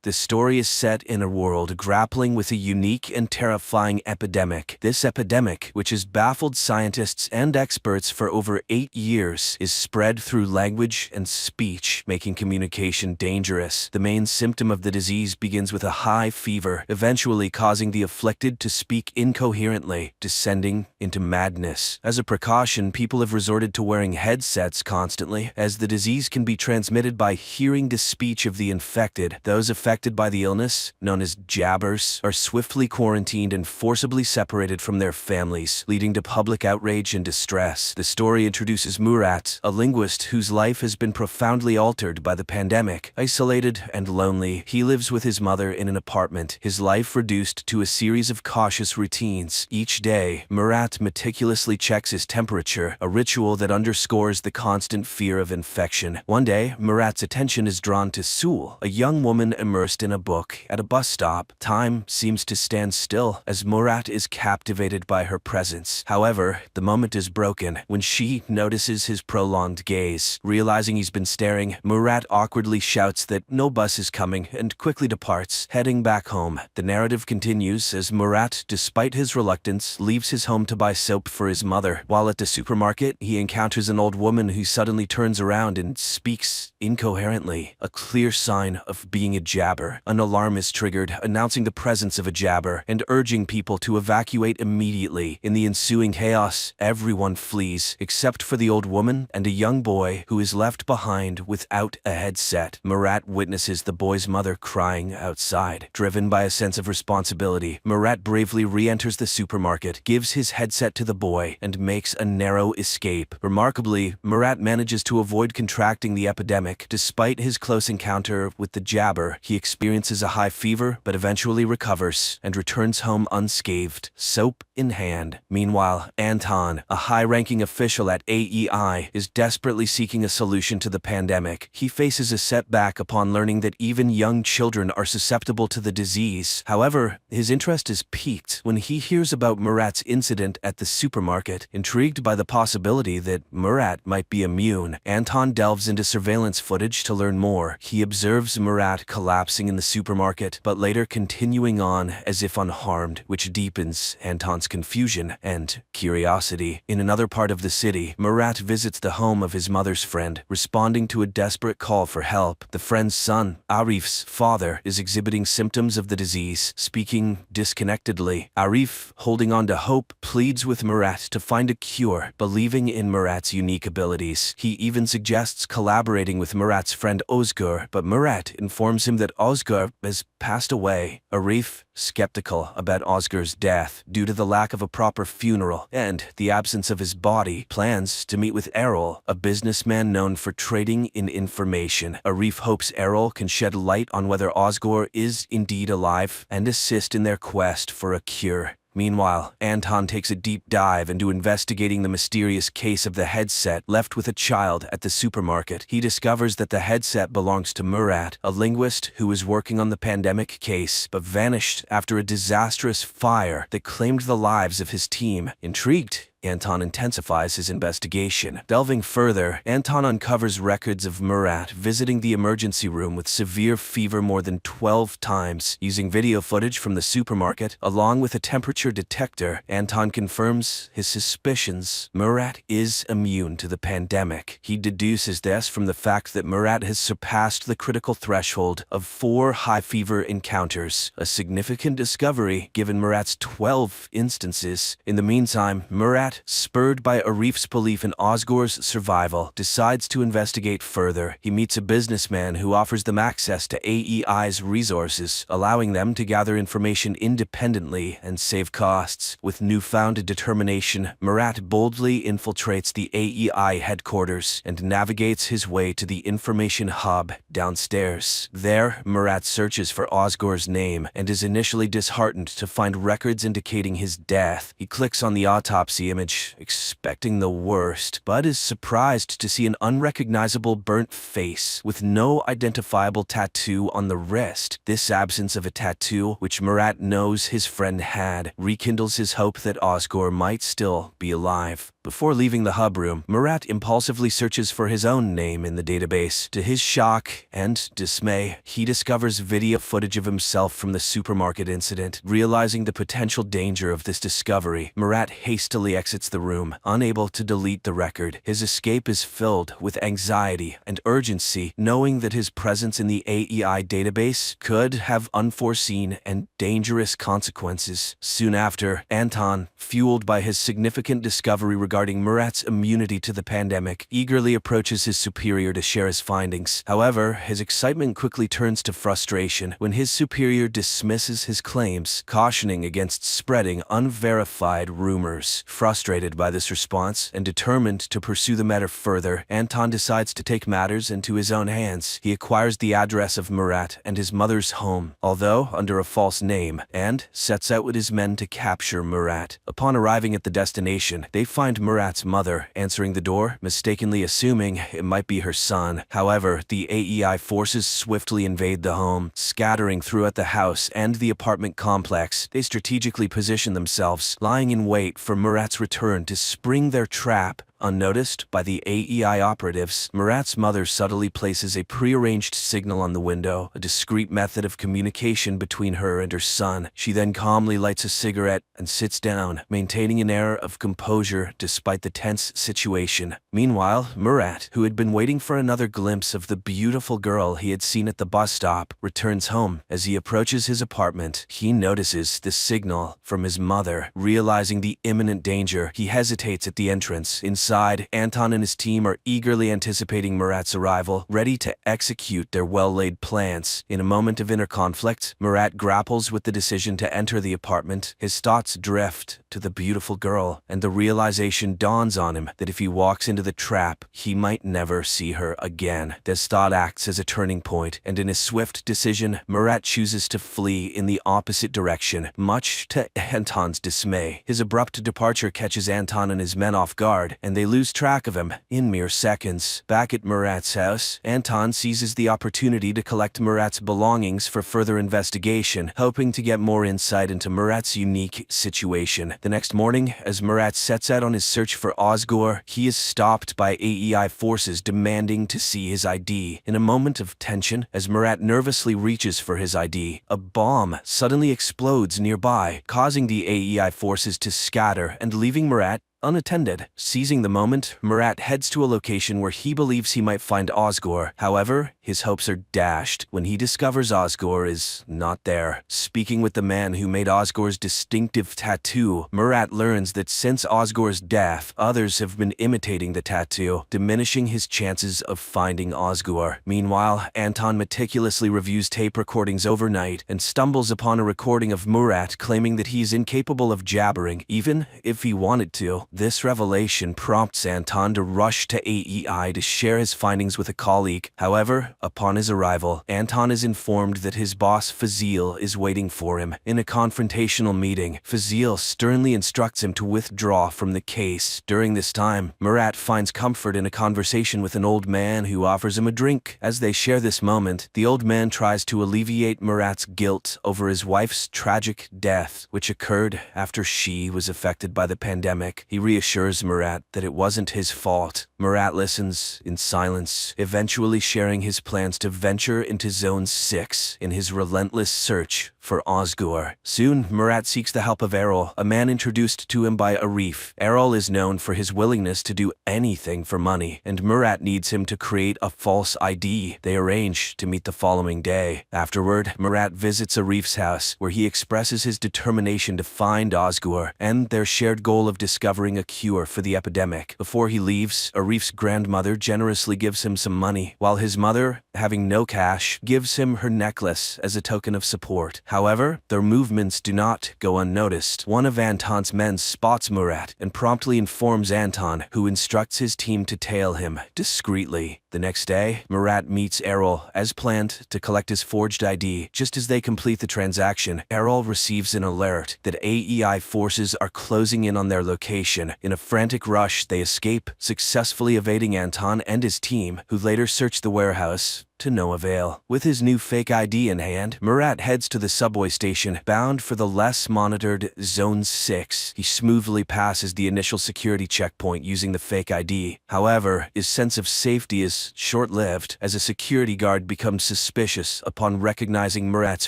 The story is set in a world grappling with a unique and terrifying epidemic. This epidemic, which has baffled scientists and experts for over 8 years, is spread through language and speech, making communication dangerous. The main symptom of the disease begins with a high fever, eventually causing the afflicted to speak incoherently, descending into madness. As a precaution, people have resorted to wearing headsets constantly, as the disease can be transmitted by hearing the speech of the infected. Those affected by the illness, known as jabbers, are swiftly quarantined and forcibly separated from their families, leading to public outrage and distress. The story introduces Murat, a linguist whose life has been profoundly altered by the pandemic. Isolated and lonely, he lives with his mother in an apartment, his life reduced to a series of cautious routines. Each day, Murat meticulously checks his temperature, a ritual that underscores the constant fear of infection. One day, Murat's attention is drawn to Sul, a young woman immersed in a book at a bus stop. Time seems to stand still as Murat is captivated by her presence. However, the moment is broken when she notices his prolonged gaze. Realizing he's been staring, Murat awkwardly shouts that no bus is coming and quickly departs, heading back home. The narrative continues as Murat, despite his reluctance, leaves his home to buy soap for his mother. While at the supermarket, he encounters an old woman who suddenly turns around and speaks incoherently, a clear sign of being a jabber. An alarm is triggered, announcing the presence of a jabber and urging people to evacuate immediately. In the ensuing chaos, everyone flees, except for the old woman and a young boy who is left behind without a headset. Murat witnesses the boy's mother crying outside. Driven by a sense of responsibility, Murat bravely re-enters the supermarket, gives his headset to the boy, and makes a narrow escape. Remarkably, Murat manages to avoid contracting the epidemic. Despite his close encounter with the jabber, he experiences a high fever but eventually recovers and returns home unscathed, soap in hand. Meanwhile, Anton, a high-ranking official at AEI, is desperately seeking a solution to the pandemic. He faces a setback upon learning that even young children are susceptible to the disease. However, his interest is piqued when he hears about Murat's incident at the supermarket. Intrigued by the possibility that Murat might be immune, Anton delves into surveillance footage to learn more. He observes Murat collapsing in the supermarket, but later continuing on as if unharmed, which deepens Anton's confusion and curiosity. In another part of the city, Murat visits the home of his mother's friend, responding to a desperate call for help. The friend's son, Arif's father, is exhibiting symptoms of the disease, speaking disconnectedly. Arif, holding on to hope, pleads with Murat to find a cure, believing in Murat's unique abilities. He even suggests collaborating with Murat's friend Ozgur, but Murat informs him that Ozgur has passed away. Arif, skeptical about Ozgur's death due to the lack of a proper funeral and the absence of his body, plans to meet with Errol, a businessman known for trading in information. Arif hopes Errol can shed light on whether Ozgur is indeed alive and assist in their quest for a cure. Meanwhile, Anton takes a deep dive into investigating the mysterious case of the headset left with a child at the supermarket. He discovers that the headset belongs to Murat, a linguist who was working on the pandemic case, but vanished after a disastrous fire that claimed the lives of his team. Intrigued, Anton intensifies his investigation. Delving further, Anton uncovers records of Murat visiting the emergency room with severe fever more than 12 times. Using video footage from the supermarket, along with a temperature detector, Anton confirms his suspicions. Murat is immune to the pandemic. He deduces this from the fact that Murat has surpassed the critical threshold of 4 high fever encounters, a significant discovery given Murat's 12 instances. In the meantime, Murat, spurred by Arif's belief in Ozgur's survival, decides to investigate further. He meets a businessman who offers them access to AEI's resources, allowing them to gather information independently and save costs. With newfound determination, Murat boldly infiltrates the AEI headquarters and navigates his way to the information hub downstairs. There, Murat searches for Ozgur's name and is initially disheartened to find records indicating his death. He clicks on the autopsy image, expecting the worst, but is surprised to see an unrecognizable burnt face with no identifiable tattoo on the wrist. This absence of a tattoo, which Murat knows his friend had, rekindles his hope that Ozgur might still be alive. Before leaving the hub room, Murat impulsively searches for his own name in the database. To his shock and dismay, he discovers video footage of himself from the supermarket incident. Realizing the potential danger of this discovery, Murat hastily exits the room, unable to delete the record. His escape is filled with anxiety and urgency, knowing that his presence in the AEI database could have unforeseen and dangerous consequences. Soon after, Anton, fueled by his significant discovery regarding Murat's immunity to the pandemic, eagerly approaches his superior to share his findings. However, his excitement quickly turns to frustration when his superior dismisses his claims, cautioning against spreading unverified rumors. Frustrated by this response and determined to pursue the matter further, Anton decides to take matters into his own hands. He acquires the address of Murat and his mother's home, although under a false name, and sets out with his men to capture Murat. Upon arriving at the destination, they find Murat's mother answering the door, mistakenly assuming it might be her son. However, the AEI forces swiftly invade the home, scattering throughout the house and the apartment complex. They strategically position themselves, lying in wait for Murat's return to spring their trap. Unnoticed by the AEI operatives, Murat's mother subtly places a prearranged signal on the window, a discreet method of communication between her and her son. She then calmly lights a cigarette and sits down, maintaining an air of composure despite the tense situation. Meanwhile, Murat, who had been waiting for another glimpse of the beautiful girl he had seen at the bus stop, returns home. As he approaches his apartment, he notices the signal from his mother. Realizing the imminent danger, he hesitates at the entrance. Inside, Anton and his team are eagerly anticipating Murat's arrival, ready to execute their well-laid plans. In a moment of inner conflict, Murat grapples with the decision to enter the apartment. His thoughts drift to the beautiful girl, and the realization dawns on him that if he walks into the trap, he might never see her again. This thought acts as a turning point, and in his swift decision, Murat chooses to flee in the opposite direction, much to Anton's dismay. His abrupt departure catches Anton and his men off guard, and they lose track of him in mere seconds. Back at Murat's house, Anton seizes the opportunity to collect Murat's belongings for further investigation, hoping to get more insight into Murat's unique situation. The next morning, as Murat sets out on his search for Ozgur, he is stopped by AEI forces demanding to see his ID. In a moment of tension, as Murat nervously reaches for his ID, a bomb suddenly explodes nearby, causing the AEI forces to scatter and leaving Murat unattended. Seizing the moment, Murat heads to a location where he believes he might find Ozgur. However, his hopes are dashed when he discovers Ozgur is not there. Speaking with the man who made Ozgur's distinctive tattoo, Murat learns that since Ozgur's death, others have been imitating the tattoo, diminishing his chances of finding Ozgur. Meanwhile, Anton meticulously reviews tape recordings overnight and stumbles upon a recording of Murat claiming that he is incapable of jabbering, even if he wanted to. This revelation prompts Anton to rush to AEI to share his findings with a colleague. However, upon his arrival, Anton is informed that his boss Fazil is waiting for him. In a confrontational meeting, Fazil sternly instructs him to withdraw from the case. During this time, Murat finds comfort in a conversation with an old man who offers him a drink. As they share this moment, the old man tries to alleviate Murat's guilt over his wife's tragic death, which occurred after she was affected by the pandemic. He reassures Murat that it wasn't his fault. Murat listens in silence, eventually sharing his plans to venture into Zone 6 in his relentless search for Ozgur. Soon, Murat seeks the help of Errol, a man introduced to him by Arif. Errol is known for his willingness to do anything for money, and Murat needs him to create a false ID. They arrange to meet the following day. Afterward, Murat visits Arif's house, where he expresses his determination to find Ozgur and their shared goal of discovering a cure for the epidemic. Before he leaves, Arif's grandmother generously gives him some money, while his mother, having no cash, gives him her necklace as a token of support. However, their movements do not go unnoticed. One of Anton's men spots Murat and promptly informs Anton, who instructs his team to tail him discreetly. The next day, Murat meets Errol, as planned, to collect his forged ID. Just as they complete the transaction, Errol receives an alert that AEI forces are closing in on their location. In a frantic rush, they escape, successfully evading Anton and his team, who later search the warehouse, to no avail. With his new fake ID in hand, Murat heads to the subway station, bound for the less monitored Zone 6. He smoothly passes the initial security checkpoint using the fake ID. However, his sense of safety is short-lived, as a security guard becomes suspicious upon recognizing Murat's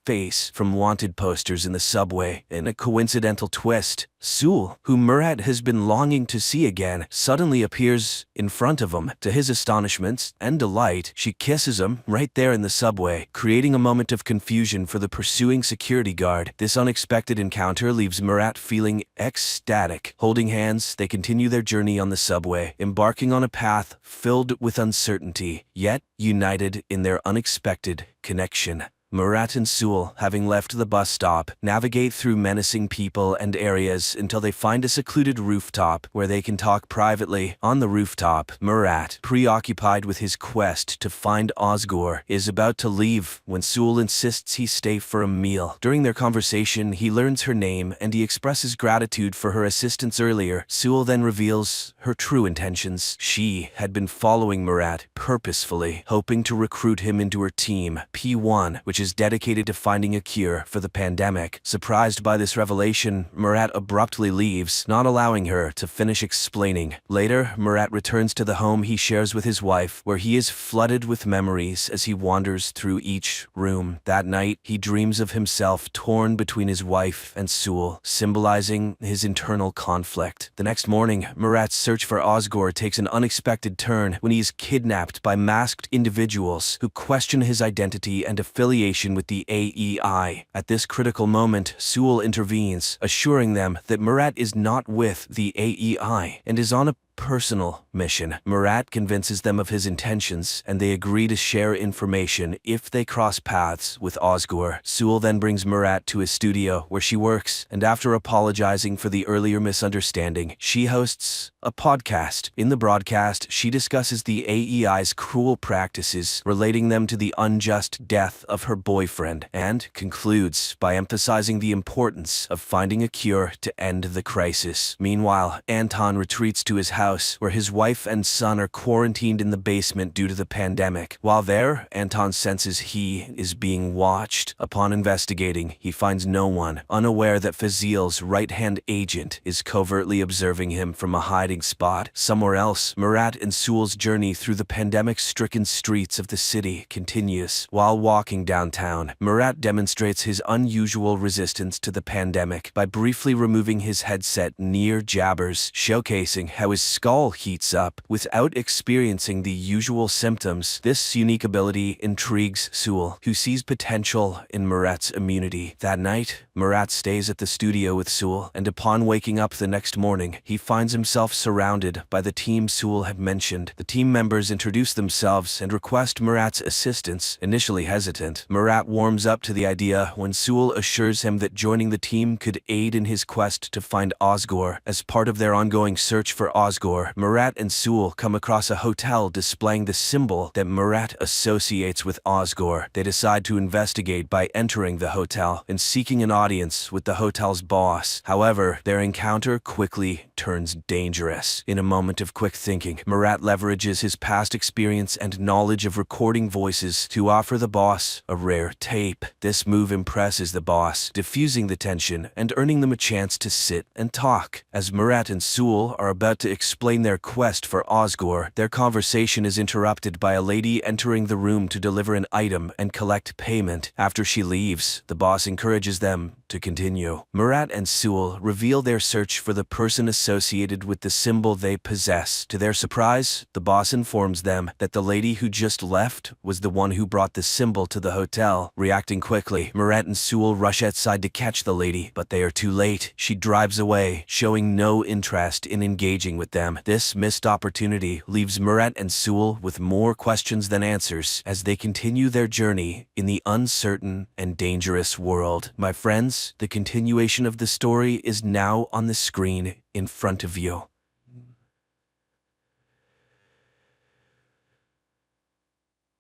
face from wanted posters in the subway. In a coincidental twist, Sul, who Murat has been longing to see again, suddenly appears in front of him. To his astonishment and delight, she kisses him right there in the subway, creating a moment of confusion for the pursuing security guard. This unexpected encounter leaves Murat feeling ecstatic. Holding hands, they continue their journey on the subway, embarking on a path filled with uncertainty, yet united in their unexpected connection. Murat and Sul, having left the bus stop, navigate through menacing people and areas until they find a secluded rooftop where they can talk privately. On the rooftop, Murat, preoccupied with his quest to find Ozgur, is about to leave when Sul insists he stay for a meal. During their conversation, he learns her name and he expresses gratitude for her assistance earlier. Sul then reveals her true intentions. She had been following Murat purposefully, hoping to recruit him into her team, P1, which is dedicated to finding a cure for the pandemic. Surprised by this revelation, Murat abruptly leaves, not allowing her to finish explaining. Later, Murat returns to the home he shares with his wife, where he is flooded with memories as he wanders through each room. That night, he dreams of himself torn between his wife and Sul, symbolizing his internal conflict. The next morning, Murat's search for Ozgur takes an unexpected turn when he is kidnapped by masked individuals who question his identity and affiliation with the AEI. At this critical moment, Sul intervenes, assuring them that Murat is not with the AEI and is on a personal mission. Murat convinces them of his intentions, and they agree to share information if they cross paths with Ozgur. Sul then brings Murat to his studio where she works, and after apologizing for the earlier misunderstanding, she hosts a podcast. In the broadcast, she discusses the AEI's cruel practices, relating them to the unjust death of her boyfriend, and concludes by emphasizing the importance of finding a cure to end the crisis. Meanwhile, Anton retreats to his house, where his wife and son are quarantined in the basement due to the pandemic. While there, Anton senses he is being watched. Upon investigating, he finds no one, unaware that Fazil's right-hand agent is covertly observing him from a hiding spot. Somewhere else, Murat and Sul's journey through the pandemic-stricken streets of the city continues. While walking downtown, Murat demonstrates his unusual resistance to the pandemic by briefly removing his headset near Jabber's, showcasing how his skull heats up without experiencing the usual symptoms. This unique ability intrigues Sul, who sees potential in Murat's immunity. That night, Murat stays at the studio with Sul, and upon waking up the next morning, he finds himself surrounded by the team Sul had mentioned. The team members introduce themselves and request Murat's assistance. Initially hesitant, Murat warms up to the idea when Sul assures him that joining the team could aid in his quest to find Ozgur. As part of their ongoing search for Ozgur, Murat and Sul come across a hotel displaying the symbol that Murat associates with Ozgur. They decide to investigate by entering the hotel and seeking an audience with the hotel's boss. However, their encounter quickly turns dangerous. In a moment of quick thinking, Murat leverages his past experience and knowledge of recording voices to offer the boss a rare tape. This move impresses the boss, diffusing the tension and earning them a chance to sit and talk. As Murat and Sul are about to explain their quest for Ozgur, their conversation is interrupted by a lady entering the room to deliver an item and collect payment. After she leaves, the boss encourages them to continue. Murat and Sul reveal their search for the person associated with the symbol they possess. To their surprise, the boss informs them that the lady who just left was the one who brought the symbol to the hotel. Reacting quickly, Murat and Sul rush outside to catch the lady, but they are too late. She drives away, showing no interest in engaging with them. This missed opportunity leaves Murat and Sul with more questions than answers as they continue their journey in the uncertain and dangerous world. My friends, the continuation of the story is now on the screen in front of you.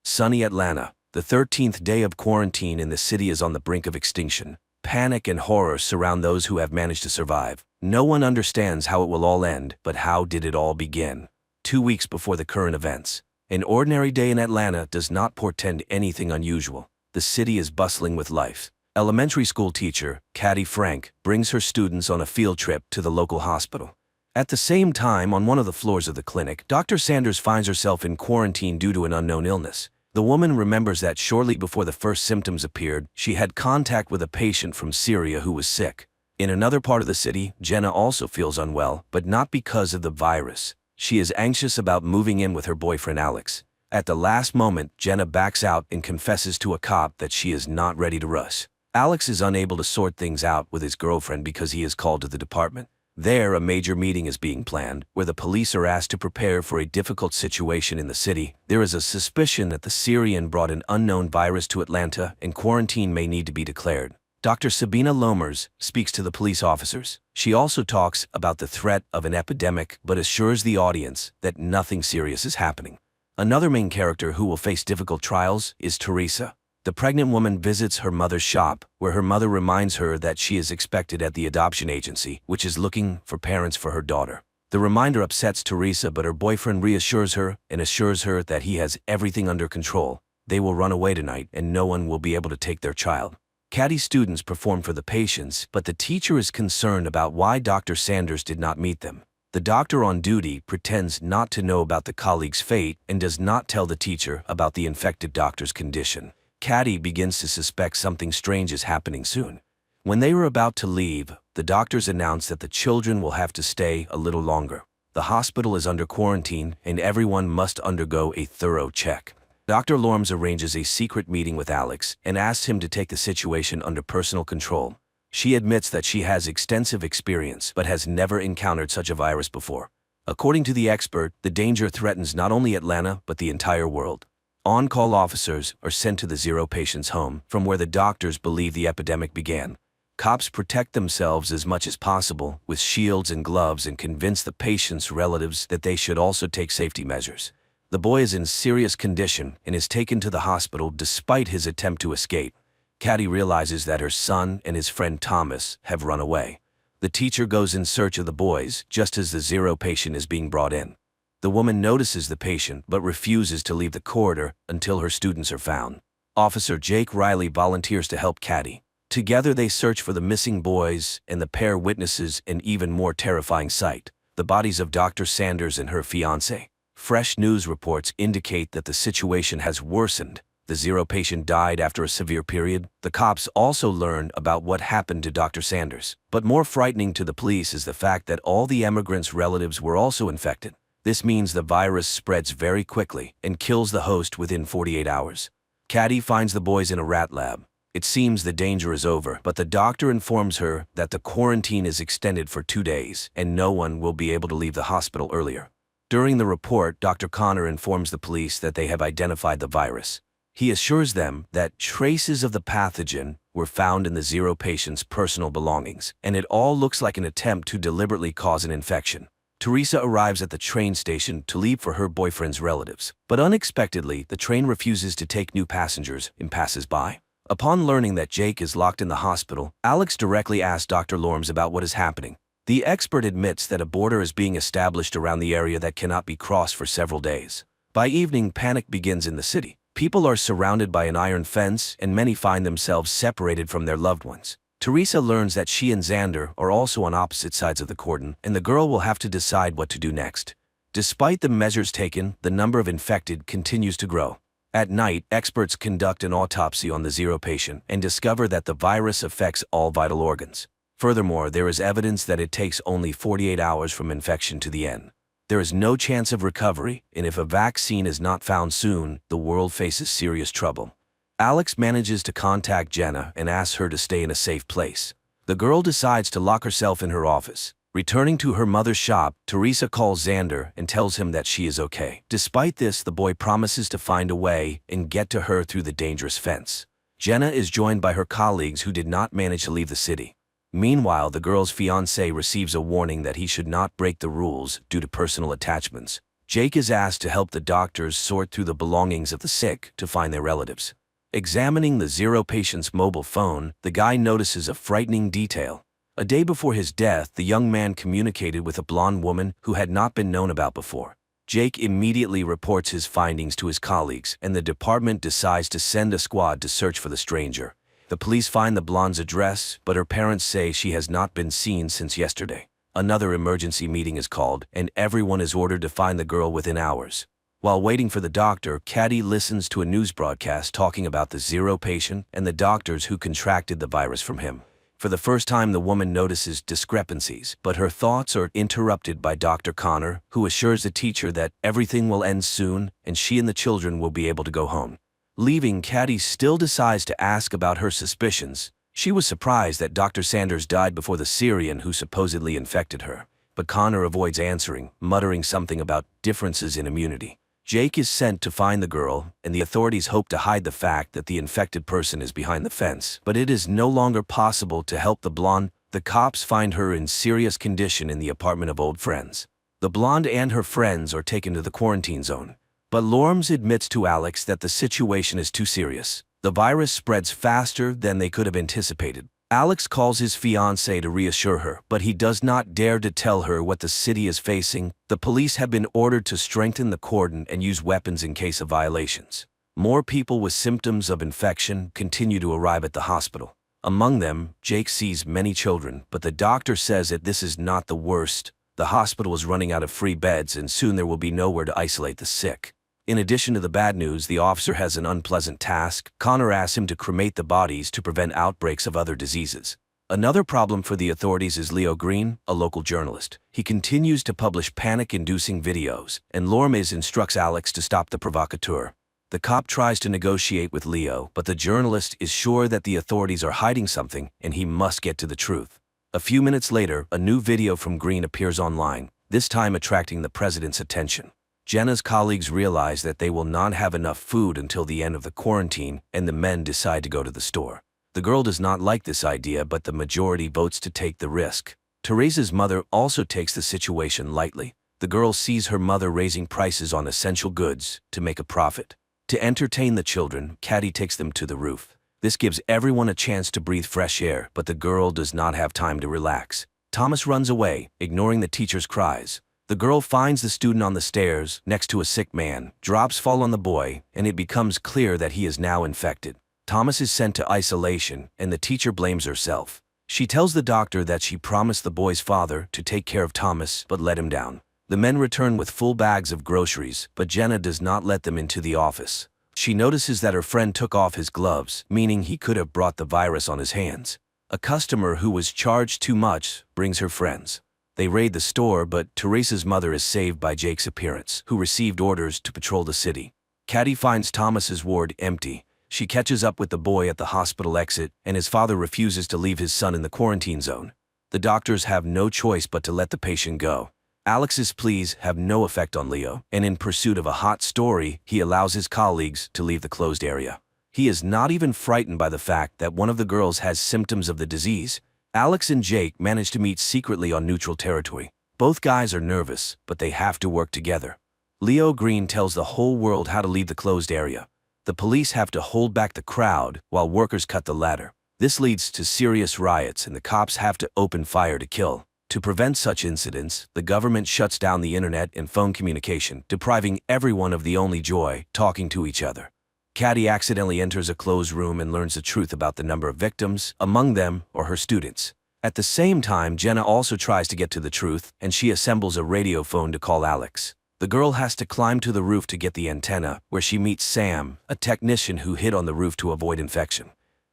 Sunny Atlanta. The 13th day of quarantine in the city is on the brink of extinction. Panic and horror surround those who have managed to survive. No one understands how it will all end, but how did it all begin? 2 weeks before the current events. An ordinary day in Atlanta does not portend anything unusual. The city is bustling with life. Elementary school teacher, Caddy Frank, brings her students on a field trip to the local hospital. At the same time, on one of the floors of the clinic, Dr. Sanders finds herself in quarantine due to an unknown illness. The woman remembers that shortly before the first symptoms appeared, she had contact with a patient from Syria who was sick. In another part of the city, Jenna also feels unwell, but not because of the virus. She is anxious about moving in with her boyfriend Alex. At the last moment, Jenna backs out and confesses to a cop that she is not ready to rush. Alex is unable to sort things out with his girlfriend because he is called to the department. There, a major meeting is being planned, where the police are asked to prepare for a difficult situation in the city. There is a suspicion that the Syrian brought an unknown virus to Atlanta and quarantine may need to be declared. Dr. Sabina Lomers speaks to the police officers. She also talks about the threat of an epidemic but assures the audience that nothing serious is happening. Another main character who will face difficult trials is Teresa. The pregnant woman visits her mother's shop, where her mother reminds her that she is expected at the adoption agency, which is looking for parents for her daughter. The reminder upsets Teresa, but her boyfriend reassures her and assures her that he has everything under control. They will run away tonight and no one will be able to take their child. Caddy students perform for the patients, but the teacher is concerned about why Dr. Sanders did not meet them. The doctor on duty pretends not to know about the colleague's fate and does not tell the teacher about the infected doctor's condition. Caddy begins to suspect something strange is happening soon. When they were about to leave, the doctors announce that the children will have to stay a little longer. The hospital is under quarantine and everyone must undergo a thorough check. Dr. Lorms arranges a secret meeting with Alex and asks him to take the situation under personal control. She admits that she has extensive experience but has never encountered such a virus before. According to the expert, the danger threatens not only Atlanta but the entire world. On-call officers are sent to the Zero patient's home, from where the doctors believe the epidemic began. Cops protect themselves as much as possible with shields and gloves and convince the patient's relatives that they should also take safety measures. The boy is in serious condition and is taken to the hospital despite his attempt to escape. Caddy realizes that her son and his friend Thomas have run away. The teacher goes in search of the boys just as the Zero patient is being brought in. The woman notices the patient but refuses to leave the corridor until her students are found. Officer Jake Riley volunteers to help Caddy. Together they search for the missing boys, and the pair witnesses an even more terrifying sight: the bodies of Dr. Sanders and her fiancé. Fresh news reports indicate that the situation has worsened. The Zero patient died after a severe period. The cops also learn about what happened to Dr. Sanders. But more frightening to the police is the fact that all the emigrants' relatives were also infected. This means the virus spreads very quickly and kills the host within 48 hours. Caddy finds the boys in a rat lab. It seems the danger is over, but the doctor informs her that the quarantine is extended for 2 days and no one will be able to leave the hospital earlier. During the report, Dr. Connor informs the police that they have identified the virus. He assures them that traces of the pathogen were found in the Zero patient's personal belongings, and it all looks like an attempt to deliberately cause an infection. Teresa arrives at the train station to leave for her boyfriend's relatives, but unexpectedly, the train refuses to take new passengers and passes by. Upon learning that Jake is locked in the hospital, Alex directly asks Dr. Lorms about what is happening. The expert admits that a border is being established around the area that cannot be crossed for several days. By evening, panic begins in the city. People are surrounded by an iron fence, and many find themselves separated from their loved ones. Teresa learns that she and Xander are also on opposite sides of the cordon, and the girl will have to decide what to do next. Despite the measures taken, the number of infected continues to grow. At night, experts conduct an autopsy on the Zero patient and discover that the virus affects all vital organs. Furthermore, there is evidence that it takes only 48 hours from infection to the end. There is no chance of recovery, and if a vaccine is not found soon, the world faces serious trouble. Alex manages to contact Jenna and asks her to stay in a safe place. The girl decides to lock herself in her office. Returning to her mother's shop, Teresa calls Xander and tells him that she is okay. Despite this, the boy promises to find a way and get to her through the dangerous fence. Jenna is joined by her colleagues who did not manage to leave the city. Meanwhile, the girl's fiancé receives a warning that he should not break the rules due to personal attachments. Jake is asked to help the doctors sort through the belongings of the sick to find their relatives. Examining the Zero patient's mobile phone, the guy notices a frightening detail. A day before his death, the young man communicated with a blonde woman who had not been known about before. Jake immediately reports his findings to his colleagues, and the department decides to send a squad to search for the stranger. The police find the blonde's address, but her parents say she has not been seen since yesterday. Another emergency meeting is called, and everyone is ordered to find the girl within hours. While waiting for the doctor, Caddy listens to a news broadcast talking about the Zero patient and the doctors who contracted the virus from him. For the first time, the woman notices discrepancies, but her thoughts are interrupted by Dr. Connor, who assures the teacher that everything will end soon and she and the children will be able to go home. Leaving, Caddy still decides to ask about her suspicions. She was surprised that Dr. Sanders died before the Syrian who supposedly infected her, but Connor avoids answering, muttering something about differences in immunity. Jake is sent to find the girl, and the authorities hope to hide the fact that the infected person is behind the fence. But it is no longer possible to help the blonde. The cops find her in serious condition in the apartment of old friends. The blonde and her friends are taken to the quarantine zone. But Lorms admits to Alex that the situation is too serious. The virus spreads faster than they could have anticipated. Alex calls his fiancée to reassure her, but he does not dare to tell her what the city is facing. The police have been ordered to strengthen the cordon and use weapons in case of violations. More people with symptoms of infection continue to arrive at the hospital. Among them, Jake sees many children, but the doctor says that this is not the worst. The hospital is running out of free beds and soon there will be nowhere to isolate the sick. In addition to the bad news, the officer has an unpleasant task. Connor asks him to cremate the bodies to prevent outbreaks of other diseases. Another problem for the authorities is Leo Green, a local journalist. He continues to publish panic-inducing videos, and Lormes instructs Alex to stop the provocateur. The cop tries to negotiate with Leo, but the journalist is sure that the authorities are hiding something and he must get to the truth. A few minutes later, a new video from Green appears online, this time attracting the president's attention. Jenna's colleagues realize that they will not have enough food until the end of the quarantine, and the men decide to go to the store. The girl does not like this idea, but the majority votes to take the risk. Teresa's mother also takes the situation lightly. The girl sees her mother raising prices on essential goods to make a profit. To entertain the children, Caddy takes them to the roof. This gives everyone a chance to breathe fresh air, but the girl does not have time to relax. Thomas runs away, ignoring the teacher's cries. The girl finds the student on the stairs, next to a sick man. Drops fall on the boy, and it becomes clear that he is now infected. Thomas is sent to isolation, and the teacher blames herself. She tells the doctor that she promised the boy's father to take care of Thomas, but let him down. The men return with full bags of groceries, but Jenna does not let them into the office. She notices that her friend took off his gloves, meaning he could have brought the virus on his hands. A customer who was charged too much brings her friends. They raid the store, but Teresa's mother is saved by Jake's appearance, who received orders to patrol the city. Caddy finds Thomas's ward empty. She catches up with the boy at the hospital exit, and his father refuses to leave his son in the quarantine zone. The doctors have no choice but to let the patient go. Alex's pleas have no effect on Leo, and in pursuit of a hot story, he allows his colleagues to leave the closed area. He is not even frightened by the fact that one of the girls has symptoms of the disease. Alex and Jake manage to meet secretly on neutral territory. Both guys are nervous, but they have to work together. Leo Green tells the whole world how to leave the closed area. The police have to hold back the crowd while workers cut the ladder. This leads to serious riots, and the cops have to open fire to kill. To prevent such incidents, the government shuts down the internet and phone communication, depriving everyone of the only joy, talking to each other. Caddy accidentally enters a closed room and learns the truth about the number of victims. Among them are her students. At the same time, Jenna also tries to get to the truth, and she assembles a radio phone to call Alex. The girl has to climb to the roof to get the antenna, where she meets Sam, a technician who hid on the roof to avoid infection.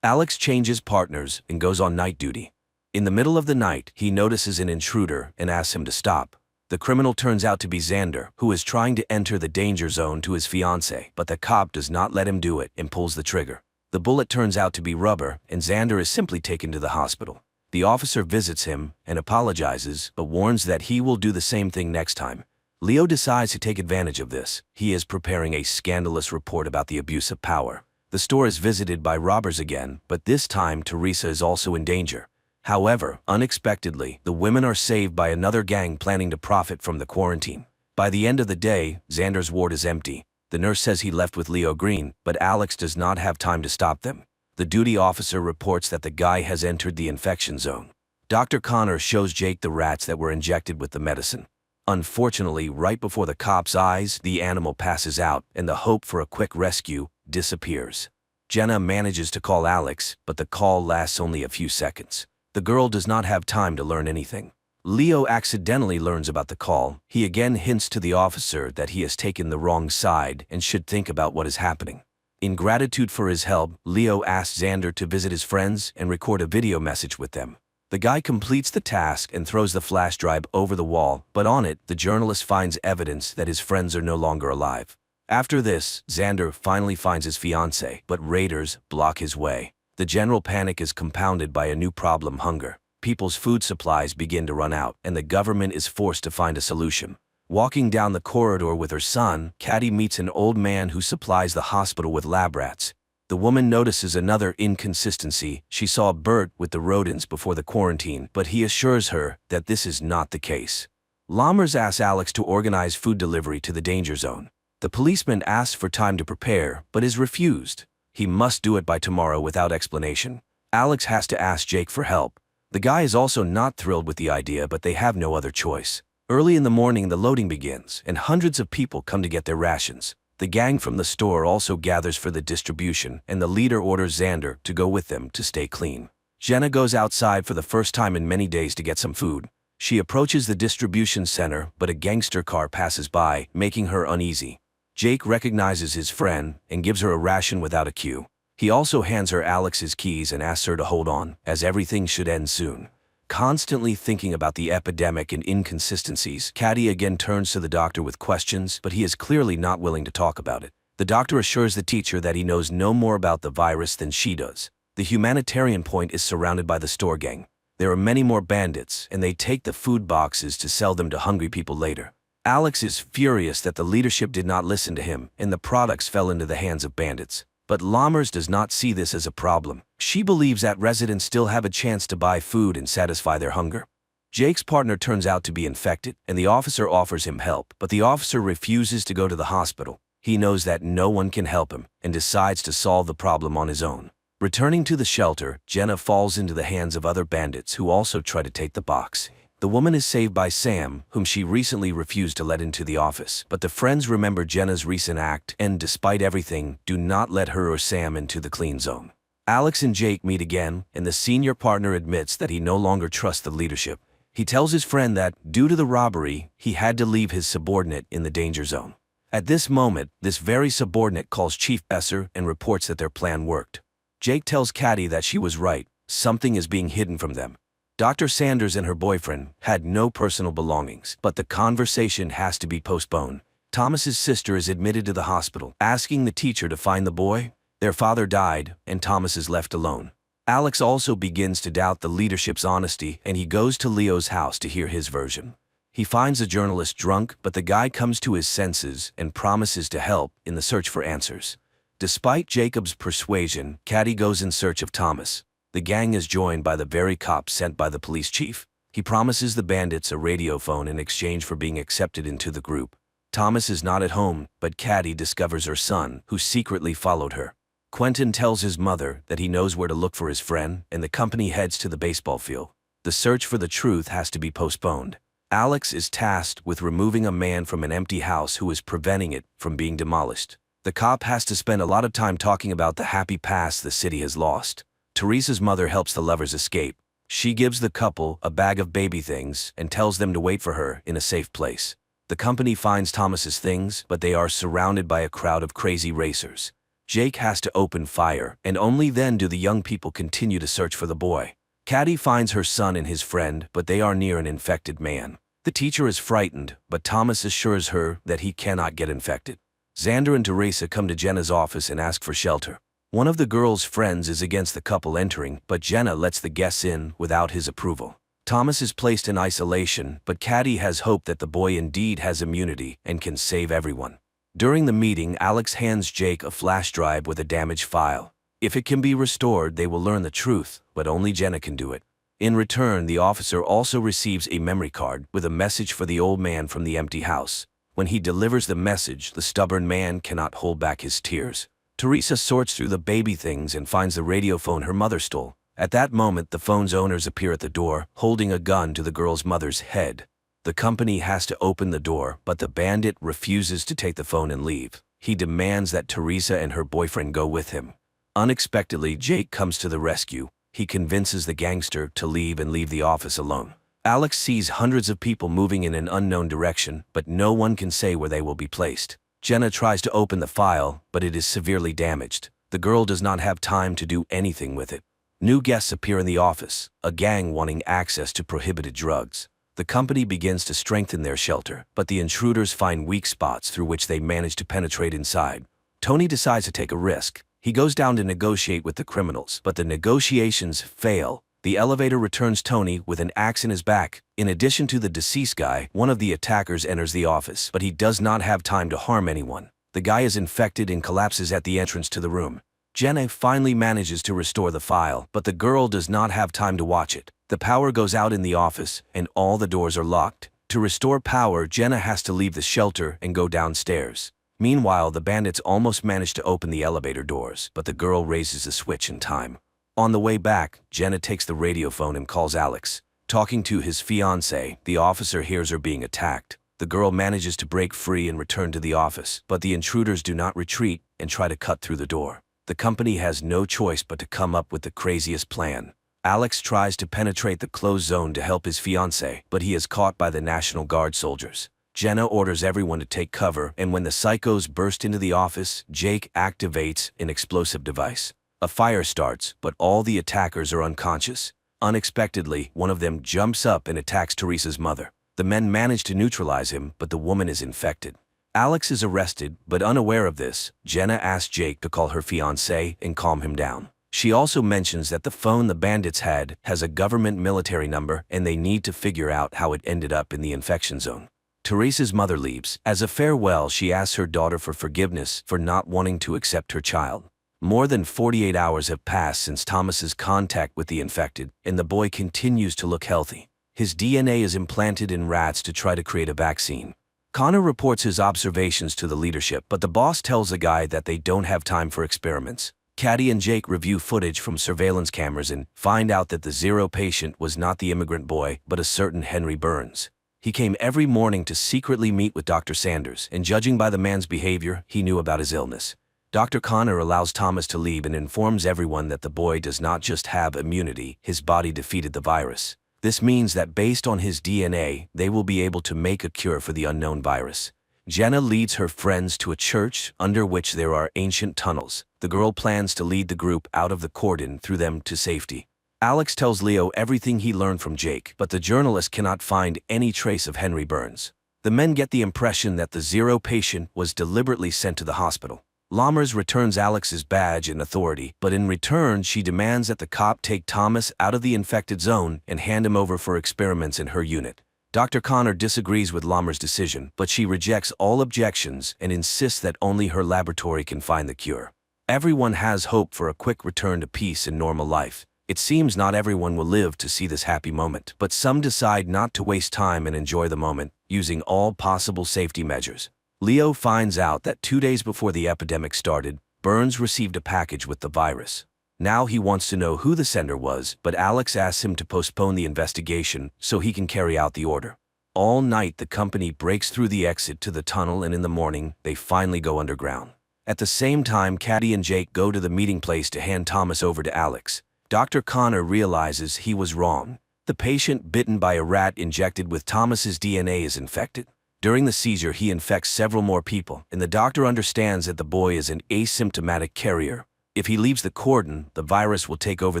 Alex changes partners and goes on night duty. In the middle of the night, he notices an intruder and asks him to stop. The criminal turns out to be Xander, who is trying to enter the danger zone to his fiancée, but the cop does not let him do it and pulls the trigger. The bullet turns out to be rubber, and Xander is simply taken to the hospital. The officer visits him and apologizes, but warns that he will do the same thing next time. Leo decides to take advantage of this. He is preparing a scandalous report about the abuse of power. The store is visited by robbers again, but this time Teresa is also in danger. However, unexpectedly, the women are saved by another gang planning to profit from the quarantine. By the end of the day, Xander's ward is empty. The nurse says he left with Leo Green, but Alex does not have time to stop them. The duty officer reports that the guy has entered the infection zone. Dr. Connor shows Jake the rats that were injected with the medicine. Unfortunately, right before the cop's eyes, the animal passes out, and the hope for a quick rescue disappears. Jenna manages to call Alex, but the call lasts only a few seconds. The girl does not have time to learn anything. Leo accidentally learns about the call. He again hints to the officer that he has taken the wrong side and should think about what is happening. In gratitude for his help, Leo asks Xander to visit his friends and record a video message with them. The guy completes the task and throws the flash drive over the wall, but on it, the journalist finds evidence that his friends are no longer alive. After this, Xander finally finds his fiancée, but raiders block his way. The general panic is compounded by a new problem: hunger. People's food supplies begin to run out, and the government is forced to find a solution. Walking down the corridor with her son, Caddy meets an old man who supplies the hospital with lab rats. The woman notices another inconsistency. She saw Bert with the rodents before the quarantine, but he assures her that this is not the case. Lammers asks Alex to organize food delivery to the danger zone. The policeman asks for time to prepare, but is refused. He must do it by tomorrow without explanation. Alex has to ask Jake for help. The guy is also not thrilled with the idea, but they have no other choice. Early in the morning, the loading begins, and hundreds of people come to get their rations. The gang from the store also gathers for the distribution, and the leader orders Xander to go with them to stay clean. Jenna goes outside for the first time in many days to get some food. She approaches the distribution center, but a gangster car passes by, making her uneasy. Jake recognizes his friend and gives her a ration without a cue. He also hands her Alex's keys and asks her to hold on, as everything should end soon. Constantly thinking about the epidemic and inconsistencies, Caddy again turns to the doctor with questions, but he is clearly not willing to talk about it. The doctor assures the teacher that he knows no more about the virus than she does. The humanitarian point is surrounded by the store gang. There are many more bandits, and they take the food boxes to sell them to hungry people later. Alex is furious that the leadership did not listen to him, and the products fell into the hands of bandits. But Lammers does not see this as a problem. She believes that residents still have a chance to buy food and satisfy their hunger. Jake's partner turns out to be infected, and the officer offers him help, but the officer refuses to go to the hospital. He knows that no one can help him, and decides to solve the problem on his own. Returning to the shelter, Jenna falls into the hands of other bandits who also try to take the box. The woman is saved by Sam, whom she recently refused to let into the office, but the friends remember Jenna's recent act and, despite everything, do not let her or Sam into the clean zone. Alex and Jake meet again, and the senior partner admits that he no longer trusts the leadership. He tells his friend that, due to the robbery, he had to leave his subordinate in the danger zone. At this moment, this very subordinate calls Chief Besser and reports that their plan worked. Jake tells Caddy that she was right, something is being hidden from them. Dr. Sanders and her boyfriend had no personal belongings, but the conversation has to be postponed. Thomas's sister is admitted to the hospital, asking the teacher to find the boy. Their father died, and Thomas is left alone. Alex also begins to doubt the leadership's honesty, and he goes to Leo's house to hear his version. He finds the journalist drunk, but the guy comes to his senses and promises to help in the search for answers. Despite Jacob's persuasion, Caddy goes in search of Thomas. The gang is joined by the very cop sent by the police chief. He promises the bandits a radio phone in exchange for being accepted into the group. Thomas is not at home, but Caddy discovers her son, who secretly followed her. Quentin tells his mother that he knows where to look for his friend, and the company heads to the baseball field. The search for the truth has to be postponed. Alex is tasked with removing a man from an empty house who is preventing it from being demolished. The cop has to spend a lot of time talking about the happy past the city has lost. Teresa's mother helps the lovers escape. She gives the couple a bag of baby things and tells them to wait for her in a safe place. The company finds Thomas's things, but they are surrounded by a crowd of crazy racers. Jake has to open fire, and only then do the young people continue to search for the boy. Caddy finds her son and his friend, but they are near an infected man. The teacher is frightened, but Thomas assures her that he cannot get infected. Xander and Teresa come to Jenna's office and ask for shelter. One of the girl's friends is against the couple entering, but Jenna lets the guests in without his approval. Thomas is placed in isolation, but Caddy has hope that the boy indeed has immunity and can save everyone. During the meeting, Alex hands Jake a flash drive with a damaged file. If it can be restored, they will learn the truth, but only Jenna can do it. In return, the officer also receives a memory card with a message for the old man from the empty house. When he delivers the message, the stubborn man cannot hold back his tears. Teresa sorts through the baby things and finds the radio phone her mother stole. At that moment, the phone's owners appear at the door, holding a gun to the girl's mother's head. The company has to open the door, but the bandit refuses to take the phone and leave. He demands that Teresa and her boyfriend go with him. Unexpectedly, Jake comes to the rescue. He convinces the gangster to leave and leave the office alone. Alex sees hundreds of people moving in an unknown direction, but no one can say where they will be placed. Jenna tries to open the file, but it is severely damaged. The girl does not have time to do anything with it. New guests appear in the office, a gang wanting access to prohibited drugs. The company begins to strengthen their shelter, but the intruders find weak spots through which they manage to penetrate inside. Tony decides to take a risk. He goes down to negotiate with the criminals, but the negotiations fail. The elevator returns Tony with an axe in his back. In addition to the deceased guy, one of the attackers enters the office, but he does not have time to harm anyone. The guy is infected and collapses at the entrance to the room. Jenna finally manages to restore the file, but the girl does not have time to watch it. The power goes out in the office, and all the doors are locked. To restore power, Jenna has to leave the shelter and go downstairs. Meanwhile, the bandits almost manage to open the elevator doors, but the girl raises the switch in time. On the way back, Jenna takes the radio phone and calls Alex. Talking to his fiancée, the officer hears her being attacked. The girl manages to break free and return to the office, but the intruders do not retreat and try to cut through the door. The company has no choice but to come up with the craziest plan. Alex tries to penetrate the closed zone to help his fiancée, but he is caught by the National Guard soldiers. Jenna orders everyone to take cover, and when the psychos burst into the office, Jake activates an explosive device. A fire starts, but all the attackers are unconscious. Unexpectedly, one of them jumps up and attacks Teresa's mother. The men manage to neutralize him, but the woman is infected. Alex is arrested, but unaware of this, Jenna asks Jake to call her fiancé and calm him down. She also mentions that the phone the bandits had has a government military number and they need to figure out how it ended up in the infection zone. Teresa's mother leaves. As a farewell, she asks her daughter for forgiveness for not wanting to accept her child. More than 48 hours have passed since Thomas's contact with the infected, and the boy continues to look healthy. His DNA is implanted in rats to try to create a vaccine. Connor reports his observations to the leadership, but the boss tells the guy that they don't have time for experiments. Caddy and Jake review footage from surveillance cameras and find out that the zero patient was not the immigrant boy, but a certain Henry Burns. He came every morning to secretly meet with Dr. Sanders, and judging by the man's behavior, he knew about his illness. Dr. Connor allows Thomas to leave and informs everyone that the boy does not just have immunity, his body defeated the virus. This means that based on his DNA, they will be able to make a cure for the unknown virus. Jenna leads her friends to a church under which there are ancient tunnels. The girl plans to lead the group out of the cordon through them to safety. Alex tells Leo everything he learned from Jake, but the journalist cannot find any trace of Henry Burns. The men get the impression that the zero patient was deliberately sent to the hospital. Lammers returns Alex's badge and authority, but in return she demands that the cop take Thomas out of the infected zone and hand him over for experiments in her unit. Dr. Connor disagrees with Lammers' decision, but she rejects all objections and insists that only her laboratory can find the cure. Everyone has hope for a quick return to peace and normal life. It seems not everyone will live to see this happy moment, but some decide not to waste time and enjoy the moment, using all possible safety measures. Leo finds out that 2 days before the epidemic started, Burns received a package with the virus. Now he wants to know who the sender was, but Alex asks him to postpone the investigation so he can carry out the order. All night the company breaks through the exit to the tunnel, and in the morning they finally go underground. At the same time, Caddy and Jake go to the meeting place to hand Thomas over to Alex. Dr. Connor realizes he was wrong. The patient bitten by a rat injected with Thomas's DNA is infected. During the seizure, he infects several more people, and the doctor understands that the boy is an asymptomatic carrier. If he leaves the cordon, the virus will take over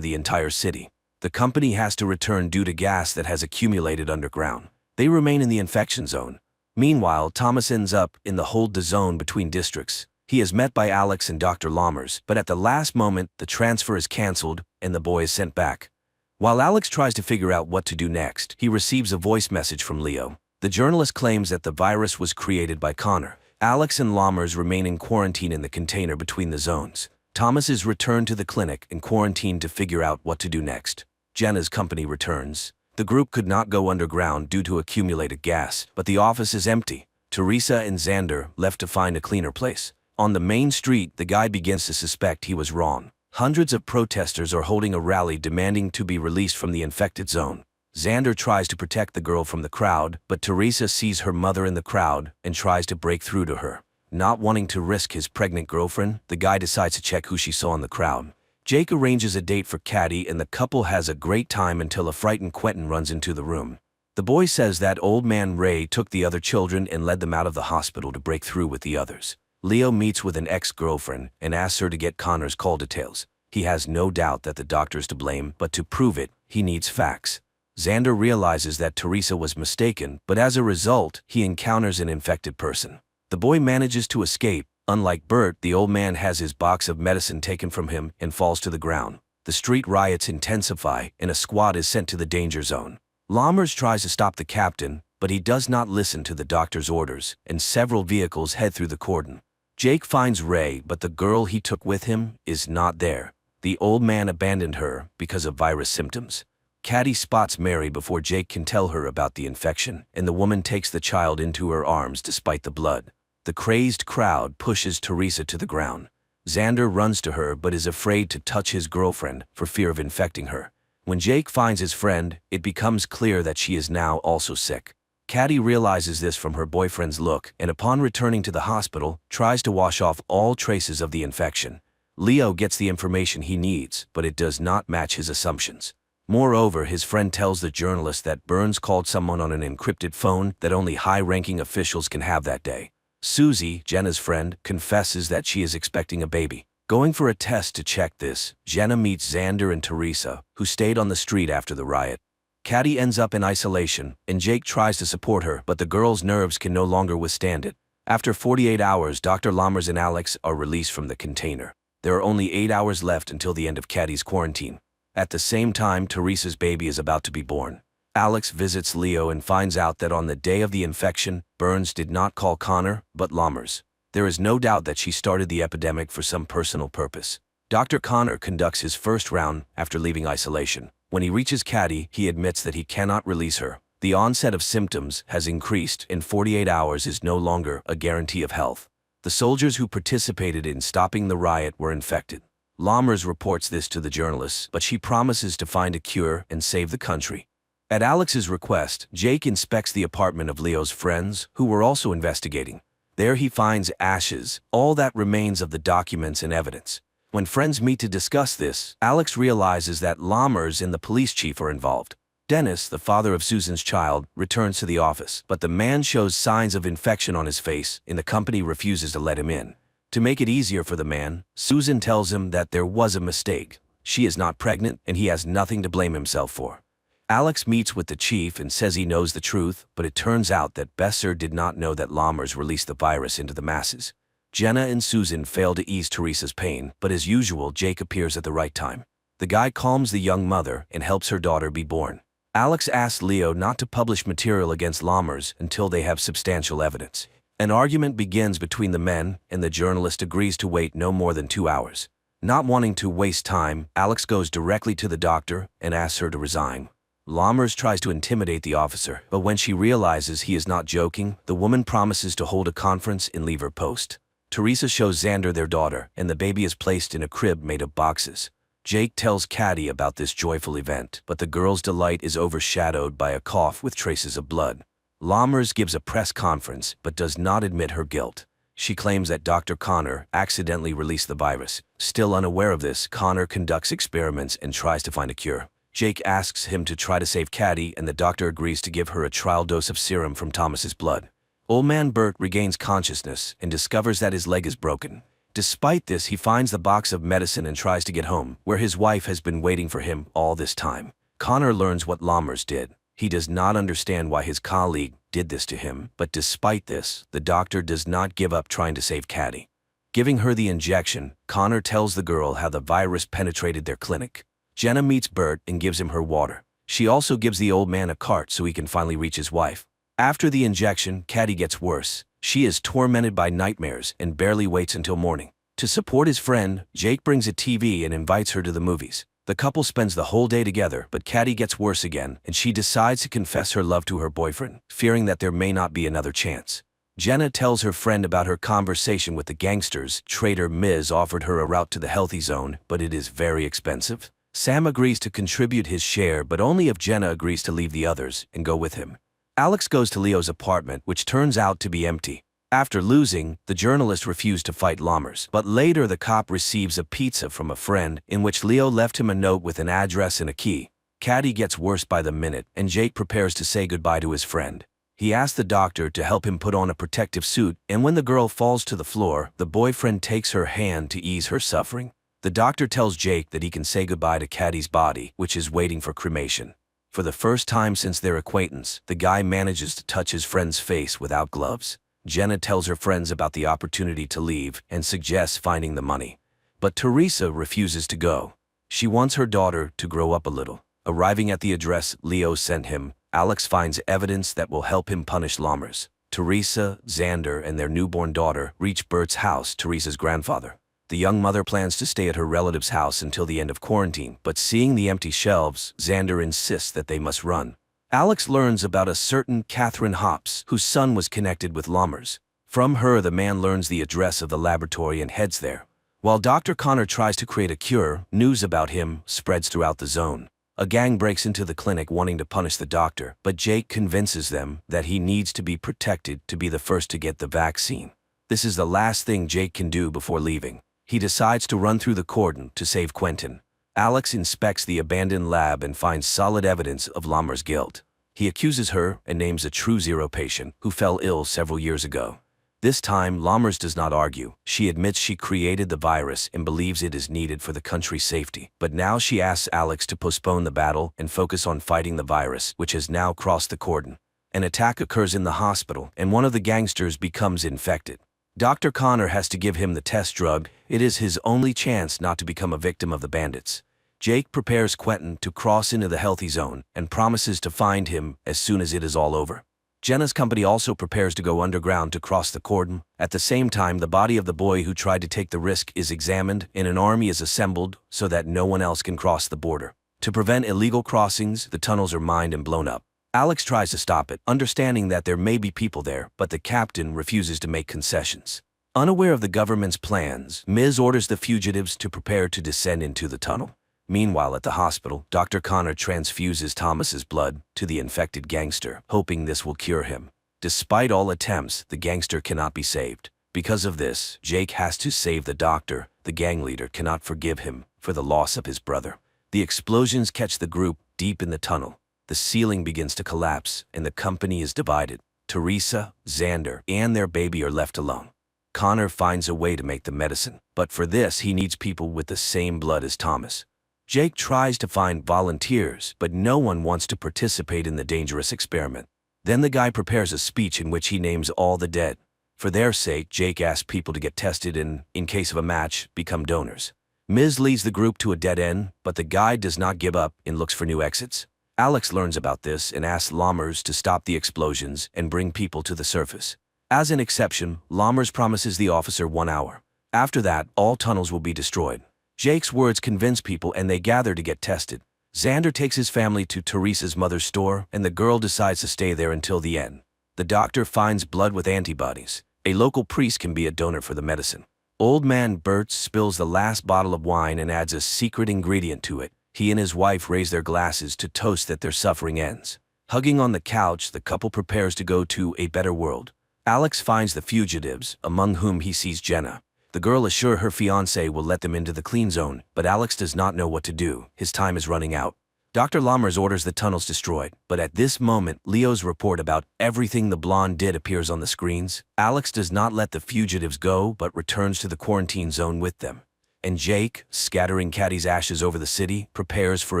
the entire city. The company has to return due to gas that has accumulated underground. They remain in the infection zone. Meanwhile, Thomas ends up in the hold the zone between districts. He is met by Alex and Dr. Lammers, but at the last moment, the transfer is cancelled and the boy is sent back. While Alex tries to figure out what to do next, he receives a voice message from Leo. The journalist claims that the virus was created by Connor. Alex and Lammers remain in quarantine in the container between the zones. Thomas is returned to the clinic and quarantined to figure out what to do next. Jenna's company returns. The group could not go underground due to accumulated gas, but the office is empty. Teresa and Xander left to find a cleaner place. On the main street, the guy begins to suspect he was wrong. Hundreds of protesters are holding a rally demanding to be released from the infected zone. Xander tries to protect the girl from the crowd, but Teresa sees her mother in the crowd and tries to break through to her. Not wanting to risk his pregnant girlfriend, the guy decides to check who she saw in the crowd. Jake arranges a date for Caddy and the couple has a great time until a frightened Quentin runs into the room. The boy says that old man Ray took the other children and led them out of the hospital to break through with the others. Leo meets with an ex-girlfriend and asks her to get Connor's call details. He has no doubt that the doctor's to blame, but to prove it, he needs facts. Xander realizes that Teresa was mistaken, but as a result, he encounters an infected person. The boy manages to escape. Unlike Bert, the old man has his box of medicine taken from him and falls to the ground. The street riots intensify, and a squad is sent to the danger zone. Lammers tries to stop the captain, but he does not listen to the doctor's orders, and several vehicles head through the cordon. Jake finds Ray, but the girl he took with him is not there. The old man abandoned her because of virus symptoms. Caddy spots Mary before Jake can tell her about the infection, and the woman takes the child into her arms despite the blood. The crazed crowd pushes Teresa to the ground. Xander runs to her but is afraid to touch his girlfriend for fear of infecting her. When Jake finds his friend, it becomes clear that she is now also sick. Caddy realizes this from her boyfriend's look and upon returning to the hospital, tries to wash off all traces of the infection. Leo gets the information he needs, but it does not match his assumptions. Moreover, his friend tells the journalist that Burns called someone on an encrypted phone that only high-ranking officials can have that day. Susie, Jenna's friend, confesses that she is expecting a baby. Going for a test to check this, Jenna meets Xander and Teresa, who stayed on the street after the riot. Caddy ends up in isolation, and Jake tries to support her, but the girl's nerves can no longer withstand it. After 48 hours, Dr. Lammers and Alex are released from the container. There are only 8 hours left until the end of Caddy's quarantine. At the same time, Teresa's baby is about to be born. Alex visits Leo and finds out that on the day of the infection, Burns did not call Connor, but Lammers. There is no doubt that she started the epidemic for some personal purpose. Dr. Connor conducts his first round after leaving isolation. When he reaches Caddy, he admits that he cannot release her. The onset of symptoms has increased, and 48 hours is no longer a guarantee of health. The soldiers who participated in stopping the riot were infected. Lammers reports this to the journalists, but she promises to find a cure and save the country. At Alex's request, Jake inspects the apartment of Leo's friends, who were also investigating. There he finds ashes, all that remains of the documents and evidence. When friends meet to discuss this, Alex realizes that Lammers and the police chief are involved. Dennis, the father of Susan's child, returns to the office, but the man shows signs of infection on his face, and the company refuses to let him in. To make it easier for the man, Susan tells him that there was a mistake. She is not pregnant, and he has nothing to blame himself for. Alex meets with the chief and says he knows the truth, but it turns out that Besser did not know that Lammers released the virus into the masses. Jenna and Susan fail to ease Teresa's pain, but as usual, Jake appears at the right time. The guy calms the young mother and helps her daughter be born. Alex asks Leo not to publish material against Lammers until they have substantial evidence. An argument begins between the men, and the journalist agrees to wait no more than 2 hours. Not wanting to waste time, Alex goes directly to the doctor and asks her to resign. Lammers tries to intimidate the officer, but when she realizes he is not joking, the woman promises to hold a conference and leave her post. Teresa shows Xander their daughter, and the baby is placed in a crib made of boxes. Jake tells Caddy about this joyful event, but the girl's delight is overshadowed by a cough with traces of blood. Lammers gives a press conference, but does not admit her guilt. She claims that Dr. Connor accidentally released the virus. Still unaware of this, Connor conducts experiments and tries to find a cure. Jake asks him to try to save Caddy, and the doctor agrees to give her a trial dose of serum from Thomas's blood. Old man Bert regains consciousness and discovers that his leg is broken. Despite this, he finds the box of medicine and tries to get home, where his wife has been waiting for him all this time. Connor learns what Lammers did. He does not understand why his colleague did this to him, but despite this, the doctor does not give up trying to save Caddy. Giving her the injection, Connor tells the girl how the virus penetrated their clinic. Jenna meets Bert and gives him her water. She also gives the old man a cart so he can finally reach his wife. After the injection, Caddy gets worse. She is tormented by nightmares and barely waits until morning. To support his friend, Jake brings a TV and invites her to the movies. The couple spends the whole day together, but Caddy gets worse again, and she decides to confess her love to her boyfriend, fearing that there may not be another chance. Jenna tells her friend about her conversation with the gangsters. Trader Miz offered her a route to the healthy zone, but it is very expensive. Sam agrees to contribute his share, but only if Jenna agrees to leave the others and go with him. Alex goes to Leo's apartment, which turns out to be empty. After losing, the journalist refused to fight Lammers, but later the cop receives a pizza from a friend in which Leo left him a note with an address and a key. Caddy gets worse by the minute, and Jake prepares to say goodbye to his friend. He asks the doctor to help him put on a protective suit, and when the girl falls to the floor, the boyfriend takes her hand to ease her suffering. The doctor tells Jake that he can say goodbye to Caddy's body, which is waiting for cremation. For the first time since their acquaintance, the guy manages to touch his friend's face without gloves. Jenna tells her friends about the opportunity to leave and suggests finding the money. But Teresa refuses to go. She wants her daughter to grow up a little. Arriving at the address Leo sent him, Alex finds evidence that will help him punish Lammers. Teresa, Xander, and their newborn daughter reach Bert's house, Teresa's grandfather. The young mother plans to stay at her relative's house until the end of quarantine, but seeing the empty shelves, Xander insists that they must run. Alex learns about a certain Catherine Hops, whose son was connected with Lammers. From her, the man learns the address of the laboratory and heads there. While Dr. Connor tries to create a cure, news about him spreads throughout the zone. A gang breaks into the clinic wanting to punish the doctor, but Jake convinces them that he needs to be protected to be the first to get the vaccine. This is the last thing Jake can do before leaving. He decides to run through the cordon to save Quentin. Alex inspects the abandoned lab and finds solid evidence of Lammers' guilt. He accuses her and names a True Zero patient who fell ill several years ago. This time, Lammers does not argue. She admits she created the virus and believes it is needed for the country's safety. But now she asks Alex to postpone the battle and focus on fighting the virus, which has now crossed the cordon. An attack occurs in the hospital, and one of the gangsters becomes infected. Dr. Connor has to give him the test drug. It is his only chance not to become a victim of the bandits. Jake prepares Quentin to cross into the healthy zone and promises to find him as soon as it is all over. Jenna's company also prepares to go underground to cross the cordon. At the same time, the body of the boy who tried to take the risk is examined, and an army is assembled so that no one else can cross the border. To prevent illegal crossings, the tunnels are mined and blown up. Alex tries to stop it, understanding that there may be people there, but the captain refuses to make concessions. Unaware of the government's plans, Miz orders the fugitives to prepare to descend into the tunnel. Meanwhile, at the hospital, Dr. Connor transfuses Thomas's blood to the infected gangster, hoping this will cure him. Despite all attempts, the gangster cannot be saved. Because of this, Jake has to save the doctor. The gang leader cannot forgive him for the loss of his brother. The explosions catch the group deep in the tunnel. The ceiling begins to collapse, and the company is divided. Teresa, Xander, and their baby are left alone. Connor finds a way to make the medicine, but for this he needs people with the same blood as Thomas. Jake tries to find volunteers, but no one wants to participate in the dangerous experiment. Then the guy prepares a speech in which he names all the dead. For their sake, Jake asks people to get tested and, in case of a match, become donors. Miz leads the group to a dead end, but the guy does not give up and looks for new exits. Alex learns about this and asks Lammers to stop the explosions and bring people to the surface. As an exception, Lammers promises the officer 1 hour. After that, all tunnels will be destroyed. Jake's words convince people and they gather to get tested. Xander takes his family to Teresa's mother's store, and the girl decides to stay there until the end. The doctor finds blood with antibodies. A local priest can be a donor for the medicine. Old man Bert spills the last bottle of wine and adds a secret ingredient to it. He and his wife raise their glasses to toast that their suffering ends. Hugging on the couch, the couple prepares to go to a better world. Alex finds the fugitives, among whom he sees Jenna. The girl assures her fiancé will let them into the clean zone, but Alex does not know what to do. His time is running out. Dr. Lammers orders the tunnels destroyed, but at this moment, Leo's report about everything the blonde did appears on the screens. Alex does not let the fugitives go, but returns to the quarantine zone with them. And Jake, scattering Caddy's ashes over the city, prepares for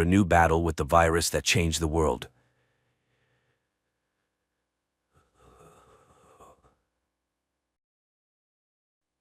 a new battle with the virus that changed the world.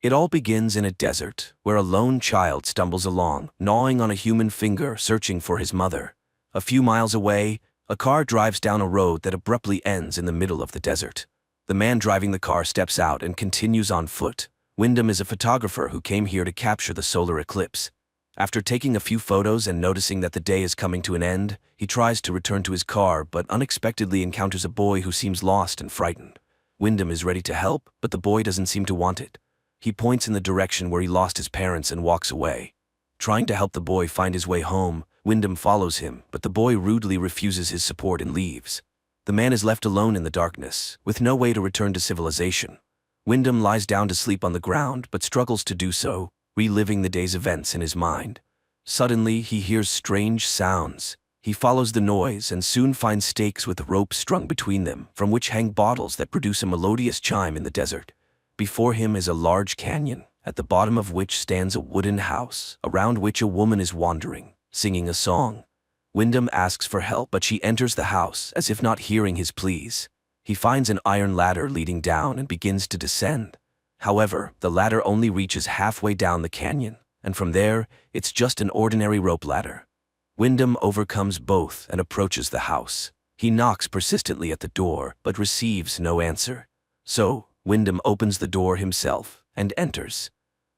It all begins in a desert, where a lone child stumbles along, gnawing on a human finger, searching for his mother. A few miles away, a car drives down a road that abruptly ends in the middle of the desert. The man driving the car steps out and continues on foot. Wyndham is a photographer who came here to capture the solar eclipse. After taking a few photos and noticing that the day is coming to an end, he tries to return to his car but unexpectedly encounters a boy who seems lost and frightened. Wyndham is ready to help, but the boy doesn't seem to want it. He points in the direction where he lost his parents and walks away. Trying to help the boy find his way home, Wyndham follows him, but the boy rudely refuses his support and leaves. The man is left alone in the darkness, with no way to return to civilization. Wyndham lies down to sleep on the ground, but struggles to do so, reliving the day's events in his mind. Suddenly, he hears strange sounds. He follows the noise and soon finds stakes with ropes strung between them, from which hang bottles that produce a melodious chime in the desert. Before him is a large canyon, at the bottom of which stands a wooden house, around which a woman is wandering, singing a song. Wyndham asks for help, but she enters the house, as if not hearing his pleas. He finds an iron ladder leading down and begins to descend. However, the ladder only reaches halfway down the canyon, and from there, it's just an ordinary rope ladder. Wyndham overcomes both and approaches the house. He knocks persistently at the door, but receives no answer. So, Wyndham opens the door himself and enters.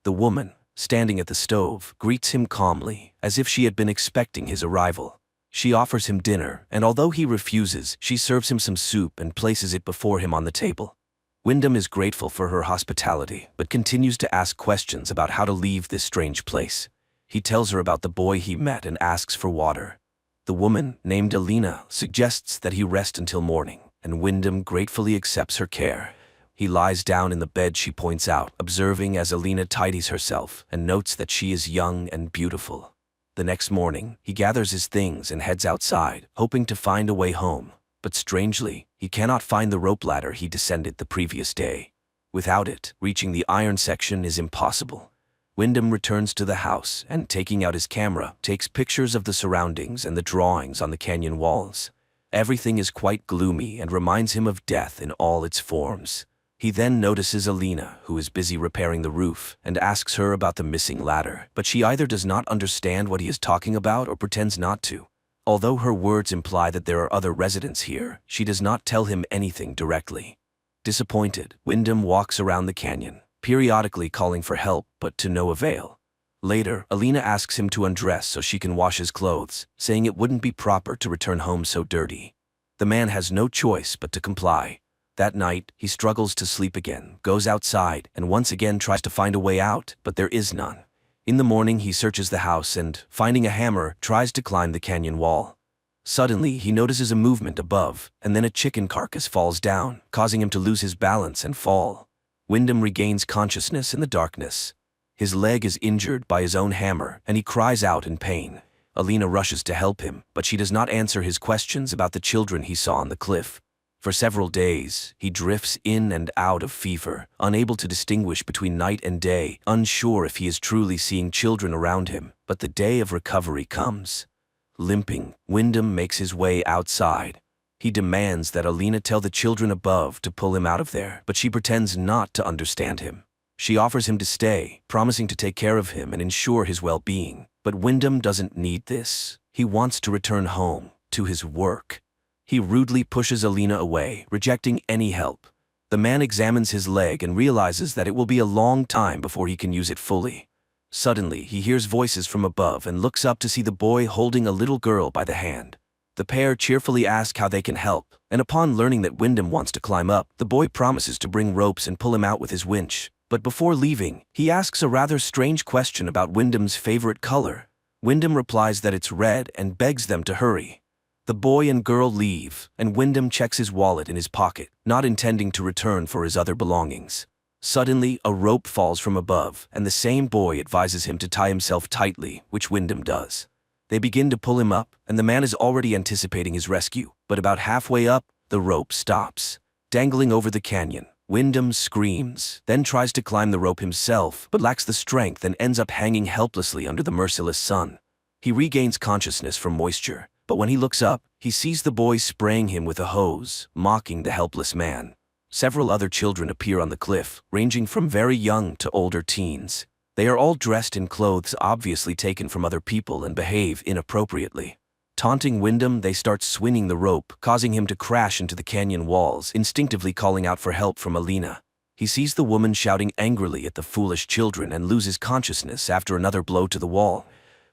The woman, standing at the stove, greets him calmly, as if she had been expecting his arrival. She offers him dinner, and although he refuses, she serves him some soup and places it before him on the table. Wyndham is grateful for her hospitality, but continues to ask questions about how to leave this strange place. He tells her about the boy he met and asks for water. The woman, named Alina, suggests that he rest until morning, and Wyndham gratefully accepts her care. He lies down in the bed she points out, observing as Alina tidies herself and notes that she is young and beautiful. The next morning, he gathers his things and heads outside, hoping to find a way home. But strangely, he cannot find the rope ladder he descended the previous day. Without it, reaching the iron section is impossible. Wyndham returns to the house and, taking out his camera, takes pictures of the surroundings and the drawings on the canyon walls. Everything is quite gloomy and reminds him of death in all its forms. He then notices Alina, who is busy repairing the roof, and asks her about the missing ladder, but she either does not understand what he is talking about or pretends not to. Although her words imply that there are other residents here, she does not tell him anything directly. Disappointed, Wyndham walks around the canyon, periodically calling for help, but to no avail. Later, Alina asks him to undress so she can wash his clothes, saying it wouldn't be proper to return home so dirty. The man has no choice but to comply. That night, he struggles to sleep again, goes outside, and once again tries to find a way out, but there is none. In the morning, he searches the house and, finding a hammer, tries to climb the canyon wall. Suddenly, he notices a movement above, and then a chicken carcass falls down, causing him to lose his balance and fall. Wyndham regains consciousness in the darkness. His leg is injured by his own hammer, and he cries out in pain. Alina rushes to help him, but she does not answer his questions about the children he saw on the cliff. For several days, he drifts in and out of fever, unable to distinguish between night and day, unsure if he is truly seeing children around him. But the day of recovery comes. Limping, Wyndham makes his way outside. He demands that Alina tell the children above to pull him out of there, but she pretends not to understand him. She offers him to stay, promising to take care of him and ensure his well-being. But Wyndham doesn't need this. He wants to return home, to his work. He rudely pushes Alina away, rejecting any help. The man examines his leg and realizes that it will be a long time before he can use it fully. Suddenly, he hears voices from above and looks up to see the boy holding a little girl by the hand. The pair cheerfully ask how they can help, and upon learning that Wyndham wants to climb up, the boy promises to bring ropes and pull him out with his winch. But before leaving, he asks a rather strange question about Wyndham's favorite color. Wyndham replies that it's red and begs them to hurry. The boy and girl leave, and Wyndham checks his wallet in his pocket, not intending to return for his other belongings. Suddenly, a rope falls from above, and the same boy advises him to tie himself tightly, which Wyndham does. They begin to pull him up, and the man is already anticipating his rescue, but about halfway up, the rope stops. Dangling over the canyon, Wyndham screams, then tries to climb the rope himself, but lacks the strength and ends up hanging helplessly under the merciless sun. He regains consciousness from moisture, but when he looks up, he sees the boy spraying him with a hose, mocking the helpless man. Several other children appear on the cliff, ranging from very young to older teens. They are all dressed in clothes obviously taken from other people and behave inappropriately. Taunting Wyndham, they start swinging the rope, causing him to crash into the canyon walls, instinctively calling out for help from Alina. He sees the woman shouting angrily at the foolish children and loses consciousness after another blow to the wall.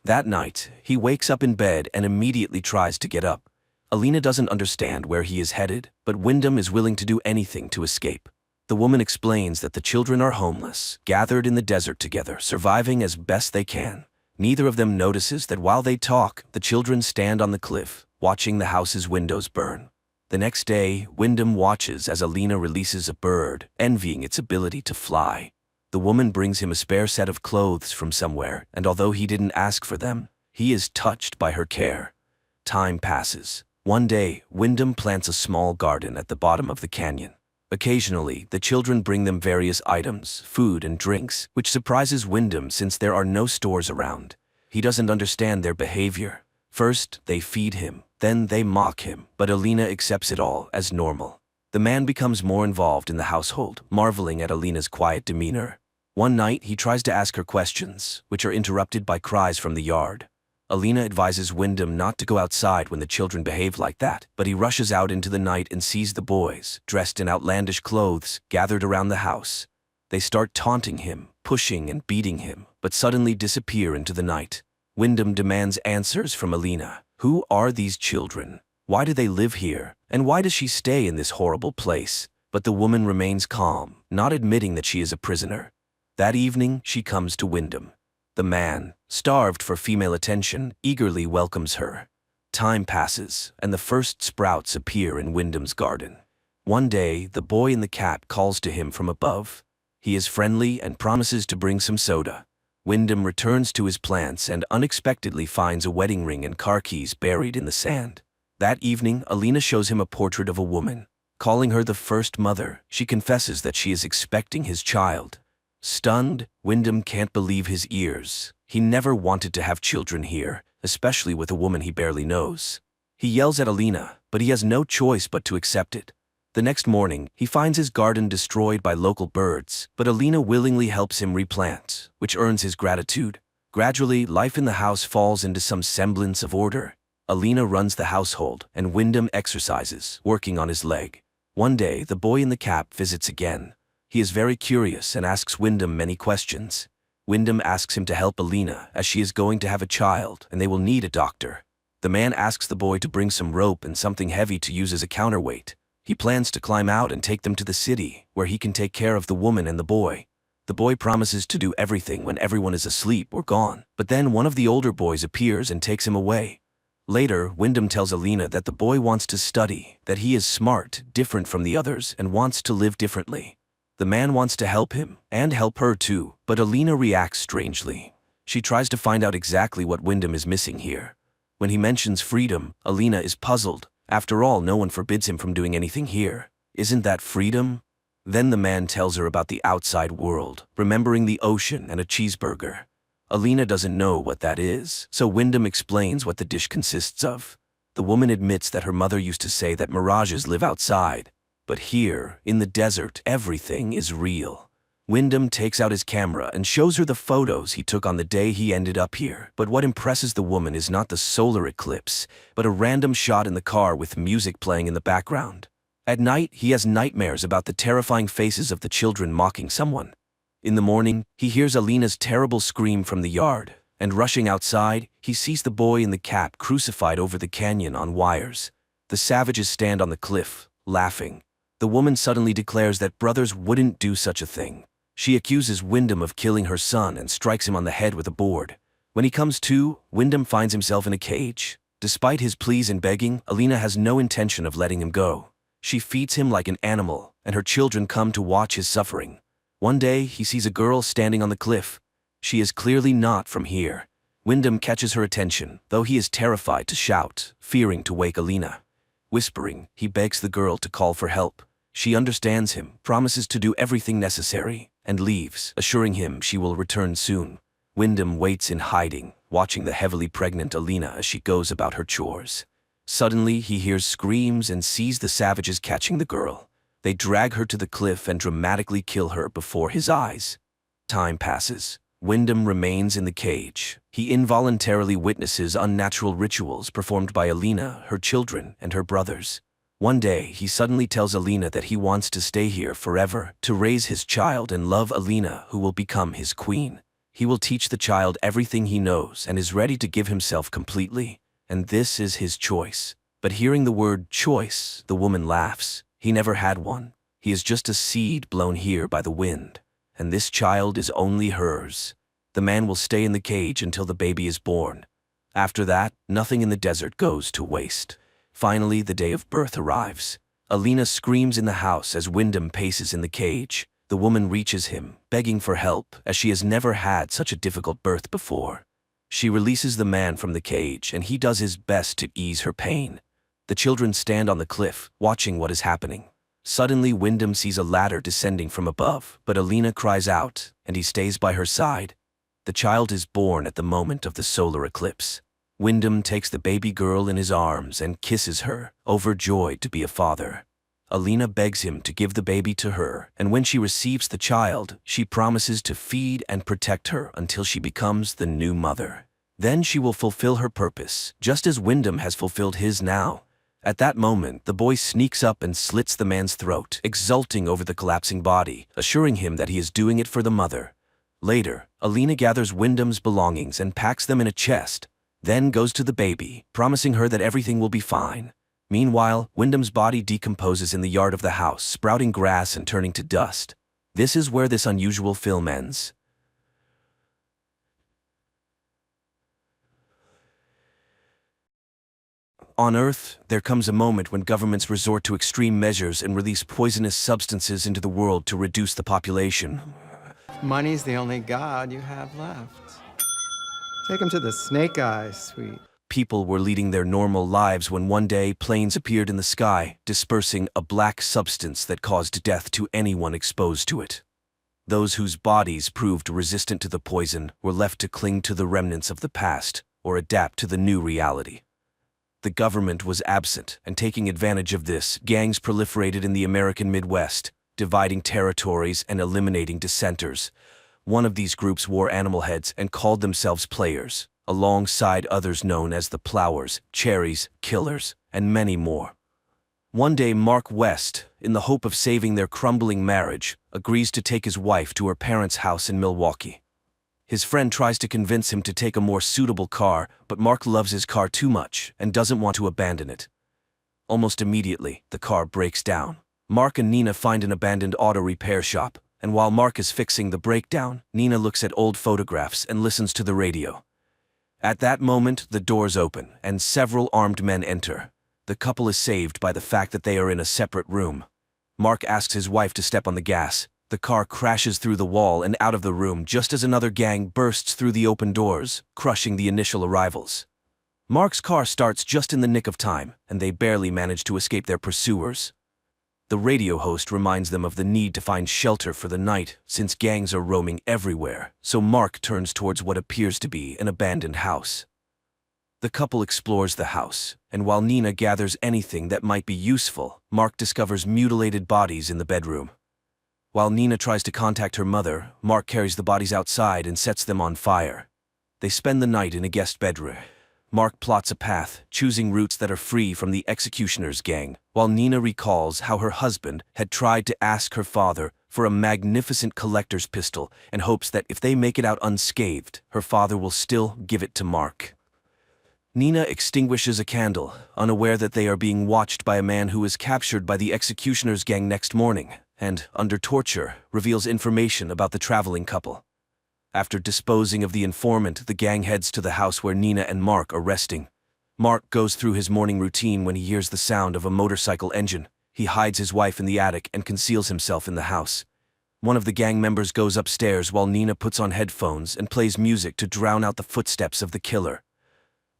That night, he wakes up in bed and immediately tries to get up. Alina doesn't understand where he is headed, but Wyndham is willing to do anything to escape. The woman explains that the children are homeless, gathered in the desert together, surviving as best they can. Neither of them notices that while they talk, the children stand on the cliff, watching the house's windows burn. The next day, Wyndham watches as Alina releases a bird, envying its ability to fly. The woman brings him a spare set of clothes from somewhere, and although he didn't ask for them, he is touched by her care. Time passes. One day, Wyndham plants a small garden at the bottom of the canyon. Occasionally, the children bring them various items, food and drinks, which surprises Wyndham since there are no stores around. He doesn't understand their behavior. First, they feed him, then they mock him, but Alina accepts it all as normal. The man becomes more involved in the household, marveling at Alina's quiet demeanor. One night, he tries to ask her questions, which are interrupted by cries from the yard. Alina advises Wyndham not to go outside when the children behave like that, but he rushes out into the night and sees the boys, dressed in outlandish clothes, gathered around the house. They start taunting him, pushing and beating him, but suddenly disappear into the night. Wyndham demands answers from Alina. Who are these children? Why do they live here? And why does she stay in this horrible place? But the woman remains calm, not admitting that she is a prisoner. That evening, she comes to Wyndham. The man, starved for female attention, eagerly welcomes her. Time passes, and the first sprouts appear in Wyndham's garden. One day, the boy in the cap calls to him from above. He is friendly and promises to bring some soda. Wyndham returns to his plants and unexpectedly finds a wedding ring and car keys buried in the sand. That evening, Alina shows him a portrait of a woman. Calling her the first mother, she confesses that she is expecting his child. Stunned, Wyndham can't believe his ears. He never wanted to have children here, especially with a woman he barely knows. He yells at Alina, but he has no choice but to accept it. The next morning, he finds his garden destroyed by local birds, but Alina willingly helps him replant, which earns his gratitude. Gradually, life in the house falls into some semblance of order. Alina runs the household, and Wyndham exercises, working on his leg. One day, the boy in the cap visits again. He is very curious and asks Wyndham many questions. Wyndham asks him to help Alina, as she is going to have a child, and they will need a doctor. The man asks the boy to bring some rope and something heavy to use as a counterweight. He plans to climb out and take them to the city, where he can take care of the woman and the boy. The boy promises to do everything when everyone is asleep or gone, but then one of the older boys appears and takes him away. Later, Wyndham tells Alina that the boy wants to study, that he is smart, different from the others, and wants to live differently. The man wants to help him, and help her too, but Alina reacts strangely. She tries to find out exactly what Wyndham is missing here. When he mentions freedom, Alina is puzzled. After all, no one forbids him from doing anything here. Isn't that freedom? Then the man tells her about the outside world, remembering the ocean and a cheeseburger. Alina doesn't know what that is, so Wyndham explains what the dish consists of. The woman admits that her mother used to say that mirages live outside. But here, in the desert, everything is real. Wyndham takes out his camera and shows her the photos he took on the day he ended up here. But what impresses the woman is not the solar eclipse, but a random shot in the car with music playing in the background. At night, he has nightmares about the terrifying faces of the children mocking someone. In the morning, he hears Alina's terrible scream from the yard, and rushing outside, he sees the boy in the cap crucified over the canyon on wires. The savages stand on the cliff, laughing. The woman suddenly declares that brothers wouldn't do such a thing. She accuses Wyndham of killing her son and strikes him on the head with a board. When he comes to, Wyndham finds himself in a cage. Despite his pleas and begging, Alina has no intention of letting him go. She feeds him like an animal, and her children come to watch his suffering. One day, he sees a girl standing on the cliff. She is clearly not from here. Wyndham catches her attention, though he is terrified to shout, fearing to wake Alina. Whispering, he begs the girl to call for help. She understands him, promises to do everything necessary, and leaves, assuring him she will return soon. Wyndham waits in hiding, watching the heavily pregnant Alina as she goes about her chores. Suddenly, he hears screams and sees the savages catching the girl. They drag her to the cliff and dramatically kill her before his eyes. Time passes. Wyndham remains in the cage. He involuntarily witnesses unnatural rituals performed by Alina, her children, and her brothers. One day, he suddenly tells Alina that he wants to stay here forever, to raise his child and love Alina, who will become his queen. He will teach the child everything he knows and is ready to give himself completely. And this is his choice. But hearing the word choice, the woman laughs. He never had one. He is just a seed blown here by the wind. And this child is only hers. The man will stay in the cage until the baby is born. After that, nothing in the desert goes to waste. Finally, the day of birth arrives. Alina screams in the house as Wyndham paces in the cage. The woman reaches him, begging for help, as she has never had such a difficult birth before. She releases the man from the cage, and he does his best to ease her pain. The children stand on the cliff, watching what is happening. Suddenly, Wyndham sees a ladder descending from above, but Alina cries out, and he stays by her side. The child is born at the moment of the solar eclipse. Wyndham takes the baby girl in his arms and kisses her, overjoyed to be a father. Alina begs him to give the baby to her, and when she receives the child, she promises to feed and protect her until she becomes the new mother. Then she will fulfill her purpose, just as Wyndham has fulfilled his now. At that moment, the boy sneaks up and slits the man's throat, exulting over the collapsing body, assuring him that he is doing it for the mother. Later, Alina gathers Wyndham's belongings and packs them in a chest, then goes to the baby, promising her that everything will be fine. Meanwhile, Wyndham's body decomposes in the yard of the house, sprouting grass and turning to dust. This is where this unusual film ends. On Earth, there comes a moment when governments resort to extreme measures and release poisonous substances into the world to reduce the population. Money's the only god you have left. Take him to the Snake Eyes, sweet. People were leading their normal lives when one day planes appeared in the sky, dispersing a black substance that caused death to anyone exposed to it. Those whose bodies proved resistant to the poison were left to cling to the remnants of the past or adapt to the new reality. The government was absent, and taking advantage of this, gangs proliferated in the American Midwest, dividing territories and eliminating dissenters. One of these groups wore animal heads and called themselves players, alongside others known as the Plowers, Cherries, Killers, and many more. One day, Mark West, in the hope of saving their crumbling marriage, agrees to take his wife to her parents' house in Milwaukee. His friend tries to convince him to take a more suitable car, but Mark loves his car too much and doesn't want to abandon it. Almost immediately, the car breaks down. Mark and Nina find an abandoned auto repair shop, and while Mark is fixing the breakdown, Nina looks at old photographs and listens to the radio. At that moment, the doors open, and several armed men enter. The couple is saved by the fact that they are in a separate room. Mark asks his wife to step on the gas. The car crashes through the wall and out of the room just as another gang bursts through the open doors, crushing the initial arrivals. Mark's car starts just in the nick of time, and they barely manage to escape their pursuers. The radio host reminds them of the need to find shelter for the night, since gangs are roaming everywhere, so Mark turns towards what appears to be an abandoned house. The couple explores the house, and while Nina gathers anything that might be useful, Mark discovers mutilated bodies in the bedroom. While Nina tries to contact her mother, Mark carries the bodies outside and sets them on fire. They spend the night in a guest bedroom. Mark plots a path, choosing routes that are free from the executioner's gang, while Nina recalls how her husband had tried to ask her father for a magnificent collector's pistol and hopes that if they make it out unscathed, her father will still give it to Mark. Nina extinguishes a candle, unaware that they are being watched by a man who is captured by the executioner's gang next morning, and, under torture, reveals information about the traveling couple. After disposing of the informant, the gang heads to the house where Nina and Mark are resting. Mark goes through his morning routine when he hears the sound of a motorcycle engine. He hides his wife in the attic and conceals himself in the house. One of the gang members goes upstairs while Nina puts on headphones and plays music to drown out the footsteps of the killer.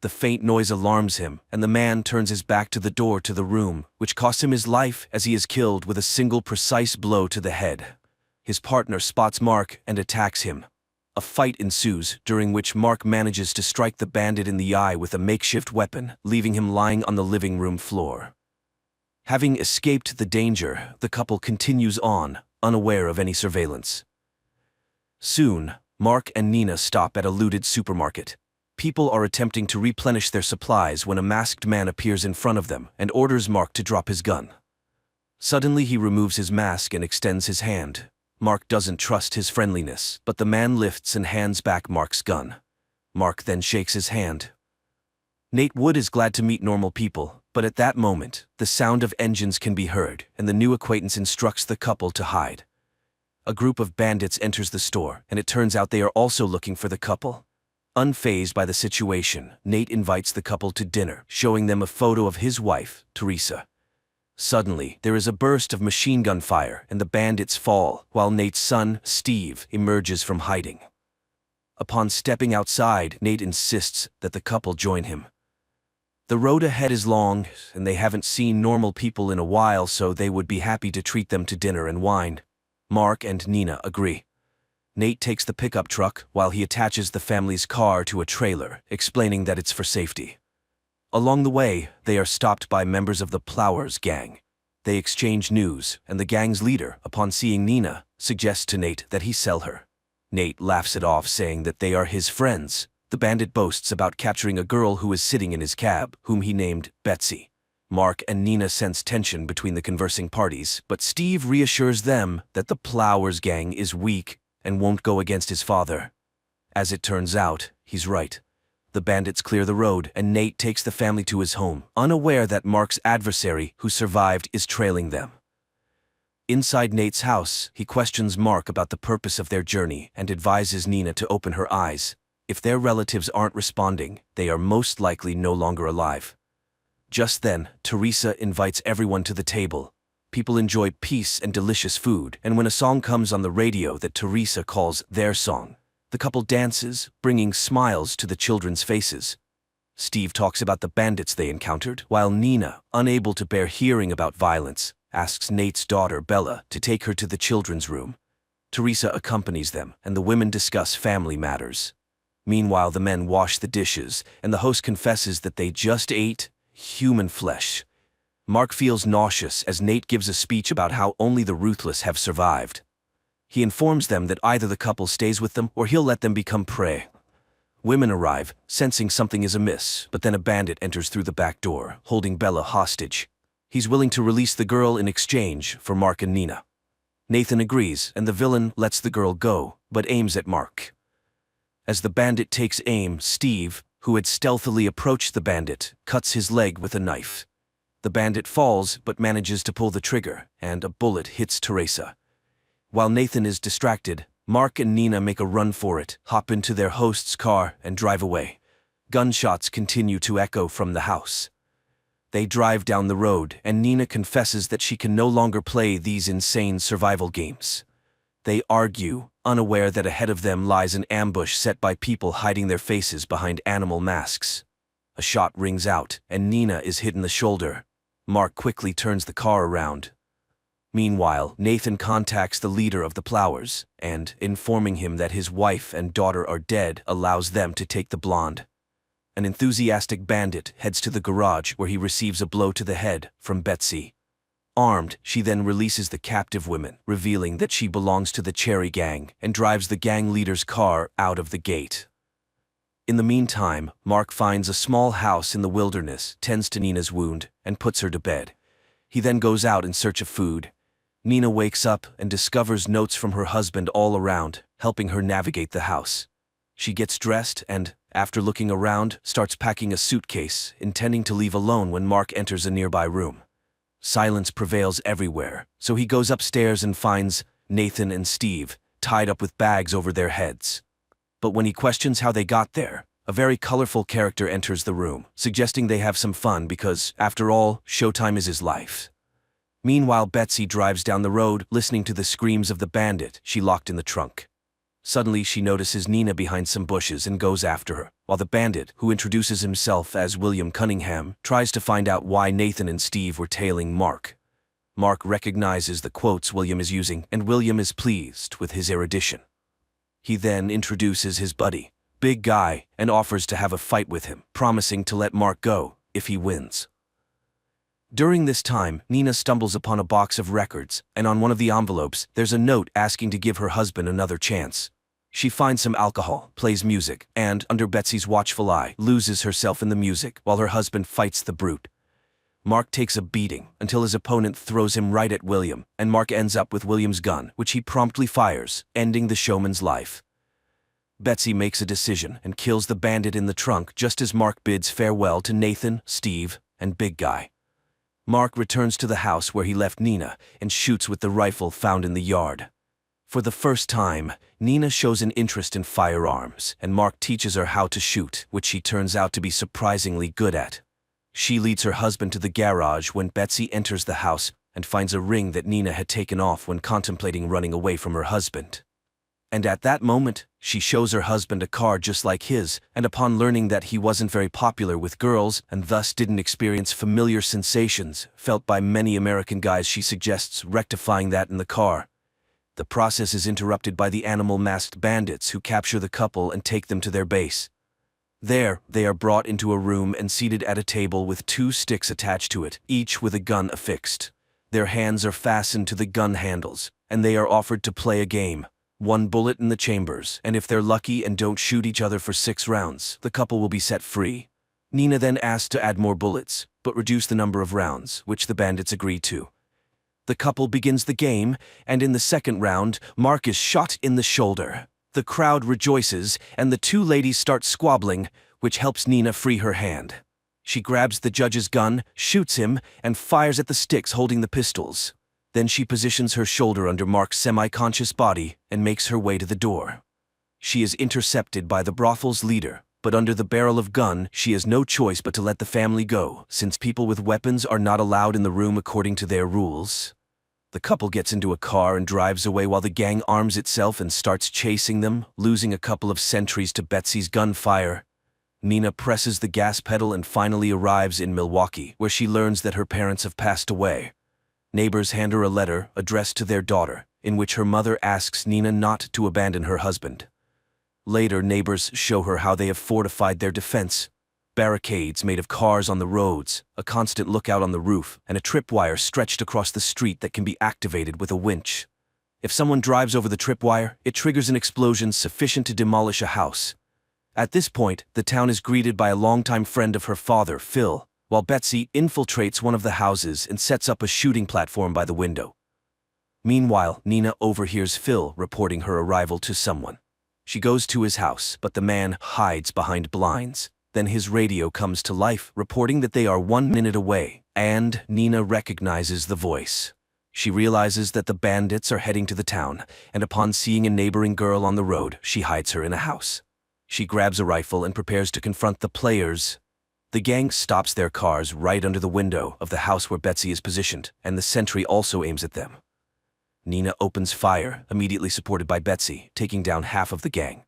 The faint noise alarms him, and the man turns his back to the door to the room, which costs him his life as he is killed with a single precise blow to the head. His partner spots Mark and attacks him. A fight ensues, during which Mark manages to strike the bandit in the eye with a makeshift weapon, leaving him lying on the living room floor. Having escaped the danger, the couple continues on, unaware of any surveillance. Soon, Mark and Nina stop at a looted supermarket. People are attempting to replenish their supplies when a masked man appears in front of them and orders Mark to drop his gun. Suddenly, he removes his mask and extends his hand. Mark doesn't trust his friendliness, but the man lifts and hands back Mark's gun. Mark then shakes his hand. Nate Wood is glad to meet normal people, But at that moment, the sound of engines can be heard, and the new acquaintance instructs the couple to hide. A group of bandits enters the store, and it turns out they are also looking for the couple. Unfazed by the situation, Nate invites the couple to dinner, showing them a photo of his wife, Teresa. Suddenly, there is a burst of machine gun fire, and the bandits fall, while Nate's son, Steve, emerges from hiding. Upon stepping outside, Nate insists that the couple join him. The road ahead is long, and they haven't seen normal people in a while, so they would be happy to treat them to dinner and wine. Mark and Nina agree. Nate takes the pickup truck while he attaches the family's car to a trailer, explaining that it's for safety. Along the way, they are stopped by members of the Plowers gang. They exchange news, and the gang's leader, upon seeing Nina, suggests to Nate that he sell her. Nate laughs it off, saying that they are his friends. The bandit boasts about capturing a girl who is sitting in his cab, whom he named Betsy. Mark and Nina sense tension between the conversing parties, but Steve reassures them that the Plowers gang is weak and won't go against his father. As it turns out, he's right. The bandits clear the road, and Nate takes the family to his home, unaware that Mark's adversary, who survived, is trailing them. Inside Nate's house, he questions Mark about the purpose of their journey and advises Nina to open her eyes. If their relatives aren't responding, they are most likely no longer alive. Just then, Teresa invites everyone to the table. People enjoy peace and delicious food, and when a song comes on the radio that Teresa calls their song, the couple dances, bringing smiles to the children's faces. Steve talks about the bandits they encountered, while Nina, unable to bear hearing about violence, asks Nate's daughter Bella to take her to the children's room. Teresa accompanies them, and the women discuss family matters. Meanwhile, the men wash the dishes, and the host confesses that they just ate human flesh. Mark feels nauseous as Nate gives a speech about how only the ruthless have survived. He informs them that either the couple stays with them or he'll let them become prey. Women arrive, sensing something is amiss, but then a bandit enters through the back door, holding Bella hostage. He's willing to release the girl in exchange for Mark and Nina. Nathan agrees, and the villain lets the girl go, but aims at Mark. As the bandit takes aim, Steve, who had stealthily approached the bandit, cuts his leg with a knife. The bandit falls but manages to pull the trigger, and a bullet hits Teresa. While Nathan is distracted, Mark and Nina make a run for it, hop into their host's car, and drive away. Gunshots continue to echo from the house. They drive down the road, and Nina confesses that she can no longer play these insane survival games. They argue, unaware that ahead of them lies an ambush set by people hiding their faces behind animal masks. A shot rings out, and Nina is hit in the shoulder. Mark quickly turns the car around. Meanwhile, Nathan contacts the leader of the Plowers, and, informing him that his wife and daughter are dead, allows them to take the blonde. An enthusiastic bandit heads to the garage where he receives a blow to the head from Betsy. Armed, she then releases the captive women, revealing that she belongs to the Cherry Gang, and drives the gang leader's car out of the gate. In the meantime, Mark finds a small house in the wilderness, tends to Nina's wound, and puts her to bed. He then goes out in search of food. Nina wakes up and discovers notes from her husband all around, helping her navigate the house. She gets dressed and, after looking around, starts packing a suitcase, intending to leave alone when Mark enters a nearby room. Silence prevails everywhere, so he goes upstairs and finds Nathan and Steve tied up with bags over their heads. But when he questions how they got there, a very colorful character enters the room, suggesting they have some fun because, after all, showtime is his life. Meanwhile, Betsy drives down the road, listening to the screams of the bandit she locked in the trunk. Suddenly, she notices Nina behind some bushes and goes after her, while the bandit, who introduces himself as William Cunningham, tries to find out why Nathan and Steve were tailing Mark. Mark recognizes the quotes William is using, and William is pleased with his erudition. He then introduces his buddy, Big Guy, and offers to have a fight with him, promising to let Mark go if he wins. During this time, Nina stumbles upon a box of records, and on one of the envelopes, there's a note asking to give her husband another chance. She finds some alcohol, plays music, and, under Betsy's watchful eye, loses herself in the music while her husband fights the brute. Mark takes a beating until his opponent throws him right at William, and Mark ends up with William's gun, which he promptly fires, ending the showman's life. Betsy makes a decision and kills the bandit in the trunk just as Mark bids farewell to Nathan, Steve, and big guy. Mark returns to the house where he left Nina and shoots with the rifle found in the yard. For the first time, Nina shows an interest in firearms, and Mark teaches her how to shoot, which she turns out to be surprisingly good at. She leads her husband to the garage when Betsy enters the house and finds a ring that Nina had taken off when contemplating running away from her husband. And at that moment, she shows her husband a car just like his, and upon learning that he wasn't very popular with girls and thus didn't experience familiar sensations felt by many American guys, she suggests rectifying that in the car. The process is interrupted by the animal-masked bandits who capture the couple and take them to their base. There, they are brought into a room and seated at a table with 2 sticks attached to it, each with a gun affixed. Their hands are fastened to the gun handles, and they are offered to play a game. 1 bullet in the chambers, and if they're lucky and don't shoot each other for 6 rounds, the couple will be set free. Nina then asks to add more bullets, but reduce the number of rounds, which the bandits agree to. The couple begins the game, and in the second round, Mark is shot in the shoulder. The crowd rejoices, and the 2 ladies start squabbling, which helps Nina free her hand. She grabs the judge's gun, shoots him, and fires at the sticks holding the pistols. Then she positions her shoulder under Mark's semi-conscious body and makes her way to the door. She is intercepted by the brothel's leader, but under the barrel of gun, she has no choice but to let the family go, since people with weapons are not allowed in the room according to their rules. The couple gets into a car and drives away while the gang arms itself and starts chasing them, losing a couple of sentries to Betsy's gunfire. Nina presses the gas pedal and finally arrives in Milwaukee, where she learns that her parents have passed away. Neighbors hand her a letter addressed to their daughter, in which her mother asks Nina not to abandon her husband. Later, neighbors show her how they have fortified their defense. Barricades made of cars on the roads, a constant lookout on the roof, and a tripwire stretched across the street that can be activated with a winch. If someone drives over the tripwire, it triggers an explosion sufficient to demolish a house. At this point, the town is greeted by a longtime friend of her father, Phil, while Betsy infiltrates one of the houses and sets up a shooting platform by the window. Meanwhile, Nina overhears Phil reporting her arrival to someone. She goes to his house, but the man hides behind blinds. Then his radio comes to life, reporting that they are 1 minute away, and Nina recognizes the voice. She realizes that the bandits are heading to the town, and upon seeing a neighboring girl on the road, she hides her in a house. She grabs a rifle and prepares to confront the players. The gang stops their cars right under the window of the house where Betsy is positioned, and the sentry also aims at them. Nina opens fire, immediately supported by Betsy, taking down half of the gang.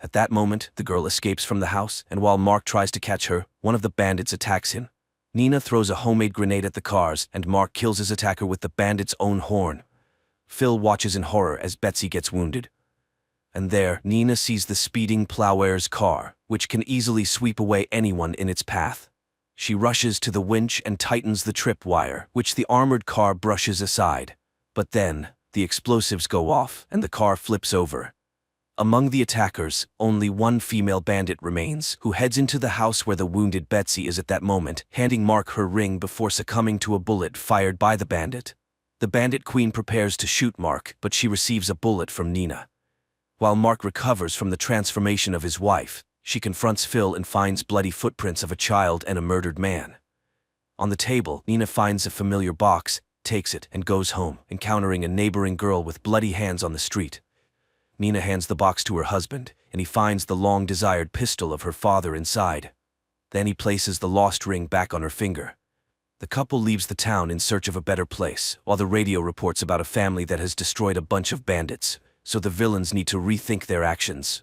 At that moment, the girl escapes from the house, and while Mark tries to catch her, one of the bandits attacks him. Nina throws a homemade grenade at the cars, and Mark kills his attacker with the bandit's own horn. Phil watches in horror as Betsy gets wounded. And there, Nina sees the speeding Plowware's car, which can easily sweep away anyone in its path. She rushes to the winch and tightens the tripwire, which the armored car brushes aside. But then, the explosives go off, and the car flips over. Among the attackers, only 1 female bandit remains, who heads into the house where the wounded Betsy is at that moment, handing Mark her ring before succumbing to a bullet fired by the bandit. The bandit queen prepares to shoot Mark, but she receives a bullet from Nina. While Mark recovers from the transformation of his wife, she confronts Phil and finds bloody footprints of a child and a murdered man. On the table, Nina finds a familiar box, takes it, and goes home, encountering a neighboring girl with bloody hands on the street. Nina hands the box to her husband, and he finds the long-desired pistol of her father inside. Then he places the lost ring back on her finger. The couple leaves the town in search of a better place, while the radio reports about a family that has destroyed a bunch of bandits, so the villains need to rethink their actions.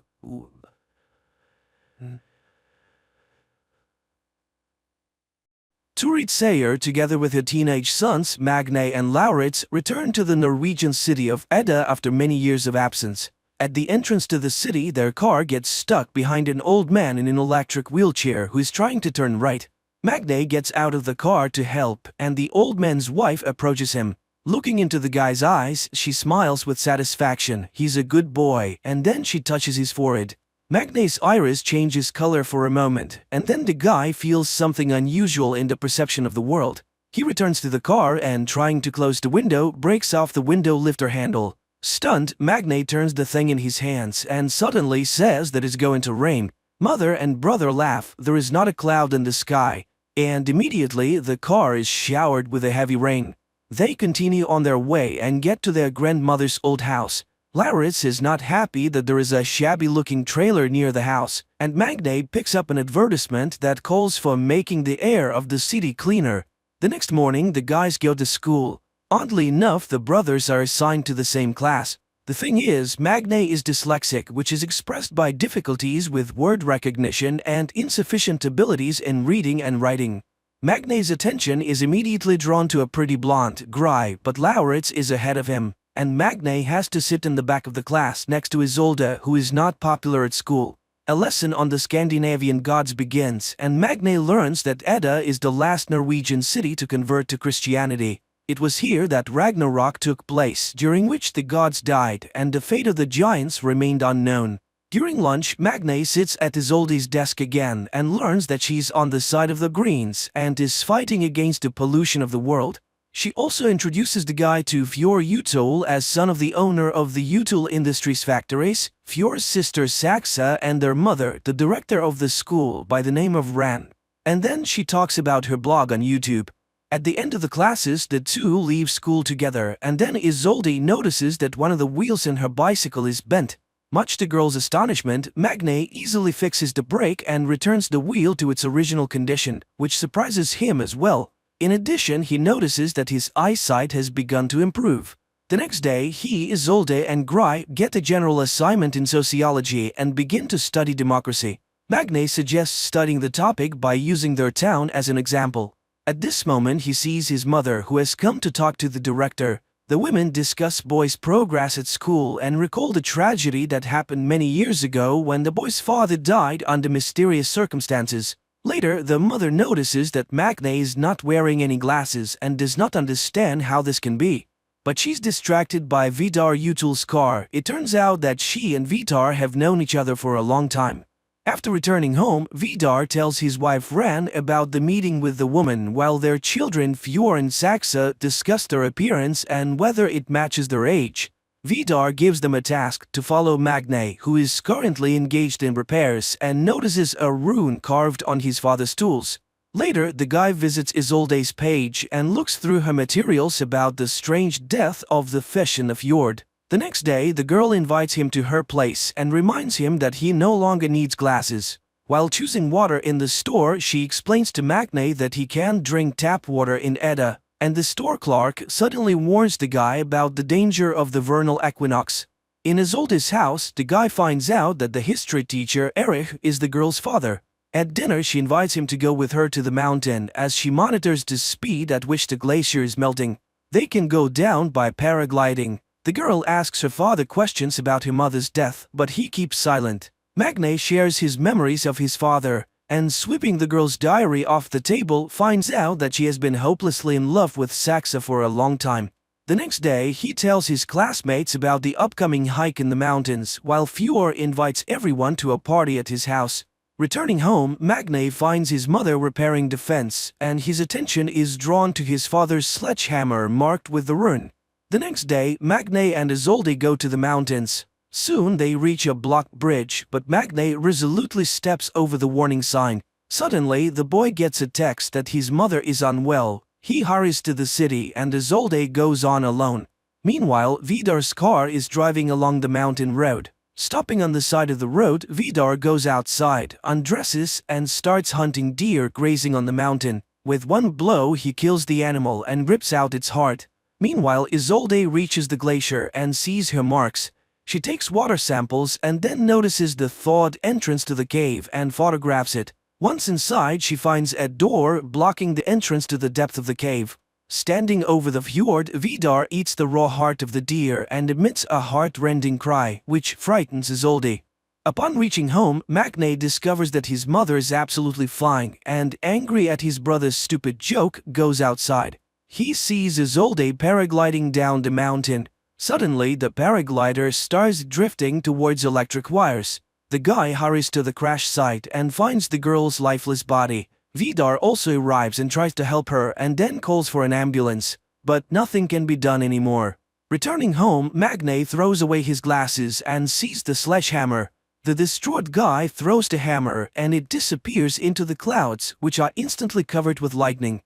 Turid Sayer, together with her teenage sons, Magne and Lauritz, return to the Norwegian city of Edda after many years of absence. At the entrance to the city, their car gets stuck behind an old man in an electric wheelchair who is trying to turn right. Magne gets out of the car to help, and the old man's wife approaches him. Looking into the guy's eyes, she smiles with satisfaction. He's a good boy, and then she touches his forehead. Magne's iris changes color for a moment, and then the guy feels something unusual in the perception of the world. He returns to the car and, trying to close the window, breaks off the window lifter handle. Stunned, Magne turns the thing in his hands and suddenly says that it's going to rain. Mother and brother laugh. There is not a cloud in the sky. and immediately the car is showered with a heavy rain. They continue on their way and get to their grandmother's old house. Laurits is not happy that there is a shabby-looking trailer near the house, and Magne picks up an advertisement that calls for making the air of the city cleaner. The next morning, the guys go to school. Oddly enough, the brothers are assigned to the same class. The thing is, Magne is dyslexic, which is expressed by difficulties with word recognition and insufficient abilities in reading and writing. Magne's attention is immediately drawn to a pretty blonde, Gry, but Laurits is ahead of him, and Magne has to sit in the back of the class next to Isolde, who is not popular at school. A lesson on the Scandinavian gods begins, and Magne learns that Edda is the last Norwegian city to convert to Christianity. It was here that Ragnarok took place, during which the gods died and the fate of the giants remained unknown. During lunch, Magne sits at Isolde's desk again and learns that she's on the side of the Greens and is fighting against the pollution of the world. She also introduces the guy to Fjord Utol as son of the owner of the Utol Industries factories, Fjord's sister Saxa, and their mother, the director of the school by the name of Ran. And then she talks about her blog on YouTube. At the end of the classes, the two leave school together, and then Isolde notices that one of the wheels in her bicycle is bent. Much to the girl's astonishment, Magne easily fixes the brake and returns the wheel to its original condition, which surprises him as well. In addition, he notices that his eyesight has begun to improve. The next day, he, Isolde, and Gry get a general assignment in sociology and begin to study democracy. Magne suggests studying the topic by using their town as an example. At this moment, he sees his mother, who has come to talk to the director. The women discuss boys' progress at school and recall the tragedy that happened many years ago when the boy's father died under mysterious circumstances. Later, the mother notices that Magne is not wearing any glasses and does not understand how this can be. But she's distracted by Vidar Utol's car. It turns out that she and Vidar have known each other for a long time. After returning home, Vidar tells his wife Ran about the meeting with the woman, while their children Fjord and Saxa discuss their appearance and whether it matches their age. Vidar gives them a task to follow Magne, who is currently engaged in repairs and notices a rune carved on his father's tools. Later, the guy visits Isolde's page and looks through her materials about the strange death of the fish in the fjord. The next day, the girl invites him to her place and reminds him that he no longer needs glasses. While choosing water in the store, she explains to Magne that he can't drink tap water in Edda, and the store clerk suddenly warns the guy about the danger of the vernal equinox. In Isolde's house, the guy finds out that the history teacher, Erich, is the girl's father. At dinner, she invites him to go with her to the mountain as she monitors the speed at which the glacier is melting. They can go down by paragliding. The girl asks her father questions about her mother's death, but he keeps silent. Magne shares his memories of his father, and sweeping the girl's diary off the table, finds out that she has been hopelessly in love with Saxa for a long time. The next day, he tells his classmates about the upcoming hike in the mountains, while Fjord invites everyone to a party at his house. Returning home, Magne finds his mother repairing the fence, and his attention is drawn to his father's sledgehammer marked with the rune. The next day, Magne and Isolde go to the mountains. Soon they reach a blocked bridge, but Magne resolutely steps over the warning sign. Suddenly, the boy gets a text that his mother is unwell. He hurries to the city and Isolde goes on alone. Meanwhile, Vidar's car is driving along the mountain road. Stopping on the side of the road, Vidar goes outside, undresses, and starts hunting deer grazing on the mountain. With one blow, he kills the animal and rips out its heart. Meanwhile, Isolde reaches the glacier and sees her marks. She takes water samples and then notices the thawed entrance to the cave and photographs it. Once inside, she finds a door blocking the entrance to the depth of the cave. Standing over the fjord, Vidar eats the raw heart of the deer and emits a heart-rending cry, which frightens Isolde. Upon reaching home, Magne discovers that his mother is absolutely fine and, angry at his brother's stupid joke, goes outside. He sees Isolde paragliding down the mountain. Suddenly, the paraglider starts drifting towards electric wires. The guy hurries to the crash site and finds the girl's lifeless body. Vidar also arrives and tries to help her and then calls for an ambulance. But nothing can be done anymore. Returning home, Magne throws away his glasses and sees the sledgehammer. The distraught guy throws the hammer and it disappears into the clouds, which are instantly covered with lightning.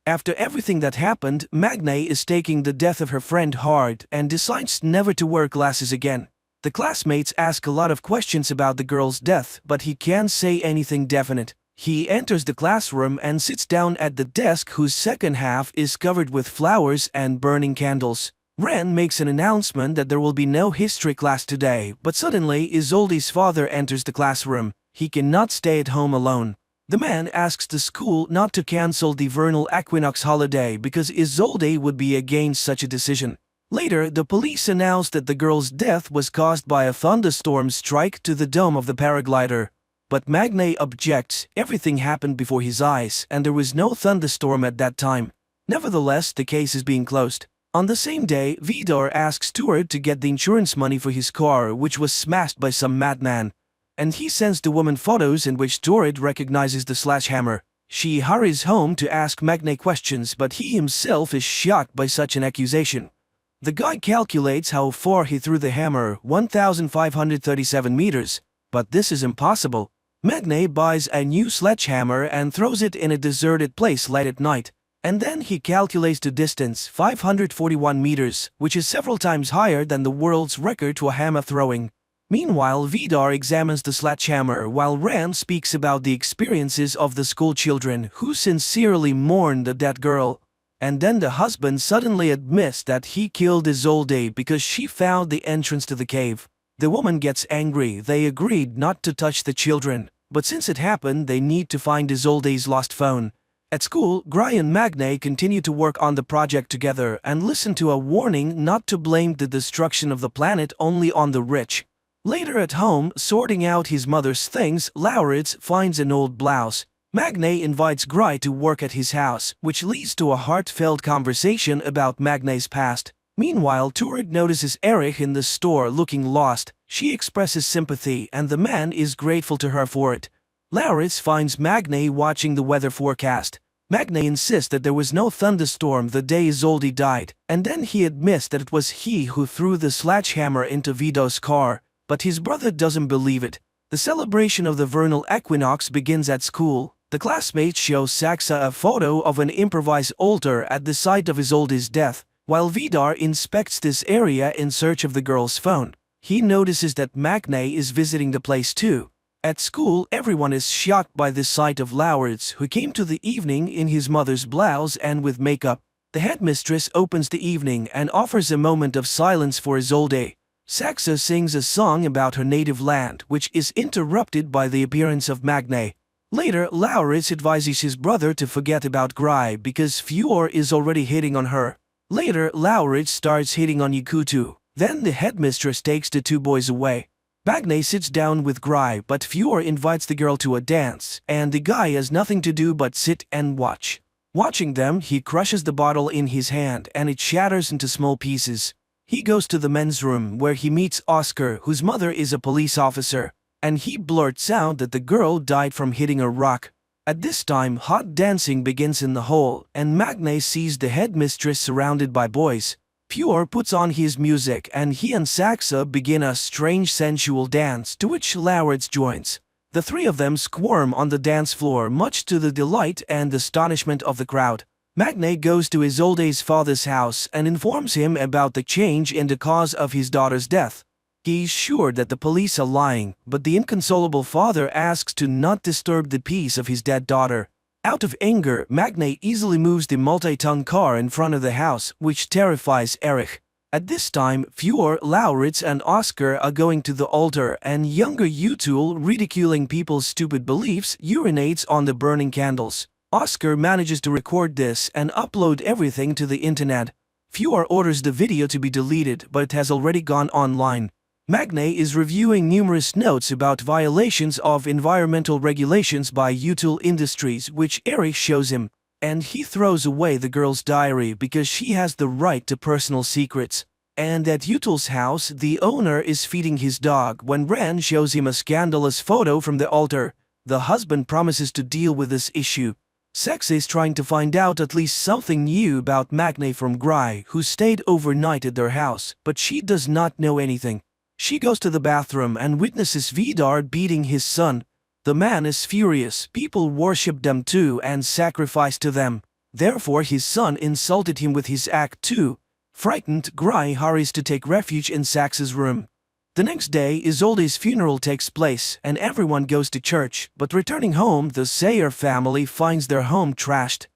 After everything that happened, Magne is taking the death of her friend hard and decides never to wear glasses again. The classmates ask a lot of questions about the girl's death, but he can't say anything definite. He enters the classroom and sits down at the desk whose second half is covered with flowers and burning candles. Ren makes an announcement that there will be no history class today, but suddenly Isolde's father enters the classroom. He cannot stay at home alone. The man asks the school not to cancel the vernal equinox holiday because Isolde would be against such a decision. Later, the police announce that the girl's death was caused by a thunderstorm strike to the dome of the paraglider. But Magne objects. Everything happened before his eyes, and there was no thunderstorm at that time. Nevertheless, the case is being closed. On the same day, Vidar asks Stuart to get the insurance money for his car, which was smashed by some madman. And he sends the woman photos in which Stuart recognizes the sledgehammer. She hurries home to ask Magne questions, but he himself is shocked by such an accusation. The guy calculates how far he threw the hammer, 1,537 meters. But this is impossible. Magne buys a new sledgehammer and throws it in a deserted place late at night. And then he calculates the distance, 541 meters, which is several times higher than the world's record for hammer throwing. Meanwhile, Vidar examines the sledgehammer while Ren speaks about the experiences of the school children who sincerely mourn the dead girl. And then the husband suddenly admits that he killed Isolde because she found the entrance to the cave. The woman gets angry. They agreed not to touch the children, but since it happened, they need to find Isolde's lost phone. At school, Gry and Magne continue to work on the project together and listen to a warning not to blame the destruction of the planet only on the rich. Later at home, sorting out his mother's things, Laurits finds an old blouse. Magne invites Gry to work at his house, which leads to a heartfelt conversation about Magne's past. Meanwhile, Turid notices Erich in the store looking lost. She expresses sympathy and the man is grateful to her for it. Laurits finds Magne watching the weather forecast. Magne insists that there was no thunderstorm the day Isolde died, and then he admits that it was he who threw the sledgehammer into Vido's car, but his brother doesn't believe it. The celebration of the vernal equinox begins at school. The classmates show Saxa a photo of an improvised altar at the site of Isolde's death, while Vidar inspects this area in search of the girl's phone. He notices that Magne is visiting the place too. At school, everyone is shocked by the sight of Laurits, who came to the evening in his mother's blouse and with makeup. The headmistress opens the evening and offers a moment of silence for Isolde. Saxa sings a song about her native land, which is interrupted by the appearance of Magne. Later, Laurits advises his brother to forget about Gry because Fjord is already hitting on her. Later, Laurits starts hitting on Yakutu. Then the headmistress takes the two boys away. Magne sits down with Gry, but Fjord invites the girl to a dance, and the guy has nothing to do but sit and watch. Watching them, he crushes the bottle in his hand and it shatters into small pieces. He goes to the men's room where he meets Oscar, whose mother is a police officer, and he blurts out that the girl died from hitting a rock. At this time, hot dancing begins in the hall, and Magne sees the headmistress surrounded by boys. Fjord puts on his music and he and Saxa begin a strange sensual dance to which Laurits joins. The three of them squirm on the dance floor much to the delight and astonishment of the crowd. Magne goes to Isolde's father's house and informs him about the change in the cause of his daughter's death. He's sure that the police are lying, but the inconsolable father asks to not disturb the peace of his dead daughter. Out of anger, Magne easily moves the multi-ton car in front of the house, which terrifies Erich. At this time, Fjord, Laurits and Oscar are going to the altar, and younger Utul, ridiculing people's stupid beliefs, urinates on the burning candles. Oscar manages to record this and upload everything to the internet. Fjord orders the video to be deleted, but it has already gone online. Magne is reviewing numerous notes about violations of environmental regulations by Utul Industries, which Erich shows him, and he throws away the girl's diary because she has the right to personal secrets. And at Utul's house, the owner is feeding his dog when Ren shows him a scandalous photo from the altar. The husband promises to deal with this issue. Saxa is trying to find out at least something new about Magne from Gry, who stayed overnight at their house, but she does not know anything. She goes to the bathroom and witnesses Vidar beating his son. The man is furious. People worship them too and sacrifice to them. Therefore his son insulted him with his act too. Frightened, Gry hurries to take refuge in Sax's room. The next day, Isolde's funeral takes place and everyone goes to church, but returning home, the Sayer family finds their home trashed.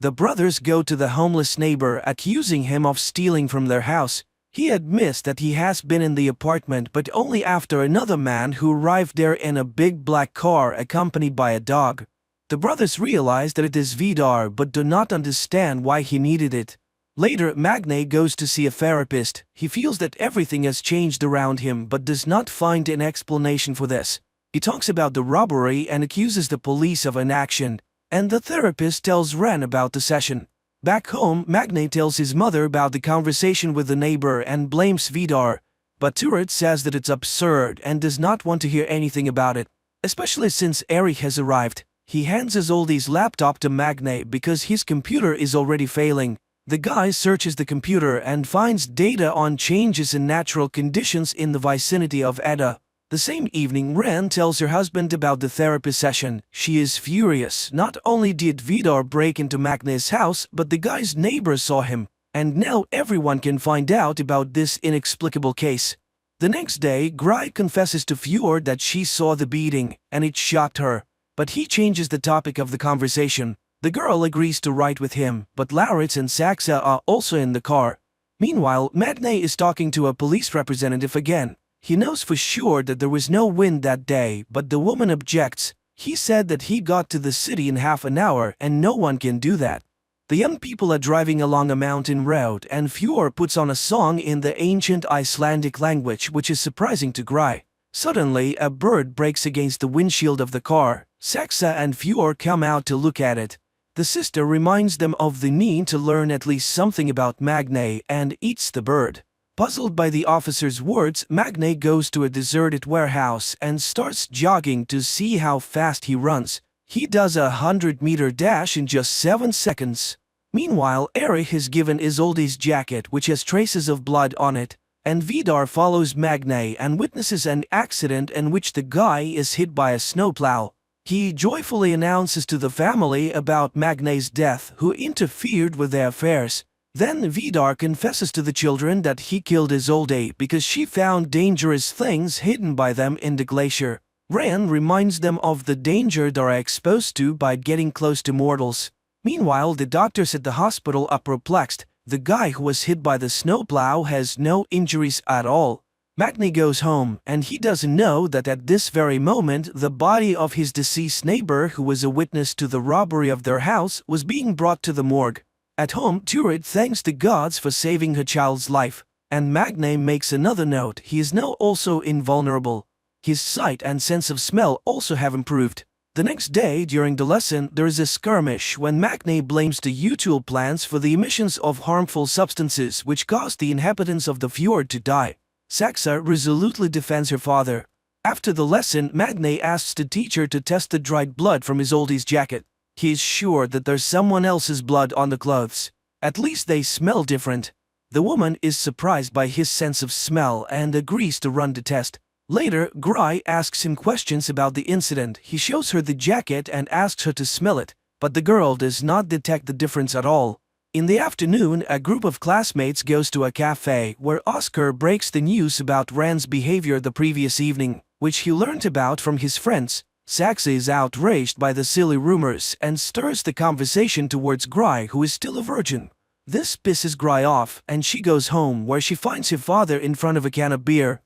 The brothers go to the homeless neighbor, accusing him of stealing from their house. He admits that he has been in the apartment, but only after another man who arrived there in a big black car accompanied by a dog. The brothers realize that it is Vidar but do not understand why he needed it. Later, Magne goes to see a therapist. He feels that everything has changed around him but does not find an explanation for this. He talks about the robbery and accuses the police of inaction, and the therapist tells Ren about the session. Back home, Magne tells his mother about the conversation with the neighbor and blames Vidar, but Turid says that it's absurd and does not want to hear anything about it, especially since Eric has arrived. He hands Isolde's laptop to Magne because his computer is already failing. The guy searches the computer and finds data on changes in natural conditions in the vicinity of Edda. The same evening, Ren tells her husband about the therapy session. She is furious. Not only did Vidar break into Magne's house, but the guy's neighbor saw him. And now everyone can find out about this inexplicable case. The next day, Gry confesses to Fjord that she saw the beating, and it shocked her. But he changes the topic of the conversation. The girl agrees to ride with him, but Lauritz and Saxa are also in the car. Meanwhile, Magne is talking to a police representative again. He knows for sure that there was no wind that day, but the woman objects. He said that he got to the city in half an hour and no one can do that. The young people are driving along a mountain road and Fjord puts on a song in the ancient Icelandic language, which is surprising to Gry. Suddenly, a bird breaks against the windshield of the car. Saxa and Fjord come out to look at it. The sister reminds them of the need to learn at least something about Magne and eats the bird. Puzzled by the officer's words, Magne goes to a deserted warehouse and starts jogging to see how fast he runs. He does a 100-meter dash in just 7 seconds. Meanwhile, Erich has given Isolde's jacket, which has traces of blood on it, and Vidar follows Magne and witnesses an accident in which the guy is hit by a snowplow. He joyfully announces to the family about Magne's death, who interfered with their affairs. Then Vidar confesses to the children that he killed Isolde because she found dangerous things hidden by them in the glacier. Ren reminds them of the danger they are exposed to by getting close to mortals. Meanwhile, the doctors at the hospital are perplexed. The guy who was hit by the snowplow has no injuries at all. Magne goes home, and he doesn't know that at this very moment the body of his deceased neighbor, who was a witness to the robbery of their house, was being brought to the morgue. At home, Turid thanks the gods for saving her child's life, and Magne makes another note. He is now also invulnerable. His sight and sense of smell also have improved. The next day, during the lesson, there is a skirmish when Magne blames the Utul plants for the emissions of harmful substances which caused the inhabitants of the fjord to die. Saxa resolutely defends her father. After the lesson, Magne asks the teacher to test the dried blood from Isolde's jacket. He is sure that there's someone else's blood on the clothes. At least they smell different. The woman is surprised by his sense of smell and agrees to run the test. Later, Gry asks him questions about the incident. He shows her the jacket and asks her to smell it, but the girl does not detect the difference at all. In the afternoon, a group of classmates goes to a cafe where Oscar breaks the news about Ren's behavior the previous evening, which he learned about from his friends. Saxa is outraged by the silly rumors and stirs the conversation towards Gry, who is still a virgin. This pisses Gry off, and she goes home where she finds her father in front of a can of beer.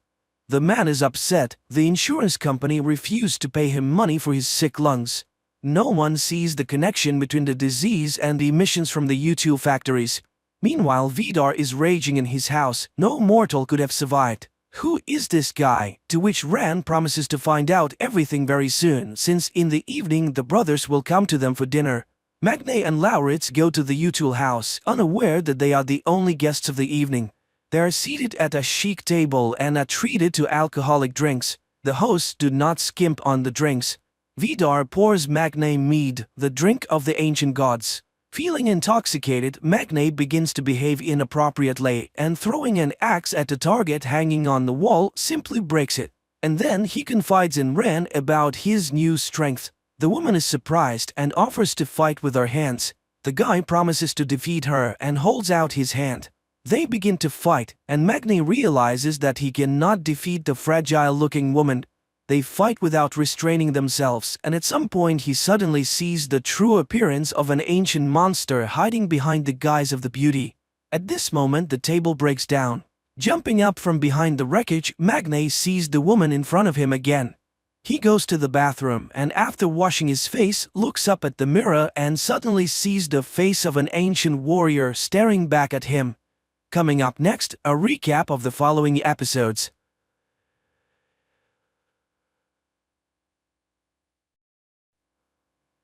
The man is upset. The insurance company refused to pay him money for his sick lungs. No one sees the connection between the disease and the emissions from the Utul factories. Meanwhile, Vidar is raging in his house. No mortal could have survived. Who is this guy? To which Ran promises to find out everything very soon, since in the evening the brothers will come to them for dinner. Magne and Lauritz go to the Utul house, unaware that they are the only guests of the evening. They are seated at a chic table and are treated to alcoholic drinks. The hosts do not skimp on the drinks. Vidar pours Magne mead, the drink of the ancient gods. Feeling intoxicated, Magne begins to behave inappropriately, and throwing an axe at the target hanging on the wall simply breaks it. And then he confides in Ren about his new strength. The woman is surprised and offers to fight with her hands. The guy promises to defeat her and holds out his hand. They begin to fight, and Magne realizes that he cannot defeat the fragile-looking woman. They fight without restraining themselves, and at some point he suddenly sees the true appearance of an ancient monster hiding behind the guise of the beauty. At this moment the table breaks down. Jumping up from behind the wreckage, Magne sees the woman in front of him again. He goes to the bathroom and after washing his face, looks up at the mirror and suddenly sees the face of an ancient warrior staring back at him. Coming up next, a recap of the following episodes.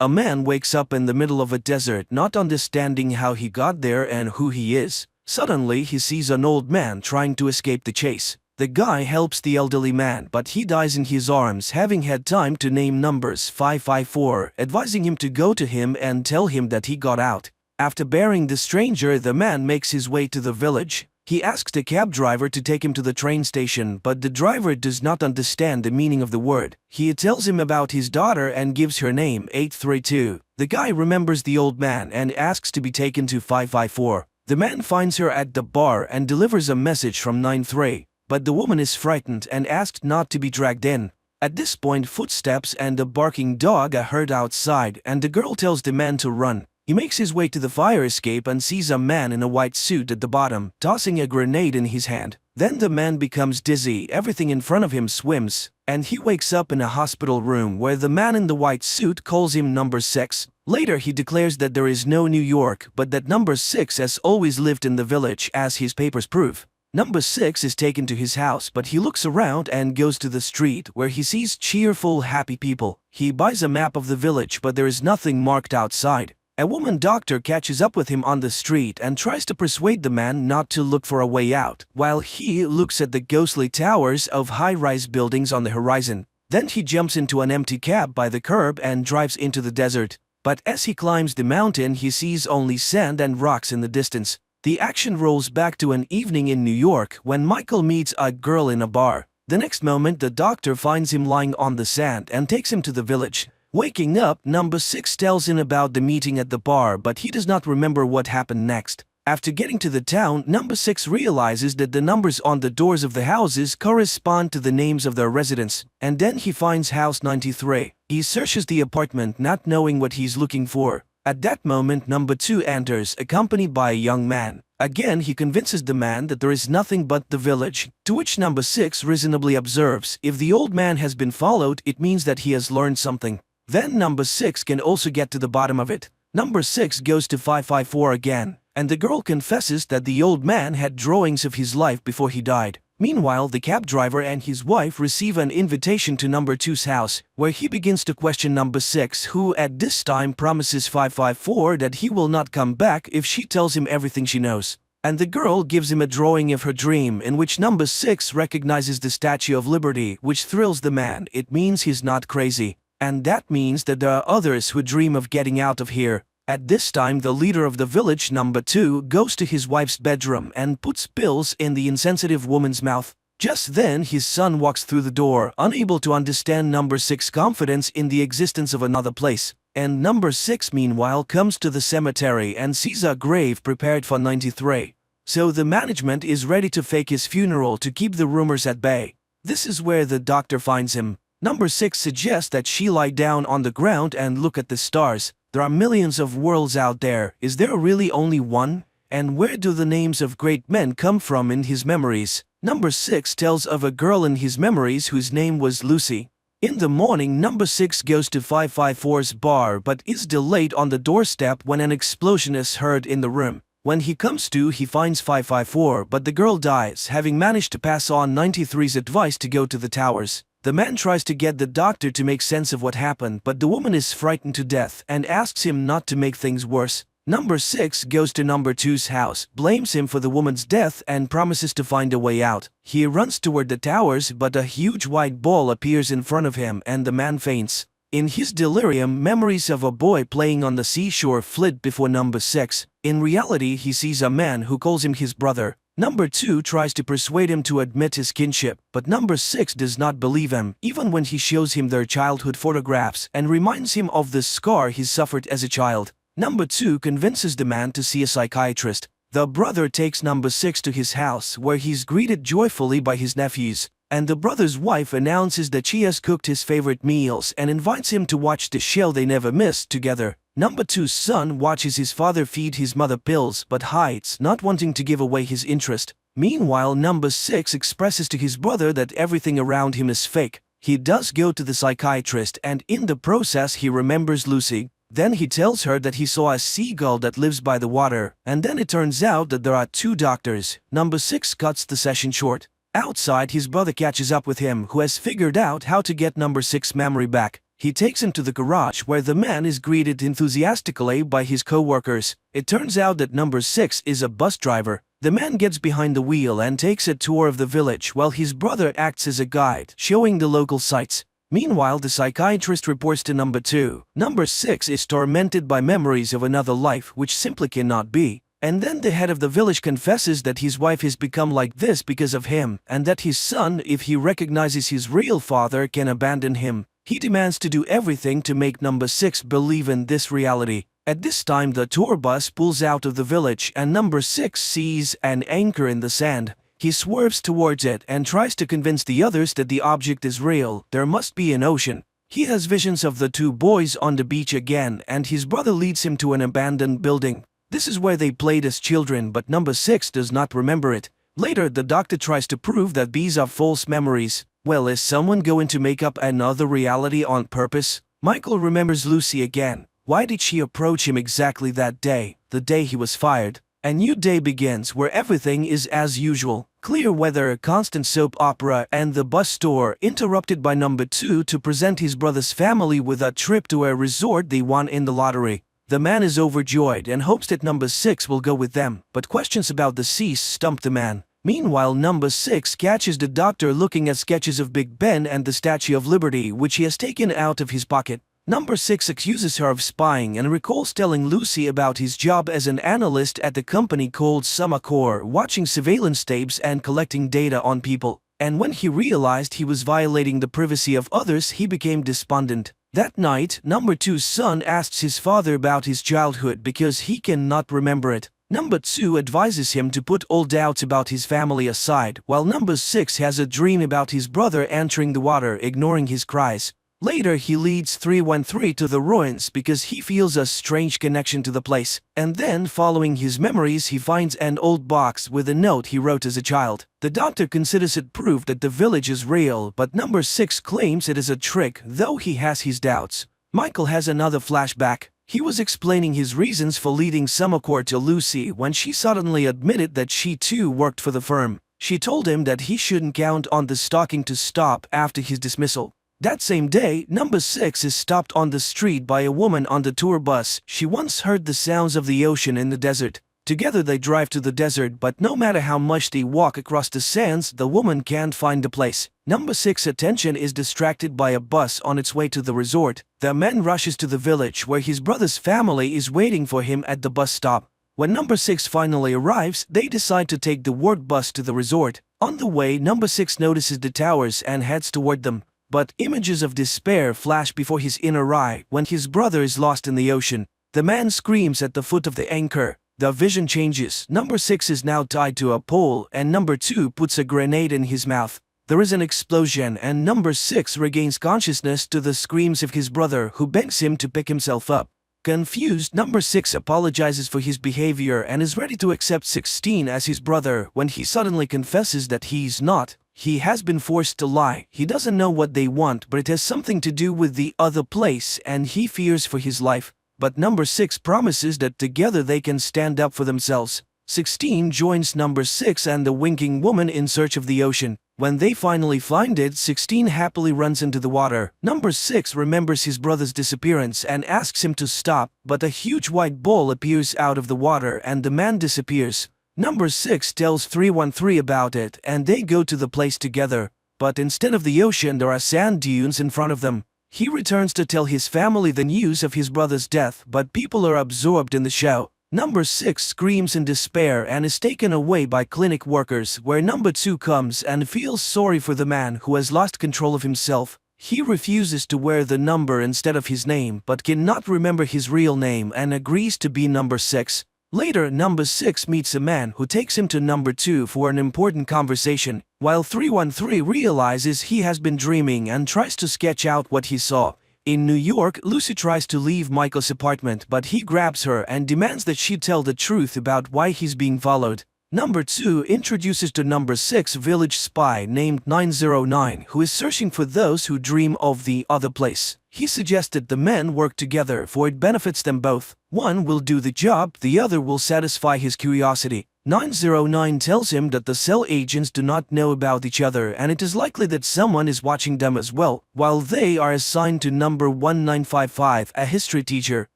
A man wakes up in the middle of a desert, not understanding how he got there and who he is. Suddenly, he sees an old man trying to escape the chase. The guy helps the elderly man, but he dies in his arms, having had time to name numbers 554, advising him to go to him and tell him that he got out. After burying the stranger, the man makes his way to the village. He asks the cab driver to take him to the train station, but the driver does not understand the meaning of the word. He tells him about his daughter and gives her name, 832. The guy remembers the old man and asks to be taken to 554. The man finds her at the bar and delivers a message from 93. But the woman is frightened and asked not to be dragged in. At this point, footsteps and a barking dog are heard outside, and the girl tells the man to run. He makes his way to the fire escape and sees a man in a white suit at the bottom, tossing a grenade in his hand. Then the man becomes dizzy, everything in front of him swims, and he wakes up in a hospital room where the man in the white suit calls him number 6. Later he declares that there is no New York, but that number 6 has always lived in the village, as his papers prove. Number 6 is taken to his house, but he looks around and goes to the street where he sees cheerful, happy people. He buys a map of the village, but there is nothing marked outside. A woman doctor catches up with him on the street and tries to persuade the man not to look for a way out, while he looks at the ghostly towers of high-rise buildings on the horizon. Then he jumps into an empty cab by the curb and drives into the desert. But as he climbs the mountain, he sees only sand and rocks in the distance. The action rolls back to an evening in New York when Michael meets a girl in a bar. The next moment, the doctor finds him lying on the sand and takes him to the village. Waking up, number 6 tells him about the meeting at the bar, but he does not remember what happened next. After getting to the town, number 6 realizes that the numbers on the doors of the houses correspond to the names of their residents, and then he finds house 93. He searches the apartment, not knowing what he's looking for. At that moment, number 2 enters, accompanied by a young man. Again, he convinces the man that there is nothing but the village, to which number 6 reasonably observes, if the old man has been followed, it means that he has learned something. Then number 6 can also get to the bottom of it. Number 6 goes to 554 again, and the girl confesses that the old man had drawings of his life before he died. Meanwhile, the cab driver and his wife receive an invitation to number 2's house, where he begins to question number 6, who at this time promises 554 that he will not come back if she tells him everything she knows. And the girl gives him a drawing of her dream, in which number 6 recognizes the Statue of Liberty, which thrills the man. It means he's not crazy. And that means that there are others who dream of getting out of here. At this time, the leader of the village, number 2, goes to his wife's bedroom and puts pills in the insensitive woman's mouth. Just then, his son walks through the door, unable to understand number 6's confidence in the existence of another place. And number 6, meanwhile, comes to the cemetery and sees a grave prepared for 93. So the management is ready to fake his funeral to keep the rumors at bay. This is where the doctor finds him. Number 6 suggests that she lie down on the ground and look at the stars. There are millions of worlds out there. Is there really only one? And where do the names of great men come from in his memories? Number 6 tells of a girl in his memories whose name was Lucy. In the morning, number 6 goes to 554's bar but is delayed on the doorstep when an explosion is heard in the room. When he comes to, he finds 554, but the girl dies, having managed to pass on 93's advice to go to the towers. The man tries to get the doctor to make sense of what happened, but the woman is frightened to death and asks him not to make things worse. Number 6 goes to number 2's house, blames him for the woman's death and promises to find a way out. He runs toward the towers, but a huge white ball appears in front of him and the man faints. In his delirium, memories of a boy playing on the seashore flit before number 6. In reality, he sees a man who calls him his brother. Number 2 tries to persuade him to admit his kinship, but number 6 does not believe him, even when he shows him their childhood photographs and reminds him of the scar he suffered as a child. Number 2 convinces the man to see a psychiatrist. The brother takes number 6 to his house, where he's greeted joyfully by his nephews, and the brother's wife announces that she has cooked his favorite meals and invites him to watch the show they never missed together. Number 2's son watches his father feed his mother pills but hides, not wanting to give away his interest. Meanwhile, number 6 expresses to his brother that everything around him is fake. He does go to the psychiatrist, and in the process he remembers Lucy. Then he tells her that he saw a seagull that lives by the water, and then it turns out that there are 2 doctors. Number 6 cuts the session short. Outside, his brother catches up with him, who has figured out how to get number 6's memory back. He takes him to the garage, where the man is greeted enthusiastically by his co-workers. It turns out that number 6 is a bus driver. The man gets behind the wheel and takes a tour of the village, while his brother acts as a guide, showing the local sights. Meanwhile, the psychiatrist reports to number 2. Number 6 is tormented by memories of another life which simply cannot be. And then the head of the village confesses that his wife has become like this because of him, and that his son, if he recognizes his real father, can abandon him. He demands to do everything to make number 6 believe in this reality. At this time, the tour bus pulls out of the village and number 6 sees an anchor in the sand. He swerves towards it and tries to convince the others that the object is real. There must be an ocean. He has visions of the 2 boys on the beach again, and his brother leads him to an abandoned building. This is where they played as children, but number 6 does not remember it. Later, the doctor tries to prove that these are false memories. Well, is someone going to make up another reality on purpose? Michael remembers Lucy again. Why did she approach him exactly that day, the day he was fired? A new day begins where everything is as usual. Clear weather, constant soap opera, and the bus store, interrupted by number 2 to present his brother's family with a trip to a resort they won in the lottery. The man is overjoyed and hopes that number 6 will go with them, but questions about the sea stump the man. Meanwhile, number 6 catches the doctor looking at sketches of Big Ben and the Statue of Liberty, which he has taken out of his pocket. Number 6 accuses her of spying and recalls telling Lucy about his job as an analyst at the company called Sumacor, watching surveillance tapes and collecting data on people. And when he realized he was violating the privacy of others, he became despondent. That night, number 2's son asks his father about his childhood because he cannot remember it. Number 2 advises him to put all doubts about his family aside, while number 6 has a dream about his brother entering the water, ignoring his cries. Later, he leads 313 to the ruins because he feels a strange connection to the place. And then, following his memories, he finds an old box with a note he wrote as a child. The doctor considers it proof that the village is real, but number 6 claims it is a trick, though he has his doubts. Michael has another flashback. He was explaining his reasons for leading Sumacor to Lucy when she suddenly admitted that she too worked for the firm. She told him that he shouldn't count on the stalking to stop after his dismissal. That same day, number 6 is stopped on the street by a woman on the tour bus. She once heard the sounds of the ocean in the desert. Together they drive to the desert, but no matter how much they walk across the sands, the woman can't find the place. Number 6's attention is distracted by a bus on its way to the resort. The man rushes to the village where his brother's family is waiting for him at the bus stop. When number 6 finally arrives, they decide to take the work bus to the resort. On the way, number 6 notices the towers and heads toward them. But images of despair flash before his inner eye when his brother is lost in the ocean. The man screams at the foot of the anchor. The vision changes. Number 6 is now tied to a pole, and number 2 puts a grenade in his mouth. There is an explosion, and number 6 regains consciousness to the screams of his brother, who begs him to pick himself up. Confused, number 6 apologizes for his behavior and is ready to accept 16 as his brother when he suddenly confesses that he's not. He has been forced to lie. He doesn't know what they want, but it has something to do with the other place, and he fears for his life. But number 6 promises that together they can stand up for themselves. 16 joins number 6 and the winking woman in search of the ocean. When they finally find it, 16 happily runs into the water. Number 6 remembers his brother's disappearance and asks him to stop, but a huge white ball appears out of the water and the man disappears. Number 6 tells 313 about it, and they go to the place together. But instead of the ocean, there are sand dunes in front of them. He returns to tell his family the news of his brother's death, but people are absorbed in the show. Number 6 screams in despair and is taken away by clinic workers, where number 2 comes and feels sorry for the man who has lost control of himself. He refuses to wear the number instead of his name but cannot remember his real name and agrees to be number 6. Later, number 6 meets a man who takes him to number 2 for an important conversation, while 313 realizes he has been dreaming and tries to sketch out what he saw. In New York, Lucy tries to leave Michael's apartment, but he grabs her and demands that she tell the truth about why he's being followed. Number 2 introduces to number 6 a village spy named 909 who is searching for those who dream of the other place. He suggested the men work together for it benefits them both. One will do the job, the other will satisfy his curiosity. 909 tells him that the cell agents do not know about each other and it is likely that someone is watching them as well. While they are assigned to number 1955, a history teacher,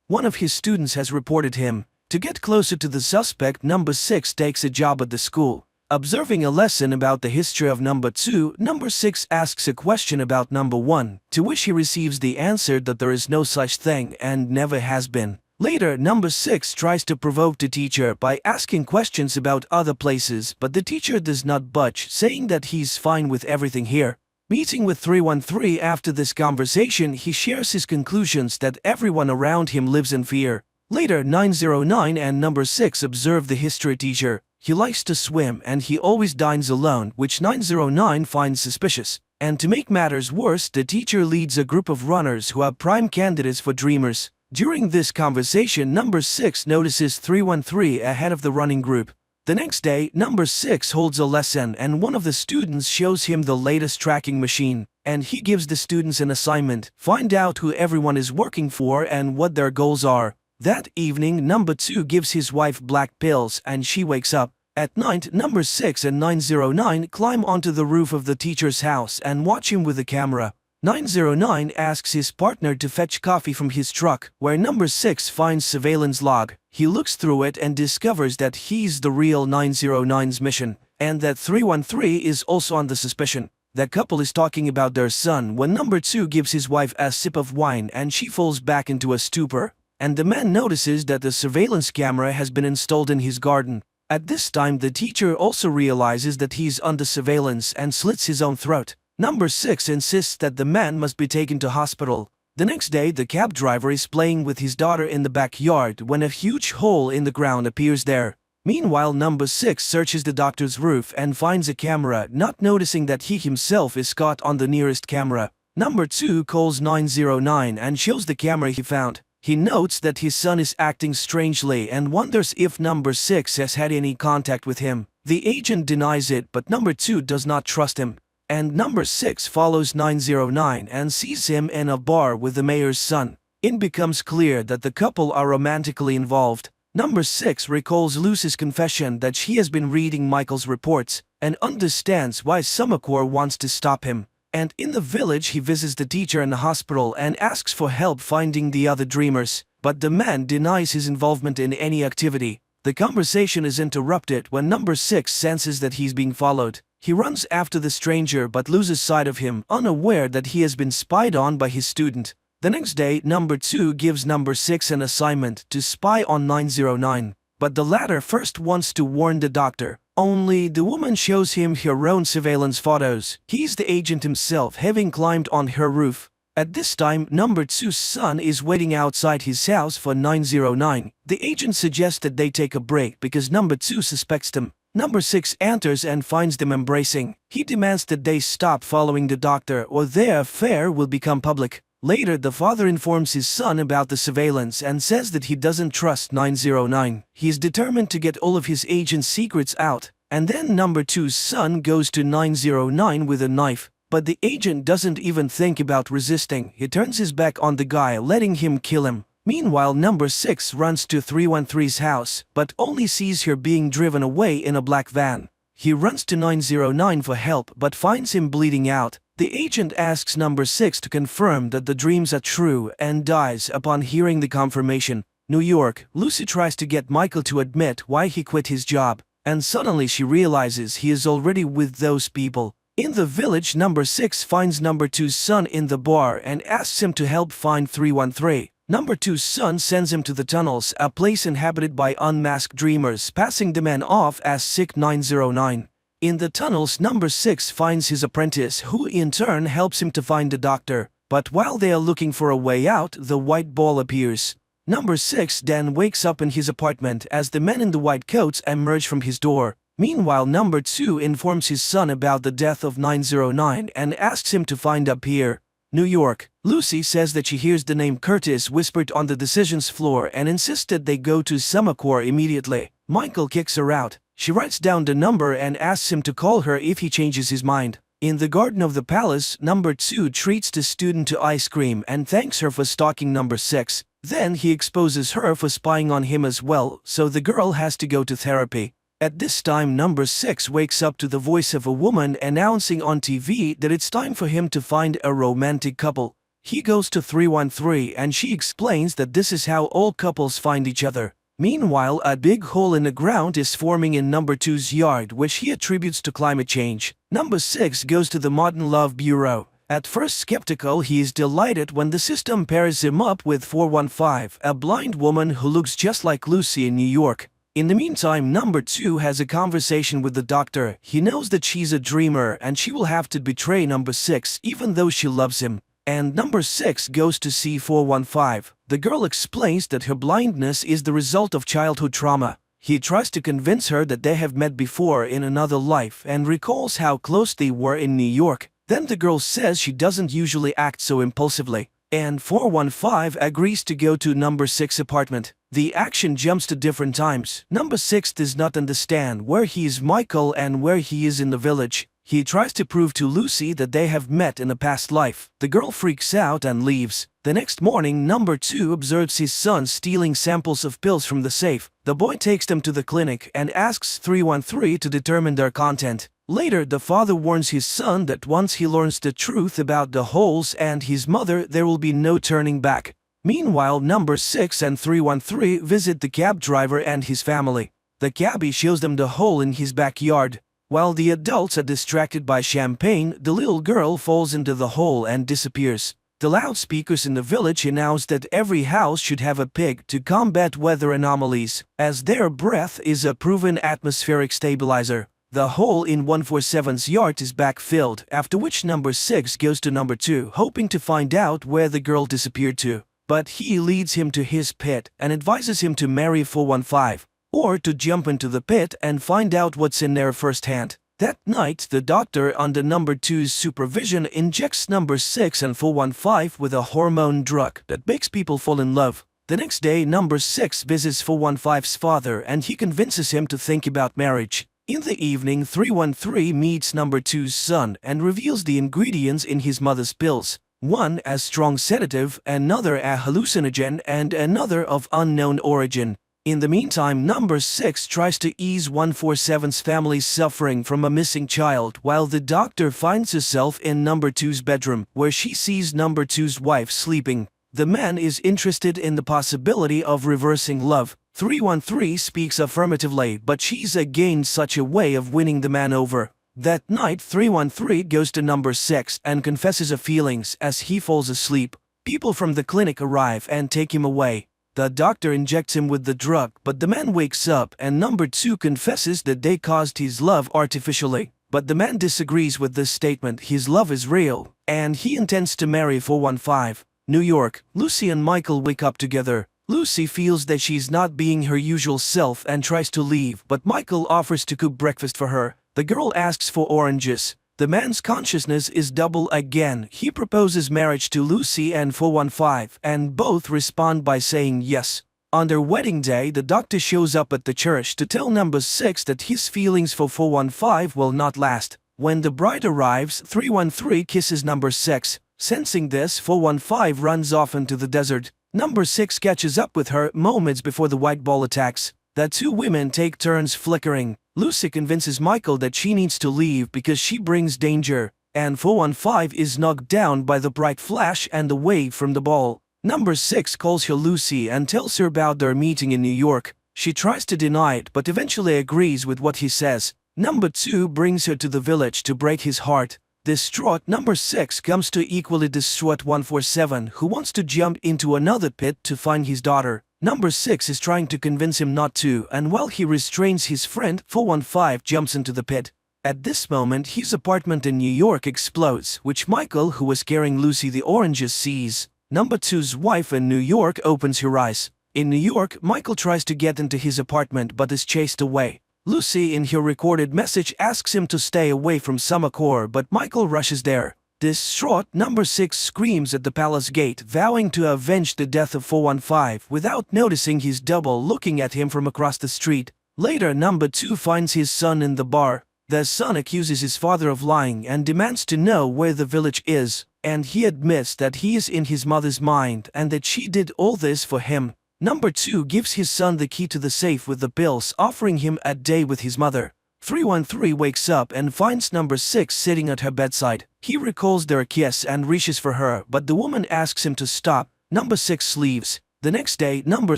one of his students has reported him. To get closer to the suspect, number 6 takes a job at the school. Observing a lesson about the history of number 2, number 6 asks a question about number 1, to which he receives the answer that there is no such thing and never has been. Later, number 6 tries to provoke the teacher by asking questions about other places, but the teacher does not budge, saying that he's fine with everything here. Meeting with 313 after this conversation, he shares his conclusions that everyone around him lives in fear. Later, 909 and number 6 observe the history teacher. He likes to swim and he always dines alone, which 909 finds suspicious. And to make matters worse, the teacher leads a group of runners who are prime candidates for dreamers. During this conversation, number 6 notices 313 ahead of the running group. The next day, number 6 holds a lesson and one of the students shows him the latest tracking machine, and he gives the students an assignment: find out who everyone is working for and what their goals are. That evening, number 2 gives his wife black pills and she wakes up. At night, number 6 and 909 climb onto the roof of the teacher's house and watch him with a camera. 909 asks his partner to fetch coffee from his truck, where number 6 finds surveillance log. He looks through it and discovers that he's the real 909's mission, and that 313 is also on the suspicion. The couple is talking about their son when number 2 gives his wife a sip of wine and she falls back into a stupor, and the man notices that the surveillance camera has been installed in his garden. At this time, the teacher also realizes that he's under surveillance and slits his own throat. Number 6 insists that the man must be taken to hospital. The next day, the cab driver is playing with his daughter in the backyard when a huge hole in the ground appears there. Meanwhile, number 6 searches the doctor's roof and finds a camera, not noticing that he himself is caught on the nearest camera. Number 2 calls 909 and shows the camera he found. He notes that his son is acting strangely and wonders if number 6 has had any contact with him. The agent denies it, but number 2 does not trust him. And number 6 follows 909 and sees him in a bar with the mayor's son. It becomes clear that the couple are romantically involved. Number 6 recalls Lucy's confession that she has been reading Michael's reports and understands why Summercore wants to stop him. And in the village, he visits the teacher in the hospital and asks for help finding the other dreamers, but the man denies his involvement in any activity. The conversation is interrupted when number 6 senses that he's being followed. He runs after the stranger but loses sight of him, unaware that he has been spied on by his student. The next day, number 2 gives number 6 an assignment to spy on 909, but the latter first wants to warn the doctor. Only the woman shows him her own surveillance photos. He's the agent himself, having climbed on her roof. At this time, number 2's son is waiting outside his house for 909. The agent suggests that they take a break because number 2 suspects them. Number 6 enters and finds them embracing. He demands that they stop following the doctor or their affair will become public. Later, the father informs his son about the surveillance and says that he doesn't trust 909. He is determined to get all of his agent's secrets out. And then number 2's son goes to 909 with a knife. But the agent doesn't even think about resisting. He turns his back on the guy, letting him kill him. Meanwhile, number 6 runs to 313's house, but only sees her being driven away in a black van. He runs to 909 for help, but finds him bleeding out. The agent asks number 6 to confirm that the dreams are true and dies upon hearing the confirmation. New York, Lucy tries to get Michael to admit why he quit his job, and suddenly she realizes he is already with those people. In the village, number 6 finds number 2's son in the bar and asks him to help find 313. Number 2's son sends him to the tunnels, a place inhabited by unmasked dreamers, passing the man off as Sick 909. In the tunnels, number 6 finds his apprentice, who in turn helps him to find the doctor. But while they are looking for a way out, the white ball appears. Number 6 then wakes up in his apartment as the men in the white coats emerge from his door. Meanwhile, number 2 informs his son about the death of 909 and asks him to find up here. New York. Lucy says that she hears the name Curtis whispered on the decisions floor and insists that they go to Semaphore immediately. Michael kicks her out. She writes down the number and asks him to call her if he changes his mind. In the garden of the palace, number 2 treats the student to ice cream and thanks her for stalking number 6. Then he exposes her for spying on him as well, so the girl has to go to therapy. At this time, number 6 wakes up to the voice of a woman announcing on TV that it's time for him to find a romantic couple. He goes to 313 and she explains that this is how all couples find each other. Meanwhile, a big hole in the ground is forming in number 2's yard, which he attributes to climate change. Number 6 goes to the Modern Love Bureau. At first skeptical, he is delighted when the system pairs him up with 415, a blind woman who looks just like Lucy in New York. In the meantime, number 2 has a conversation with the doctor. He knows that she's a dreamer and she will have to betray number 6 even though she loves him. And number 6 goes to see 415. The girl explains that her blindness is the result of childhood trauma. He tries to convince her that they have met before in another life and recalls how close they were in New York. Then the girl says she doesn't usually act so impulsively. And 415 agrees to go to number 6 apartment. The action jumps to different times. Number 6 does not understand where he is Michael and where he is in the village. He tries to prove to Lucy that they have met in a past life. The girl freaks out and leaves. The next morning, number 2 observes his son stealing samples of pills from the safe. The boy takes them to the clinic and asks 313 to determine their content. Later, the father warns his son that once he learns the truth about the holes and his mother, there will be no turning back. Meanwhile, number 6 and 313 visit the cab driver and his family. The cabbie shows them the hole in his backyard. While the adults are distracted by champagne, the little girl falls into the hole and disappears. The loudspeakers in the village announce that every house should have a pig to combat weather anomalies, as their breath is a proven atmospheric stabilizer. The hole in 147's yard is backfilled, after which number 6 goes to number 2, hoping to find out where the girl disappeared to. But he leads him to his pit and advises him to marry 415. Or to jump into the pit and find out what's in there firsthand. That night, the doctor, under number 2's supervision, injects number 6 and 415 with a hormone drug that makes people fall in love. The next day, number 6 visits 415's father and he convinces him to think about marriage. In the evening, 313 meets number 2's son and reveals the ingredients in his mother's pills. One a strong sedative, another a hallucinogen, and another of unknown origin. In the meantime, number 6 tries to ease 147's family's suffering from a missing child, while the doctor finds herself in number 2's bedroom, where she sees number 2's wife sleeping. The man is interested in the possibility of reversing love. 313 speaks affirmatively, but she's against such a way of winning the man over. That night, 313 goes to number 6 and confesses her feelings as he falls asleep. People from the clinic arrive and take him away. The doctor injects him with the drug, but the man wakes up and number 2 confesses that they caused his love artificially. But the man disagrees with this statement. His love is real, and he intends to marry 415. New York. Lucy and Michael wake up together. Lucy feels that she's not being her usual self and tries to leave, but Michael offers to cook breakfast for her. The girl asks for oranges. The man's consciousness is double again. He proposes marriage to Lucy and 415, and both respond by saying yes. On their wedding day, the doctor shows up at the church to tell number 6 that his feelings for 415 will not last. When the bride arrives, 313 kisses number 6. Sensing this, 415 runs off into the desert. Number 6 catches up with her moments before the white ball attacks. The two women take turns flickering. Lucy convinces Michael that she needs to leave because she brings danger, and 415 is knocked down by the bright flash and the wave from the ball. Number 6 calls her Lucy and tells her about their meeting in New York. She tries to deny it but eventually agrees with what he says. Number 2 brings her to the village to break his heart. Distraught, number 6 comes to equally distraught 147, who wants to jump into another pit to find his daughter. Number 6 is trying to convince him not to, and while he restrains his friend, 415 jumps into the pit. At this moment, his apartment in New York explodes, which Michael, who was carrying Lucy the oranges, sees. Number 2's wife in New York opens her eyes. In New York, Michael tries to get into his apartment but is chased away. Lucy, in her recorded message, asks him to stay away from Summercore, but Michael rushes there. Distraught, number 6 screams at the palace gate, vowing to avenge the death of 415 without noticing his double looking at him from across the street. Later, number 2 finds his son in the bar. The son accuses his father of lying and demands to know where the village is, and he admits that he is in his mother's mind and that she did all this for him. Number 2 gives his son the key to the safe with the pills, offering him a day with his mother. 313 wakes up and finds number 6 sitting at her bedside. He recalls their kiss and reaches for her, but the woman asks him to stop. Number 6 leaves. The next day, number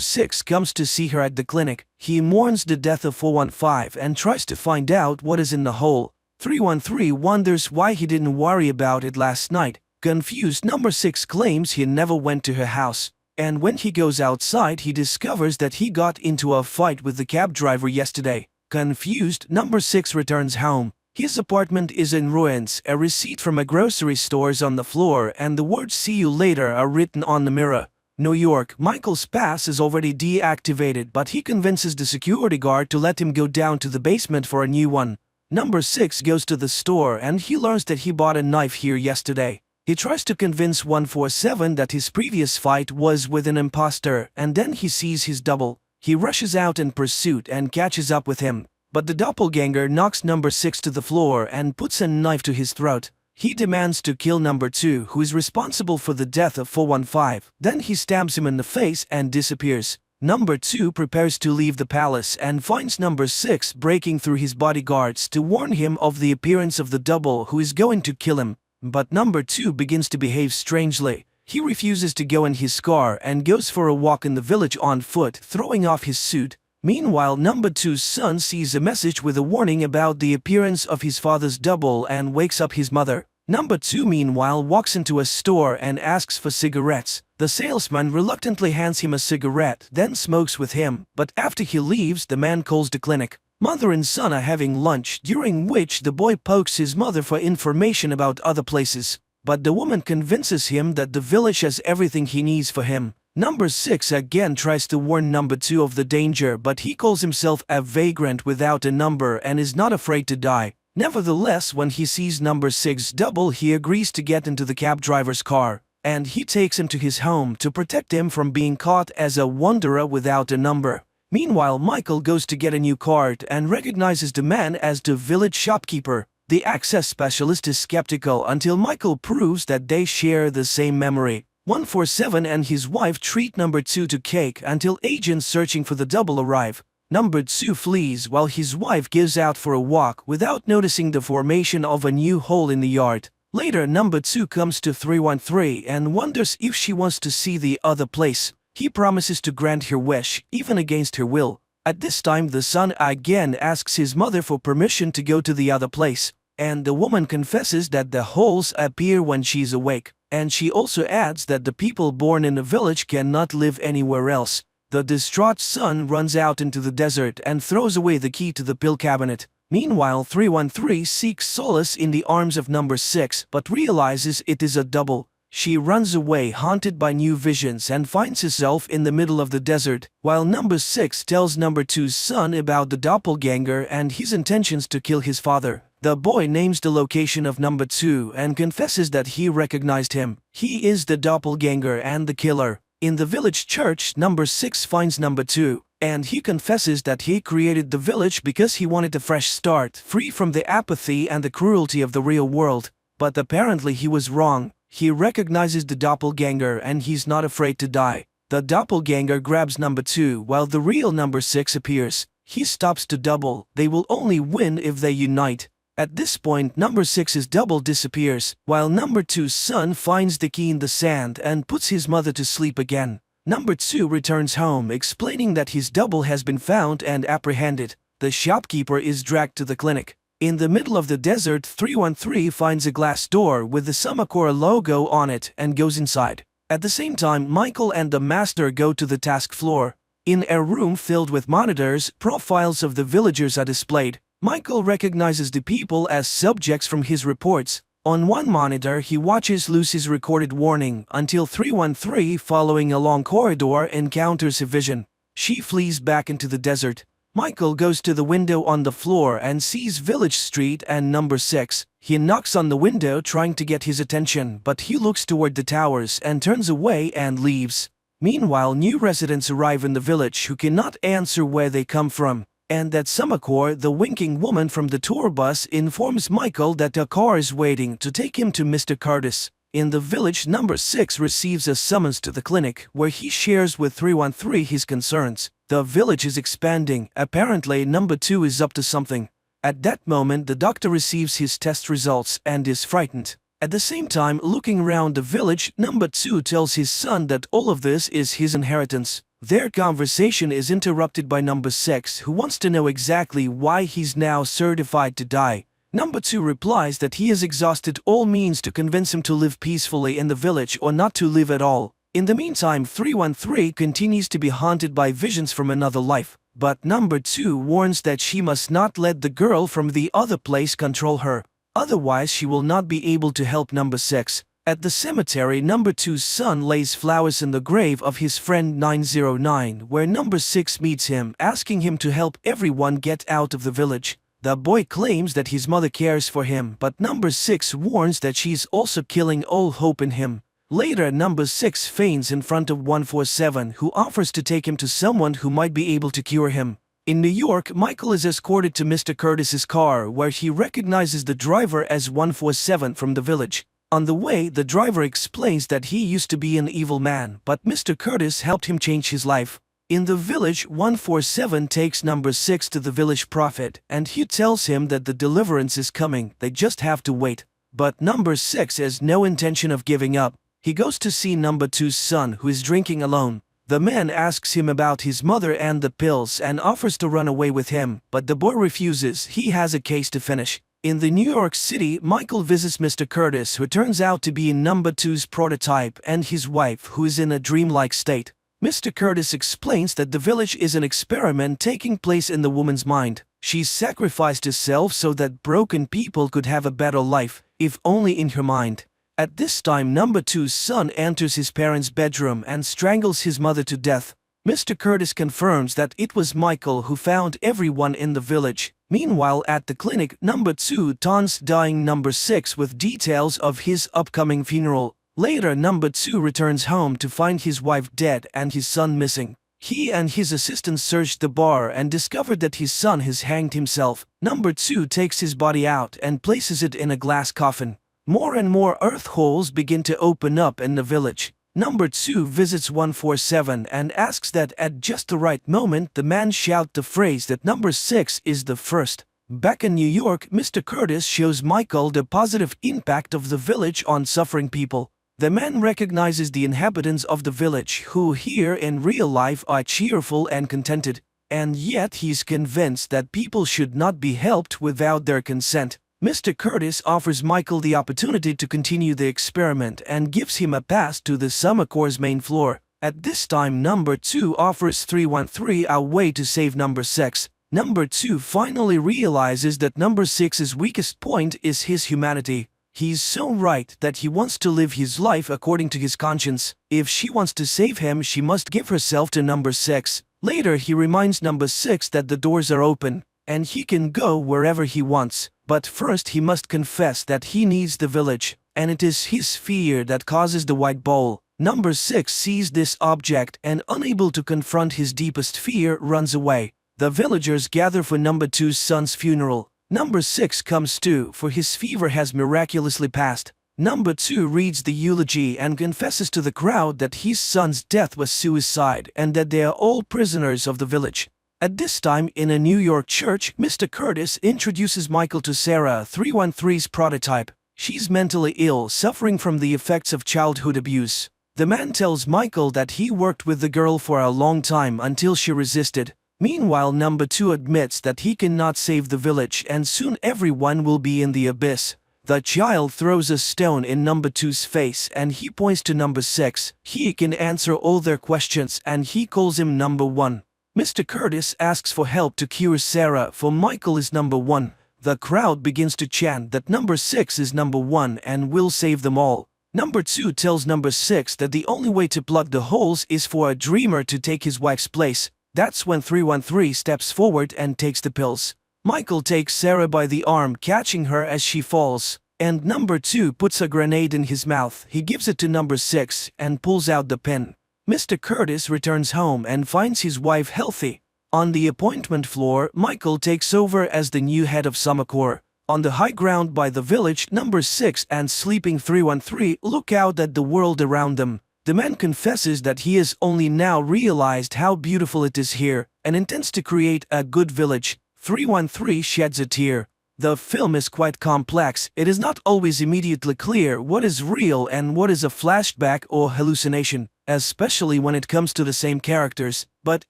6 comes to see her at the clinic. He mourns the death of 415 and tries to find out what is in the hole. 313 wonders why he didn't worry about it last night. Confused, number 6 claims he never went to her house. And when he goes outside, he discovers that he got into a fight with the cab driver yesterday. Confused, number 6 returns home. His apartment is in ruins, a receipt from a grocery store is on the floor, and the words "see you later" are written on the mirror. New York, Michael's pass is already deactivated, but he convinces the security guard to let him go down to the basement for a new one. Number 6 goes to the store and he learns that he bought a knife here yesterday. He tries to convince 147 that his previous fight was with an imposter, and then he sees his double. He rushes out in pursuit and catches up with him, but the doppelganger knocks number 6 to the floor and puts a knife to his throat. He demands to kill number 2, who is responsible for the death of 415. Then he stabs him in the face and disappears. Number 2 prepares to leave the palace and finds number 6 breaking through his bodyguards to warn him of the appearance of the double who is going to kill him. But number 2 begins to behave strangely. He refuses to go in his car and goes for a walk in the village on foot, throwing off his suit. Meanwhile, number 2's son sees a message with a warning about the appearance of his father's double and wakes up his mother. Number 2 meanwhile walks into a store and asks for cigarettes. The salesman reluctantly hands him a cigarette, then smokes with him, but after he leaves, the man calls the clinic. Mother and son are having lunch, during which the boy pokes his mother for information about other places. But the woman convinces him that the village has everything he needs for him. Number 6 again tries to warn number 2 of the danger, but he calls himself a vagrant without a number and is not afraid to die. Nevertheless, when he sees number 6's double, he agrees to get into the cab driver's car, and he takes him to his home to protect him from being caught as a wanderer without a number. Meanwhile, Michael goes to get a new card and recognizes the man as the village shopkeeper. The access specialist is skeptical until Michael proves that they share the same memory. 147 and his wife treat number 2 to cake until agents searching for the double arrive. Number 2 flees while his wife gives out for a walk without noticing the formation of a new hole in the yard. Later, number 2 comes to 313 and wonders if she wants to see the other place. He promises to grant her wish, even against her will. At this time, the son again asks his mother for permission to go to the other place, and the woman confesses that the holes appear when she's awake, and she also adds that the people born in the village cannot live anywhere else. The distraught son runs out into the desert and throws away the key to the pill cabinet. Meanwhile, 313 seeks solace in the arms of number 6, but realizes it is a double. She runs away, haunted by new visions, and finds herself in the middle of the desert, while number 6 tells number 2's son about the doppelganger and his intentions to kill his father. The boy names the location of number 2 and confesses that he recognized him. He is the doppelganger and the killer. In the village church, number 6 finds number 2, and he confesses that he created the village because he wanted a fresh start, free from the apathy and the cruelty of the real world. But apparently he was wrong. He recognizes the doppelganger and he's not afraid to die. The doppelganger grabs number 2 while the real number 6 appears. He stops to double. They will only win if they unite. At this point, number 6's double disappears, while number 2's son finds the key in the sand and puts his mother to sleep again. Number 2 returns home, explaining that his double has been found and apprehended. the shopkeeper is dragged to the clinic. In the middle of the desert, 313 finds a glass door with the Summacor logo on it and goes inside. At the same time, Michael and the master go to the task floor. In a room filled with monitors, profiles of the villagers are displayed. Michael recognizes the people as subjects from his reports. On one monitor, he watches Lucy's recorded warning until 313, following a long corridor, encounters a vision. She flees back into the desert. Michael goes to the window on the floor and sees Village Street and number 6. He knocks on the window trying to get his attention, but he looks toward the towers and turns away and leaves. Meanwhile, new residents arrive in the village who cannot answer where they come from. And at Summacor, the winking woman from the tour bus informs Michael that a car is waiting to take him to Mr. Curtis. In the village, number 6 receives a summons to the clinic, where he shares with 313 his concerns. The village is expanding. Apparently, number 2 is up to something. At that moment, the doctor receives his test results and is frightened. At the same time, looking around the village, number 2 tells his son that all of this is his inheritance. Their conversation is interrupted by number 6, who wants to know exactly why he's now certified to die. Number 2 replies that he has exhausted all means to convince him to live peacefully in the village or not to live at all. In the meantime, 313 continues to be haunted by visions from another life, but number 2 warns that she must not let the girl from the other place control her. Otherwise, she will not be able to help number 6. At the cemetery, number 2's son lays flowers in the grave of his friend 909, where number 6 meets him, asking him to help everyone get out of the village. The boy claims that his mother cares for him, but number 6 warns that she's also killing all hope in him. Later, number 6 feigns in front of 147, who offers to take him to someone who might be able to cure him. In New York, Michael is escorted to Mr. Curtis's car, where he recognizes the driver as 147 from the village. On the way, the driver explains that he used to be an evil man, but Mr. Curtis helped him change his life. In the village, 147 takes number 6 to the village prophet, and he tells him that the deliverance is coming, they just have to wait. But number 6 has no intention of giving up. He goes to see number 2's son, who is drinking alone. The man asks him about his mother and the pills and offers to run away with him, but the boy refuses. He has a case to finish. In the New York City, Michael visits Mr. Curtis, who turns out to be number 2's prototype, and his wife, who is in a dreamlike state. Mr. Curtis explains that the village is an experiment taking place in the woman's mind. She's sacrificed herself so that broken people could have a better life, if only in her mind. At this time, number 2's son enters his parents' bedroom and strangles his mother to death. Mr. Curtis confirms that it was Michael who found everyone in the village. Meanwhile, at the clinic, number 2 taunts dying number 6 with details of his upcoming funeral. Later, number 2 returns home to find his wife dead and his son missing. He and his assistant searched the bar and discovered that his son has hanged himself. Number 2 takes his body out and places it in a glass coffin. More and more earth holes begin to open up in the village. Number 2 visits 147 and asks that at just the right moment the man shout the phrase that number 6 is the first. Back in New York, Mr. Curtis shows Michael the positive impact of the village on suffering people. The man recognizes the inhabitants of the village who here in real life are cheerful and contented, and yet he's convinced that people should not be helped without their consent. Mr. Curtis offers Michael the opportunity to continue the experiment and gives him a pass to the Summacor's main floor. At this time, number 2 offers 313 a way to save number 6. Number 2 finally realizes that number 6's weakest point is his humanity. He's so right that he wants to live his life according to his conscience. If she wants to save him, she must give herself to number 6. Later, he reminds number 6 that the doors are open, and he can go wherever he wants. But first he must confess that he needs the village, and it is his fear that causes the white bowl. Number 6 sees this object and, unable to confront his deepest fear, runs away. The villagers gather for number 2's son's funeral. Number 6 comes too, for his fever has miraculously passed. Number 2 reads the eulogy and confesses to the crowd that his son's death was suicide and that they are all prisoners of the village. At this time, in a New York church, Mr. Curtis introduces Michael to Sarah, 313's prototype. She's mentally ill, suffering from the effects of childhood abuse. The man tells Michael that he worked with the girl for a long time until she resisted. Meanwhile, number 2 admits that he cannot save the village and soon everyone will be in the abyss. The child throws a stone in number 2's face and he points to number 6. He can answer all their questions and he calls him number 1. Mr. Curtis asks for help to cure Sarah, for Michael is number 1. The crowd begins to chant that number 6 is number 1 and will save them all. Number 2 tells number 6 that the only way to plug the holes is for a dreamer to take his wife's place. That's when 313 steps forward and takes the pills. Michael takes Sarah by the arm, catching her as she falls. And number 2 puts a grenade in his mouth. He gives it to number 6 and pulls out the pin. Mr. Curtis returns home and finds his wife healthy. On the appointment floor, Michael takes over as the new head of Summer Corps. On the high ground by the village, number 6 and sleeping 313 look out at the world around them. The man confesses that he has only now realized how beautiful it is here and intends to create a good village. 313 sheds a tear. The film is quite complex. It is not always immediately clear what is real and what is a flashback or hallucination, especially when it comes to the same characters, but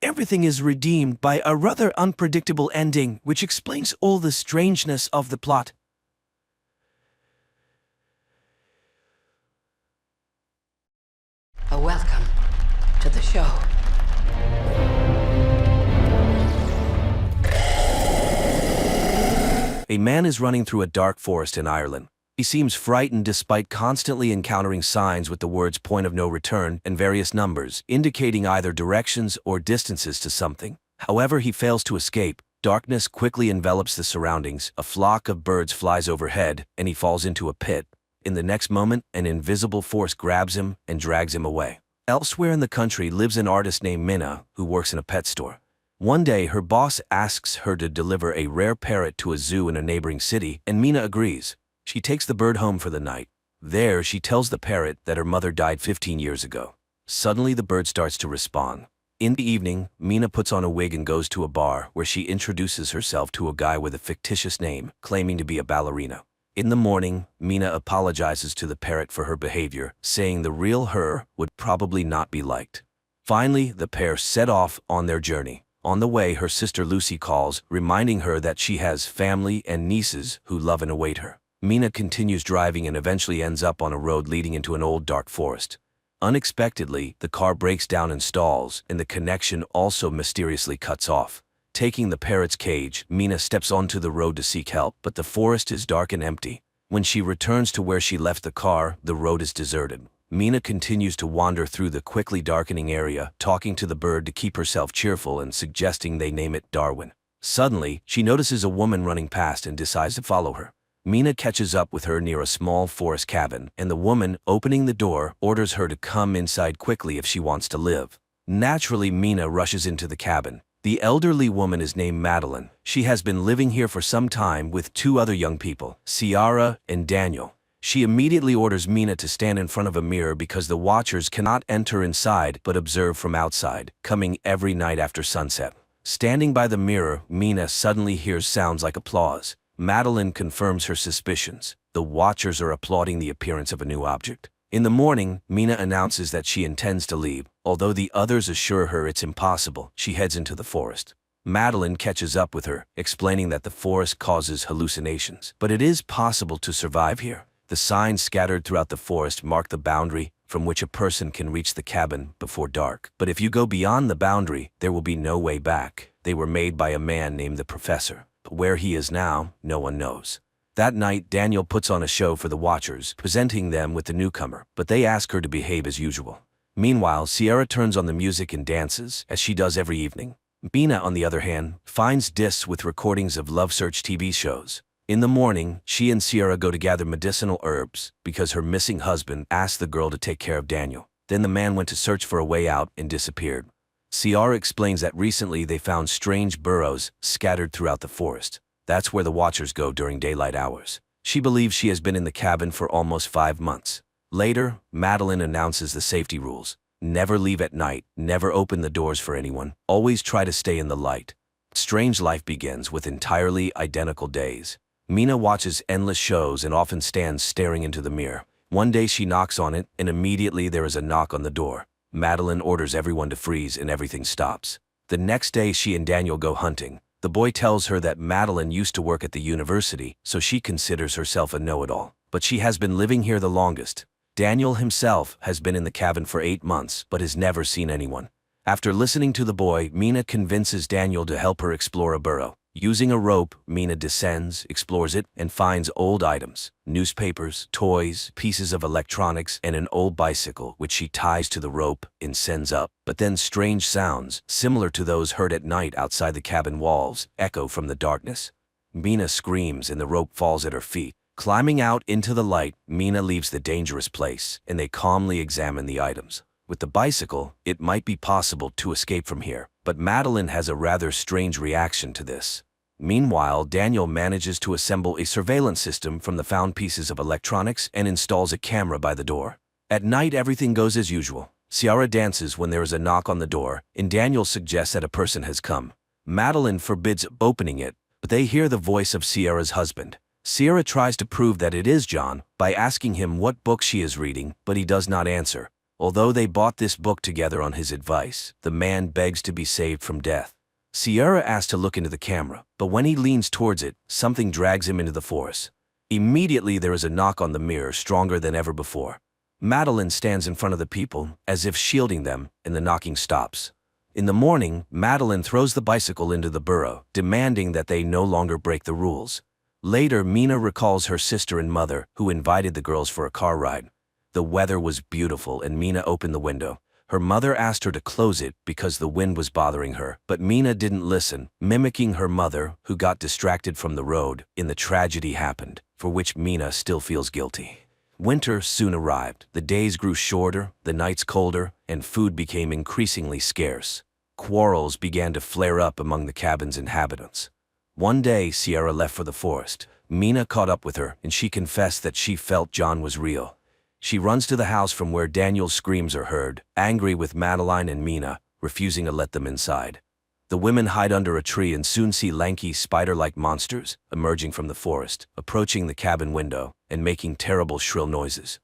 everything is redeemed by a rather unpredictable ending which explains all the strangeness of the plot. Welcome to the show. A man is running through a dark forest in Ireland. He seems frightened despite constantly encountering signs with the words "point of no return" and various numbers, indicating either directions or distances to something. However, he fails to escape. Darkness quickly envelops the surroundings, a flock of birds flies overhead, and he falls into a pit. In the next moment, an invisible force grabs him and drags him away. Elsewhere in the country lives an artist named Minna, who works in a pet store. One day, her boss asks her to deliver a rare parrot to a zoo in a neighboring city, and Minna agrees. She takes the bird home for the night. There, she tells the parrot that her mother died 15 years ago. Suddenly, the bird starts to respond. In the evening, Minna puts on a wig and goes to a bar where she introduces herself to a guy with a fictitious name, claiming to be a ballerina. In the morning, Minna apologizes to the parrot for her behavior, saying the real her would probably not be liked. Finally, the pair set off on their journey. On the way, her sister Lucy calls, reminding her that she has family and nieces who love and await her. Minna continues driving and eventually ends up on a road leading into an old dark forest. Unexpectedly, the car breaks down and stalls, and the connection also mysteriously cuts off. Taking the parrot's cage, Minna steps onto the road to seek help, but the forest is dark and empty. When she returns to where she left the car, the road is deserted. Minna continues to wander through the quickly darkening area, talking to the bird to keep herself cheerful and suggesting they name it Darwin. Suddenly, she notices a woman running past and decides to follow her. Minna catches up with her near a small forest cabin, and the woman, opening the door, orders her to come inside quickly if she wants to live. Naturally, Minna rushes into the cabin. The elderly woman is named Madeline. She has been living here for some time with 2 other young people, Ciara and Daniel. She immediately orders Minna to stand in front of a mirror because the watchers cannot enter inside but observe from outside, coming every night after sunset. Standing by the mirror, Minna suddenly hears sounds like applause. Madeline confirms her suspicions. The watchers are applauding the appearance of a new object. In the morning, Minna announces that she intends to leave. Although the others assure her it's impossible, she heads into the forest. Madeline catches up with her, explaining that the forest causes hallucinations, but it is possible to survive here. The signs scattered throughout the forest mark the boundary from which a person can reach the cabin before dark. But if you go beyond the boundary, there will be no way back. They were made by a man named the Professor, but where he is now, no one knows. That night, Daniel puts on a show for the watchers, presenting them with the newcomer, but they ask her to behave as usual. Meanwhile, Ciara turns on the music and dances, as she does every evening. Minna, on the other hand, finds discs with recordings of Love Search TV shows. In the morning, she and Ciara go to gather medicinal herbs because her missing husband asked the girl to take care of Daniel. Then the man went to search for a way out and disappeared. Ciara explains that recently they found strange burrows scattered throughout the forest. That's where the watchers go during daylight hours. She believes she has been in the cabin for almost 5 months. Later, Madeline announces the safety rules. Never leave at night, never open the doors for anyone, always try to stay in the light. Strange life begins with entirely identical days. Minna watches endless shows and often stands staring into the mirror. One day she knocks on it, and immediately there is a knock on the door. Madeline orders everyone to freeze and everything stops. The next day she and Daniel go hunting. The boy tells her that Madeline used to work at the university, so she considers herself a know-it-all. But she has been living here the longest. Daniel himself has been in the cabin for 8 months, but has never seen anyone. After listening to the boy, Mina convinces Daniel to help her explore a burrow. Using a rope, Mina descends, explores it, and finds old items, newspapers, toys, pieces of electronics, and an old bicycle, which she ties to the rope and sends up. But then strange sounds, similar to those heard at night outside the cabin walls, echo from the darkness. Mina screams and the rope falls at her feet. Climbing out into the light, Mina leaves the dangerous place, and they calmly examine the items. With the bicycle, it might be possible to escape from here, but Madeline has a rather strange reaction to this. Meanwhile, Daniel manages to assemble a surveillance system from the found pieces of electronics and installs a camera by the door. At night, everything goes as usual. Ciara dances when there is a knock on the door, and Daniel suggests that a person has come. Madeline forbids opening it, but they hear the voice of Ciara's husband. Ciara tries to prove that it is John by asking him what book she is reading, but he does not answer. Although they bought this book together on his advice, the man begs to be saved from death. Ciara asks to look into the camera, but when he leans towards it, something drags him into the forest. Immediately there is a knock on the mirror, stronger than ever before. Madeline stands in front of the people, as if shielding them, and the knocking stops. In the morning, Madeline throws the bicycle into the burrow, demanding that they no longer break the rules. Later, Mina recalls her sister and mother, who invited the girls for a car ride. The weather was beautiful and Mina opened the window. Her mother asked her to close it because the wind was bothering her, but Mina didn't listen, mimicking her mother, who got distracted from the road. The tragedy happened, for which Mina still feels guilty. Winter soon arrived. The days grew shorter, the nights colder, and food became increasingly scarce. Quarrels began to flare up among the cabin's inhabitants. One day, Ciara left for the forest. Mina caught up with her, and she confessed that she felt John was real. She runs to the house from where Daniel's screams are heard, angry with Madeline and Mina, refusing to let them inside. The women hide under a tree and soon see lanky spider-like monsters emerging from the forest, approaching the cabin window, and making terrible shrill noises.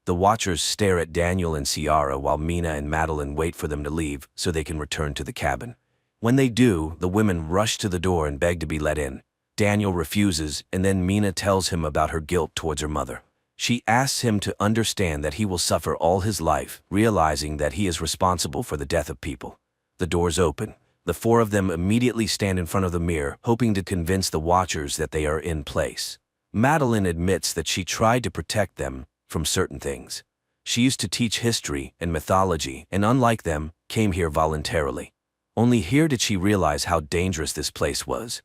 The watchers stare at Daniel and Ciara while Mina and Madeline wait for them to leave so they can return to the cabin. When they do, the women rush to the door and beg to be let in. Daniel refuses, and then Mina tells him about her guilt towards her mother. She asks him to understand that he will suffer all his life, realizing that he is responsible for the death of people. The doors open. The four of them immediately stand in front of the mirror, hoping to convince the watchers that they are in place. Madeline admits that she tried to protect them from certain things. She used to teach history and mythology, and unlike them, came here voluntarily. Only here did she realize how dangerous this place was.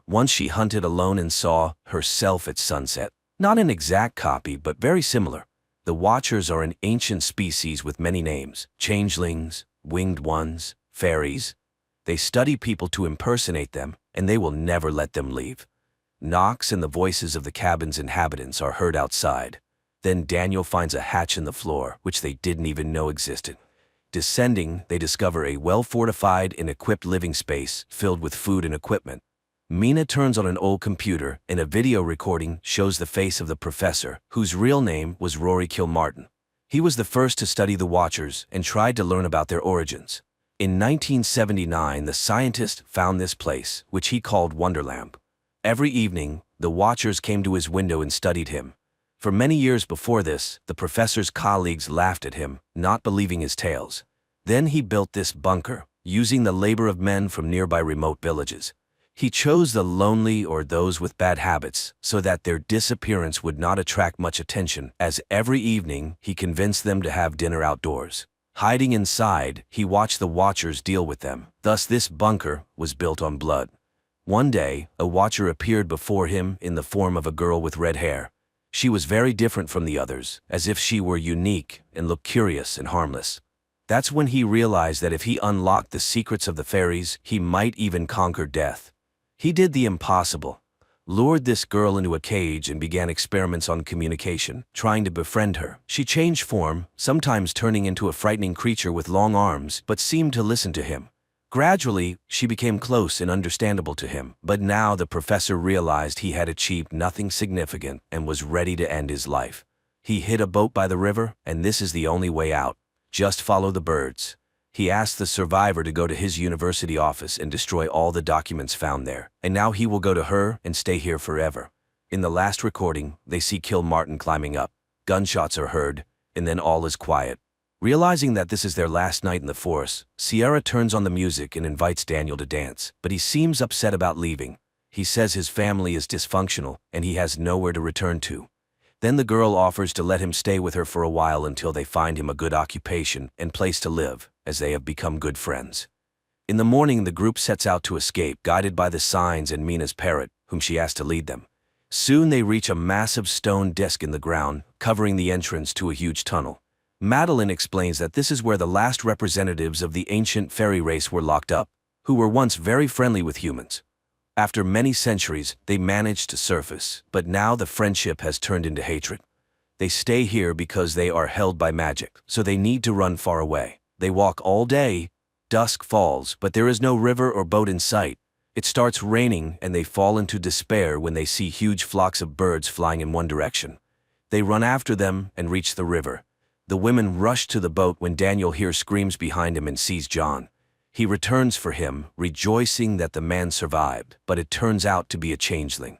Once she hunted alone and saw herself at sunset. Not an exact copy, but very similar. The Watchers are an ancient species with many names: changelings, winged ones, fairies. They study people to impersonate them, and they will never let them leave. Knocks and the voices of the cabin's inhabitants are heard outside. Then Daniel finds a hatch in the floor, which they didn't even know existed. Descending, they discover a well-fortified and equipped living space filled with food and equipment. Mina turns on an old computer, and a video recording shows the face of the professor, whose real name was Rory Kilmartin. He was the first to study the Watchers and tried to learn about their origins. In 1979, the scientist found this place, which he called Wonderland. Every evening, the Watchers came to his window and studied him. For many years before this, the professor's colleagues laughed at him, not believing his tales. Then he built this bunker, using the labor of men from nearby remote villages. He chose the lonely or those with bad habits so that their disappearance would not attract much attention, as every evening he convinced them to have dinner outdoors. Hiding inside, he watched the Watchers deal with them. Thus this bunker was built on blood. One day, a Watcher appeared before him in the form of a girl with red hair. She was very different from the others, as if she were unique and looked curious and harmless. That's when he realized that if he unlocked the secrets of the fairies, he might even conquer death. He did the impossible, lured this girl into a cage and began experiments on communication, trying to befriend her. She changed form, sometimes turning into a frightening creature with long arms, but seemed to listen to him. Gradually, she became close and understandable to him, but now the professor realized he had achieved nothing significant and was ready to end his life. He hid a boat by the river, and this is the only way out. Just follow the birds. He asked the survivor to go to his university office and destroy all the documents found there, and now he will go to her and stay here forever. In the last recording, they see Kill Martin climbing up. Gunshots are heard, and then all is quiet. Realizing that this is their last night in the forest, Sierra turns on the music and invites Daniel to dance, but he seems upset about leaving. He says his family is dysfunctional and he has nowhere to return to. Then the girl offers to let him stay with her for a while until they find him a good occupation and place to live, as they have become good friends. In the morning, the group sets out to escape, guided by the signs and Mina's parrot, whom she asked to lead them. Soon they reach a massive stone disc in the ground, covering the entrance to a huge tunnel. Madeline explains that this is where the last representatives of the ancient fairy race were locked up, who were once very friendly with humans. After many centuries, they managed to surface, but now the friendship has turned into hatred. They stay here because they are held by magic, so they need to run far away. They walk all day. Dusk falls, but there is no river or boat in sight. It starts raining and they fall into despair when they see huge flocks of birds flying in one direction. They run after them and reach the river. The women rush to the boat when Daniel hears screams behind him and sees John. He returns for him, rejoicing that the man survived, but it turns out to be a changeling.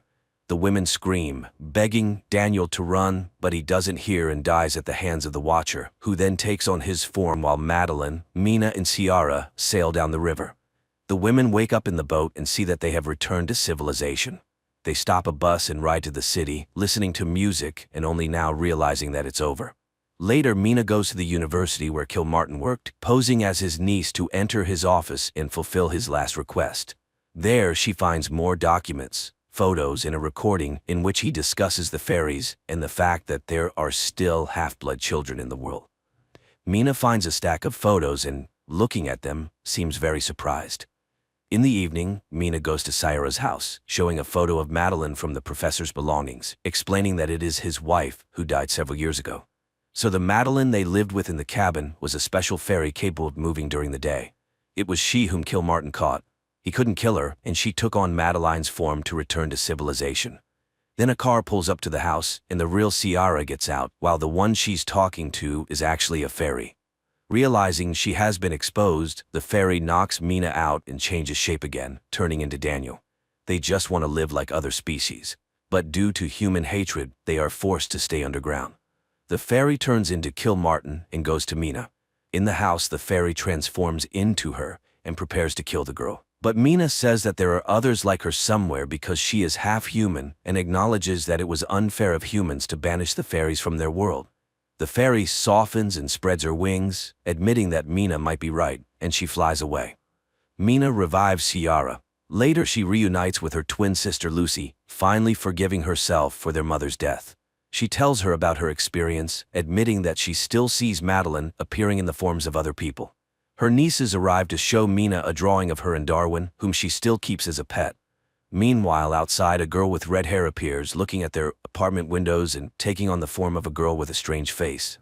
The women scream, begging Daniel to run, but he doesn't hear and dies at the hands of the Watcher, who then takes on his form while Madeline, Mina, and Ciara sail down the river. The women wake up in the boat and see that they have returned to civilization. They stop a bus and ride to the city, listening to music and only now realizing that it's over. Later, Mina goes to the university where Kill Martin worked, posing as his niece to enter his office and fulfill his last request. There, she finds more documents, photos, and a recording in which he discusses the fairies and the fact that there are still half-blood children in the world. Mina finds a stack of photos and, looking at them, seems very surprised. In the evening, Mina goes to Ciara's house, showing a photo of Madeline from the professor's belongings, explaining that it is his wife who died several years ago. So the Madeline they lived with in the cabin was a special fairy capable of moving during the day. It was she whom Kill Martin caught. He couldn't kill her, and she took on Madeline's form to return to civilization. Then a car pulls up to the house, and the real Ciara gets out, while the one she's talking to is actually a fairy. Realizing she has been exposed, the fairy knocks Mina out and changes shape again, turning into Daniel. They just want to live like other species. But due to human hatred, they are forced to stay underground. The fairy turns into Kill Martin and goes to Mina. In the house, the fairy transforms into her and prepares to kill the girl. But Mina says that there are others like her somewhere because she is half human and acknowledges that it was unfair of humans to banish the fairies from their world. The fairy softens and spreads her wings, admitting that Mina might be right, and she flies away. Mina revives Ciara. Later, she reunites with her twin sister Lucy, finally forgiving herself for their mother's death. She tells her about her experience, admitting that she still sees Madeline appearing in the forms of other people. Her nieces arrive to show Mina a drawing of her and Darwin, whom she still keeps as a pet. Meanwhile, outside, a girl with red hair appears, looking at their apartment windows and taking on the form of a girl with a strange face.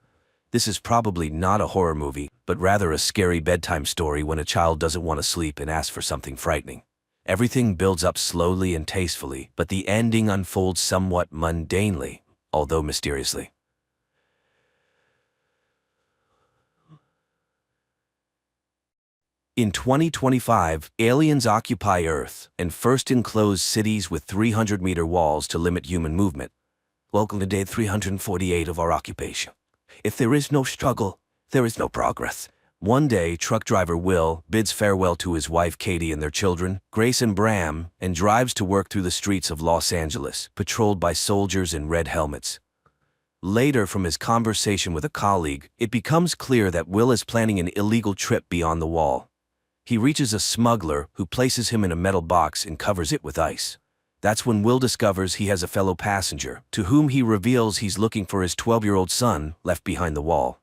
This is probably not a horror movie, but rather a scary bedtime story when a child doesn't want to sleep and asks for something frightening. Everything builds up slowly and tastefully, but the ending unfolds somewhat mundanely, although mysteriously. In 2025, aliens occupy Earth and first enclose cities with 300-meter walls to limit human movement. Welcome to day 348 of our occupation. If there is no struggle, there is no progress. One day, truck driver Will bids farewell to his wife Katie and their children, Grace and Bram, and drives to work through the streets of Los Angeles, patrolled by soldiers in red helmets. Later, from his conversation with a colleague, it becomes clear that Will is planning an illegal trip beyond the wall. He reaches a smuggler who places him in a metal box and covers it with ice. That's when Will discovers he has a fellow passenger, to whom he reveals he's looking for his 12-year-old son left behind the wall.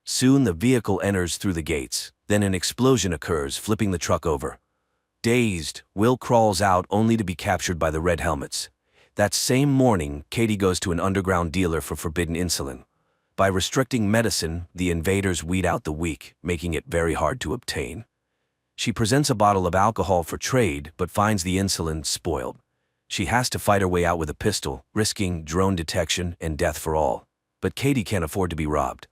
Soon the vehicle enters through the gates. Then an explosion occurs, flipping the truck over. Dazed, Will crawls out only to be captured by the red helmets. That same morning, Katie goes to an underground dealer for forbidden insulin. By restricting medicine, the invaders weed out the weak, making it very hard to obtain. She presents a bottle of alcohol for trade, but finds the insulin spoiled. She has to fight her way out with a pistol, risking drone detection and death for all. But Katie can't afford to be robbed.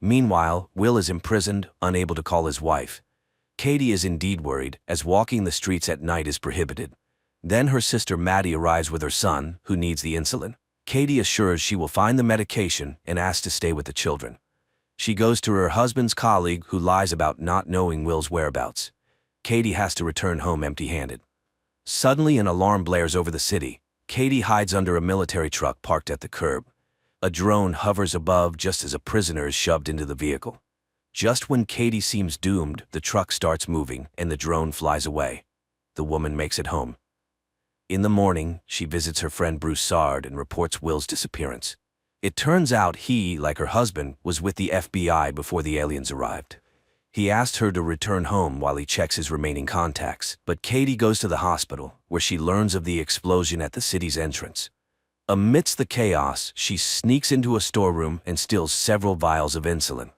Meanwhile, Will is imprisoned, unable to call his wife. Katie is indeed worried, as walking the streets at night is prohibited. Then her sister Maddie arrives with her son, who needs the insulin. Katie assures she will find the medication and asks to stay with the children. She goes to her husband's colleague, who lies about not knowing Will's whereabouts. Katie has to return home empty-handed. Suddenly an alarm blares over the city. Katie hides under a military truck parked at the curb. A drone hovers above just as a prisoner is shoved into the vehicle. Just when Katie seems doomed, the truck starts moving and the drone flies away. The woman makes it home. In the morning, she visits her friend Broussard and reports Will's disappearance. It turns out he, like her husband, was with the FBI before the aliens arrived. He asked her to return home while he checks his remaining contacts, but Katie goes to the hospital, where she learns of the explosion at the city's entrance. Amidst the chaos, she sneaks into a storeroom and steals several vials of insulin.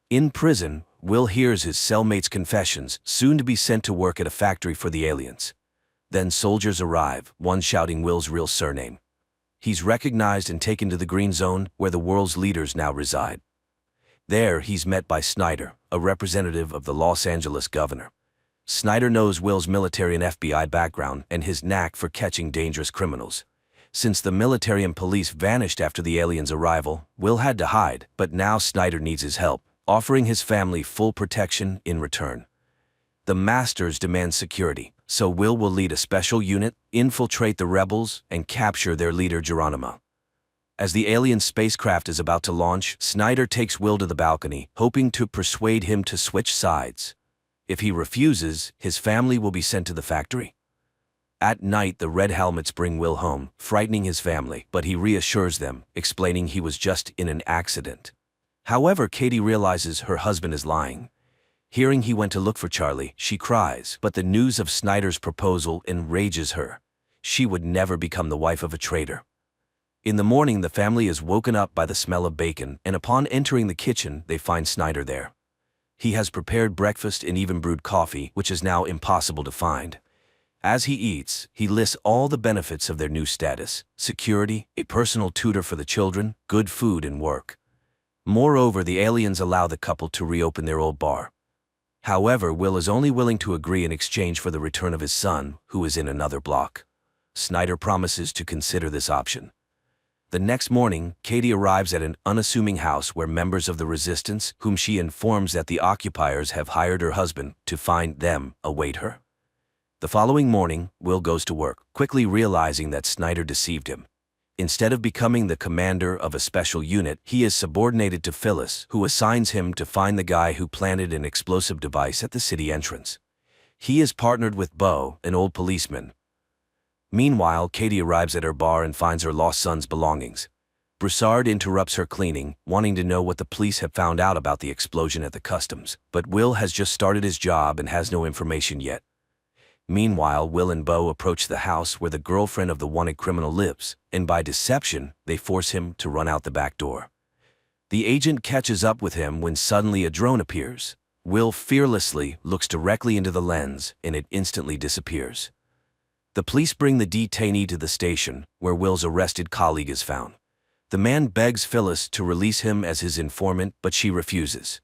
In prison, Will hears his cellmate's confessions, soon to be sent to work at a factory for the aliens. Then soldiers arrive, one shouting Will's real surname. He's recognized and taken to the Green Zone, where the world's leaders now reside. There, he's met by Snyder, a representative of the Los Angeles governor. Snyder knows Will's military and FBI background and his knack for catching dangerous criminals. Since the military and police vanished after the aliens' arrival, Will had to hide, but now Snyder needs his help, offering his family full protection in return. The Masters demand security, so Will lead a special unit, infiltrate the rebels, and capture their leader Geronimo. As the alien spacecraft is about to launch, Snyder takes Will to the balcony, hoping to persuade him to switch sides. If he refuses, his family will be sent to the factory. At night, the Red Helmets bring Will home, frightening his family, but he reassures them, explaining he was just in an accident. However, Katie realizes her husband is lying. Hearing he went to look for Charlie, she cries, but the news of Snyder's proposal enrages her. She would never become the wife of a traitor. In the morning, the family is woken up by the smell of bacon, and upon entering the kitchen, they find Snyder there. He has prepared breakfast and even brewed coffee, which is now impossible to find. As he eats, he lists all the benefits of their new status: security, a personal tutor for the children, good food and work. Moreover, the aliens allow the couple to reopen their old bar. However, Will is only willing to agree in exchange for the return of his son, who is in another block. Snyder promises to consider this option. The next morning, Katie arrives at an unassuming house where members of the resistance, whom she informs that the occupiers have hired her husband to find them, await her. The following morning, Will goes to work, quickly realizing that Snyder deceived him. Instead of becoming the commander of a special unit, he is subordinated to Phyllis, who assigns him to find the guy who planted an explosive device at the city entrance. He is partnered with Beau, an old policeman. Meanwhile, Katie arrives at her bar and finds her lost son's belongings. Broussard interrupts her cleaning, wanting to know what the police have found out about the explosion at the customs, but Will has just started his job and has no information yet. Meanwhile, Will and Beau approach the house where the girlfriend of the wanted criminal lives, and by deception, they force him to run out the back door. The agent catches up with him when suddenly a drone appears. Will fearlessly looks directly into the lens, and it instantly disappears. The police bring the detainee to the station, where Will's arrested colleague is found. The man begs Phyllis to release him as his informant, but she refuses.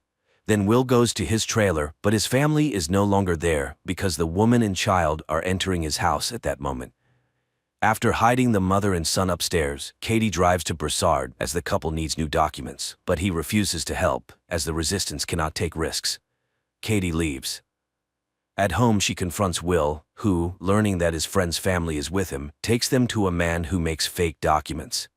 Then Will goes to his trailer, but his family is no longer there because the woman and child are entering his house at that moment. After hiding the mother and son upstairs, Katie drives to Broussard as the couple needs new documents, but he refuses to help, as the resistance cannot take risks. Katie leaves. At home, she confronts Will, who, learning that his friend's family is with him, takes them to a man who makes fake documents.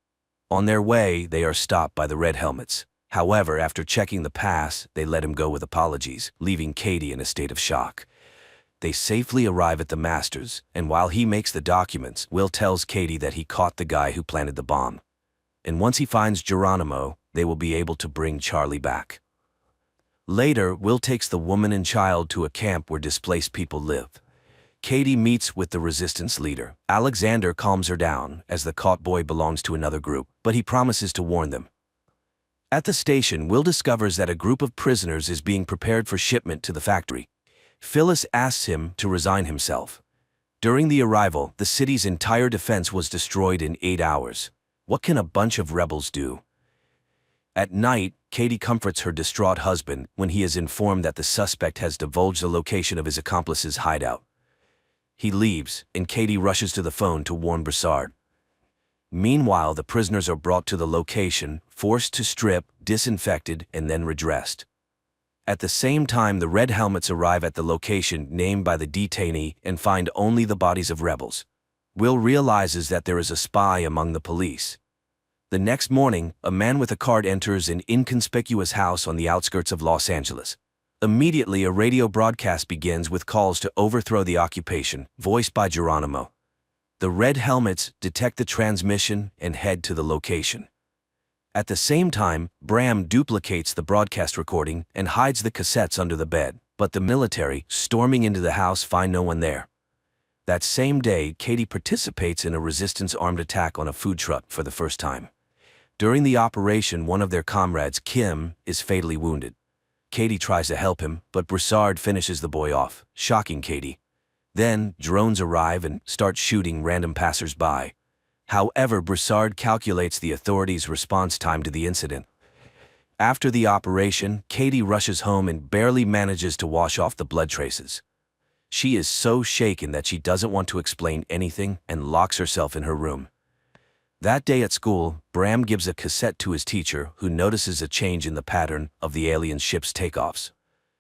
On their way, they are stopped by the Red Helmets. However, after checking the pass, they let him go with apologies, leaving Katie in a state of shock. They safely arrive at the Masters, and while he makes the documents, Will tells Katie that he caught the guy who planted the bomb. And once he finds Geronimo, they will be able to bring Charlie back. Later, Will takes the woman and child to a camp where displaced people live. Katie meets with the resistance leader. Alexander calms her down, as the caught boy belongs to another group, but he promises to warn them. At the station, Will discovers that a group of prisoners is being prepared for shipment to the factory. Phyllis asks him to resign himself. During the arrival, the city's entire defense was destroyed in 8 hours. What can a bunch of rebels do? At night, Katie comforts her distraught husband when he is informed that the suspect has divulged the location of his accomplice's hideout. He leaves, and Katie rushes to the phone to warn Broussard. Meanwhile, the prisoners are brought to the location, forced to strip, disinfected, and then redressed. At the same time, the Red Helmets arrive at the location named by the detainee and find only the bodies of rebels. Will realizes that there is a spy among the police. The next morning, a man with a card enters an inconspicuous house on the outskirts of Los Angeles. Immediately, a radio broadcast begins with calls to overthrow the occupation, voiced by Geronimo. The Red Helmets detect the transmission and head to the location. At the same time, Bram duplicates the broadcast recording and hides the cassettes under the bed, but the military, storming into the house, find no one there. That same day, Katie participates in a resistance armed attack on a food truck for the first time. During the operation, one of their comrades, Kim, is fatally wounded. Katie tries to help him, but Broussard finishes the boy off, shocking Katie. Then, drones arrive and start shooting random passers-by. However, Broussard calculates the authorities' response time to the incident. After the operation, Katie rushes home and barely manages to wash off the blood traces. She is so shaken that she doesn't want to explain anything and locks herself in her room. That day at school, Bram gives a cassette to his teacher, who notices a change in the pattern of the alien ship's takeoffs.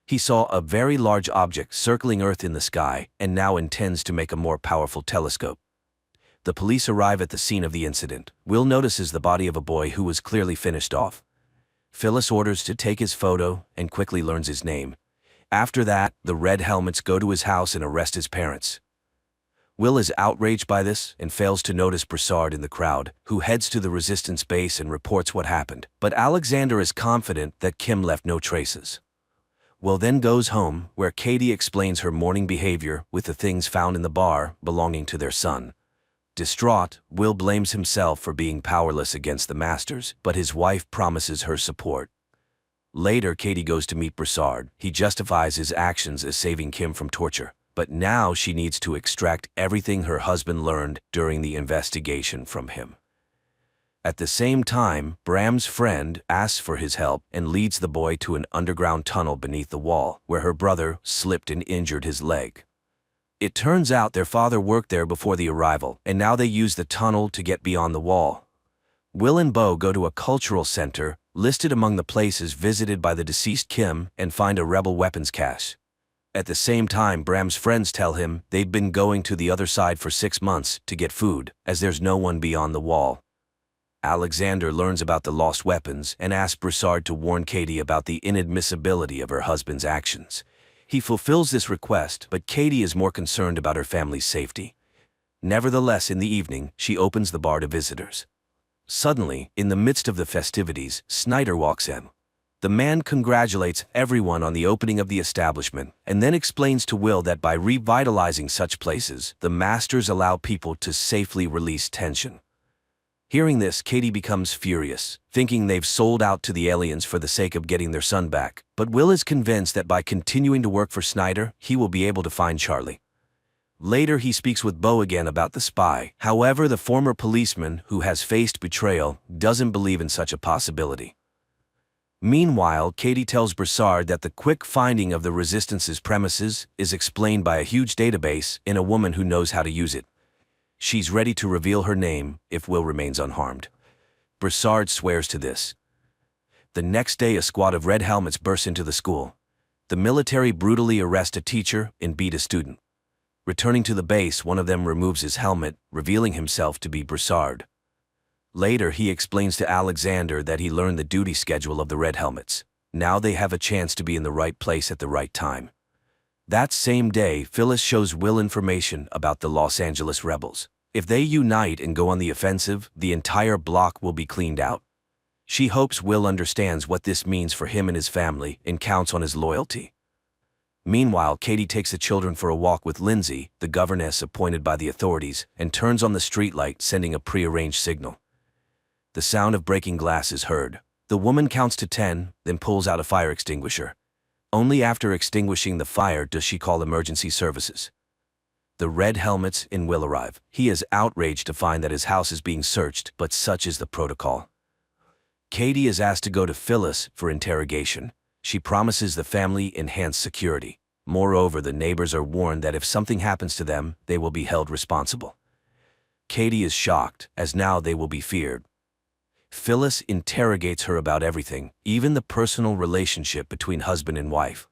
He saw a very large object circling Earth in the sky and now intends to make a more powerful telescope. The police arrive at the scene of the incident. Will notices the body of a boy who was clearly finished off. Phyllis orders to take his photo and quickly learns his name. After that, the Red Helmets go to his house and arrest his parents. Will is outraged by this and fails to notice Broussard in the crowd, who heads to the resistance base and reports what happened. But Alexander is confident that Kim left no traces. Will then goes home, where Katie explains her morning behavior with the things found in the bar belonging to their son. Distraught, Will blames himself for being powerless against the masters, but his wife promises her support. Later, Katie goes to meet Broussard. He justifies his actions as saving Kim from torture, but now she needs to extract everything her husband learned during the investigation from him. At the same time, Bram's friend asks for his help and leads the boy to an underground tunnel beneath the wall, where her brother slipped and injured his leg. It turns out their father worked there before the arrival, and now they use the tunnel to get beyond the wall. Will and Bo go to a cultural center, listed among the places visited by the deceased Kim, and find a rebel weapons cache. At the same time, Bram's friends tell him they've been going to the other side for 6 months to get food, as there's no one beyond the wall. Alexander learns about the lost weapons and asks Broussard to warn Katie about the inadmissibility of her husband's actions. He fulfills this request, but Katie is more concerned about her family's safety. Nevertheless, in the evening, she opens the bar to visitors. Suddenly, in the midst of the festivities, Snyder walks in. The man congratulates everyone on the opening of the establishment and then explains to Will that by revitalizing such places, the masters allow people to safely release tension. Hearing this, Katie becomes furious, thinking they've sold out to the aliens for the sake of getting their son back. But Will is convinced that by continuing to work for Snyder, he will be able to find Charlie. Later, he speaks with Bo again about the spy. However, the former policeman, who has faced betrayal, doesn't believe in such a possibility. Meanwhile, Katie tells Broussard that the quick finding of the Resistance's premises is explained by a huge database and a woman who knows how to use it. She's ready to reveal her name if Will remains unharmed. Broussard swears to this. The next day, a squad of Red Helmets bursts into the school. The military brutally arrest a teacher and beat a student. Returning to the base, one of them removes his helmet, revealing himself to be Broussard. Later, he explains to Alexander that he learned the duty schedule of the Red Helmets. Now they have a chance to be in the right place at the right time. That same day, Phyllis shows Will information about the Los Angeles rebels. If they unite and go on the offensive, the entire block will be cleaned out. She hopes Will understands what this means for him and his family and counts on his loyalty. Meanwhile, Katie takes the children for a walk with Lindsay, the governess appointed by the authorities, and turns on the streetlight, sending a prearranged signal. The sound of breaking glass is heard. The woman counts to 10, then pulls out a fire extinguisher. Only after extinguishing the fire does she call emergency services. The Red Helmets and Will arrive. He is outraged to find that his house is being searched, but such is the protocol. Katie is asked to go to Phyllis for interrogation. She promises the family enhanced security. Moreover, the neighbors are warned that if something happens to them, they will be held responsible. Katie is shocked, as now they will be feared. Phyllis interrogates her about everything, even the personal relationship between husband and wife.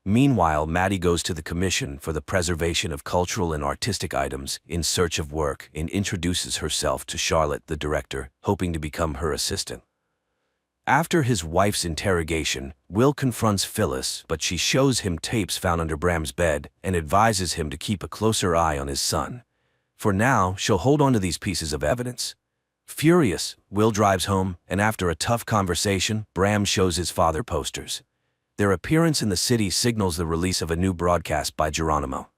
Meanwhile, Maddie goes to the Commission for the Preservation of Cultural and Artistic Items in search of work and introduces herself to Charlotte, the director, hoping to become her assistant. After his wife's interrogation, Will confronts Phyllis, but she shows him tapes found under Bram's bed and advises him to keep a closer eye on his son. For now, she'll hold on to these pieces of evidence. Furious, Will drives home, and after a tough conversation, Bram shows his father posters. Their appearance in the city signals the release of a new broadcast by Geronimo.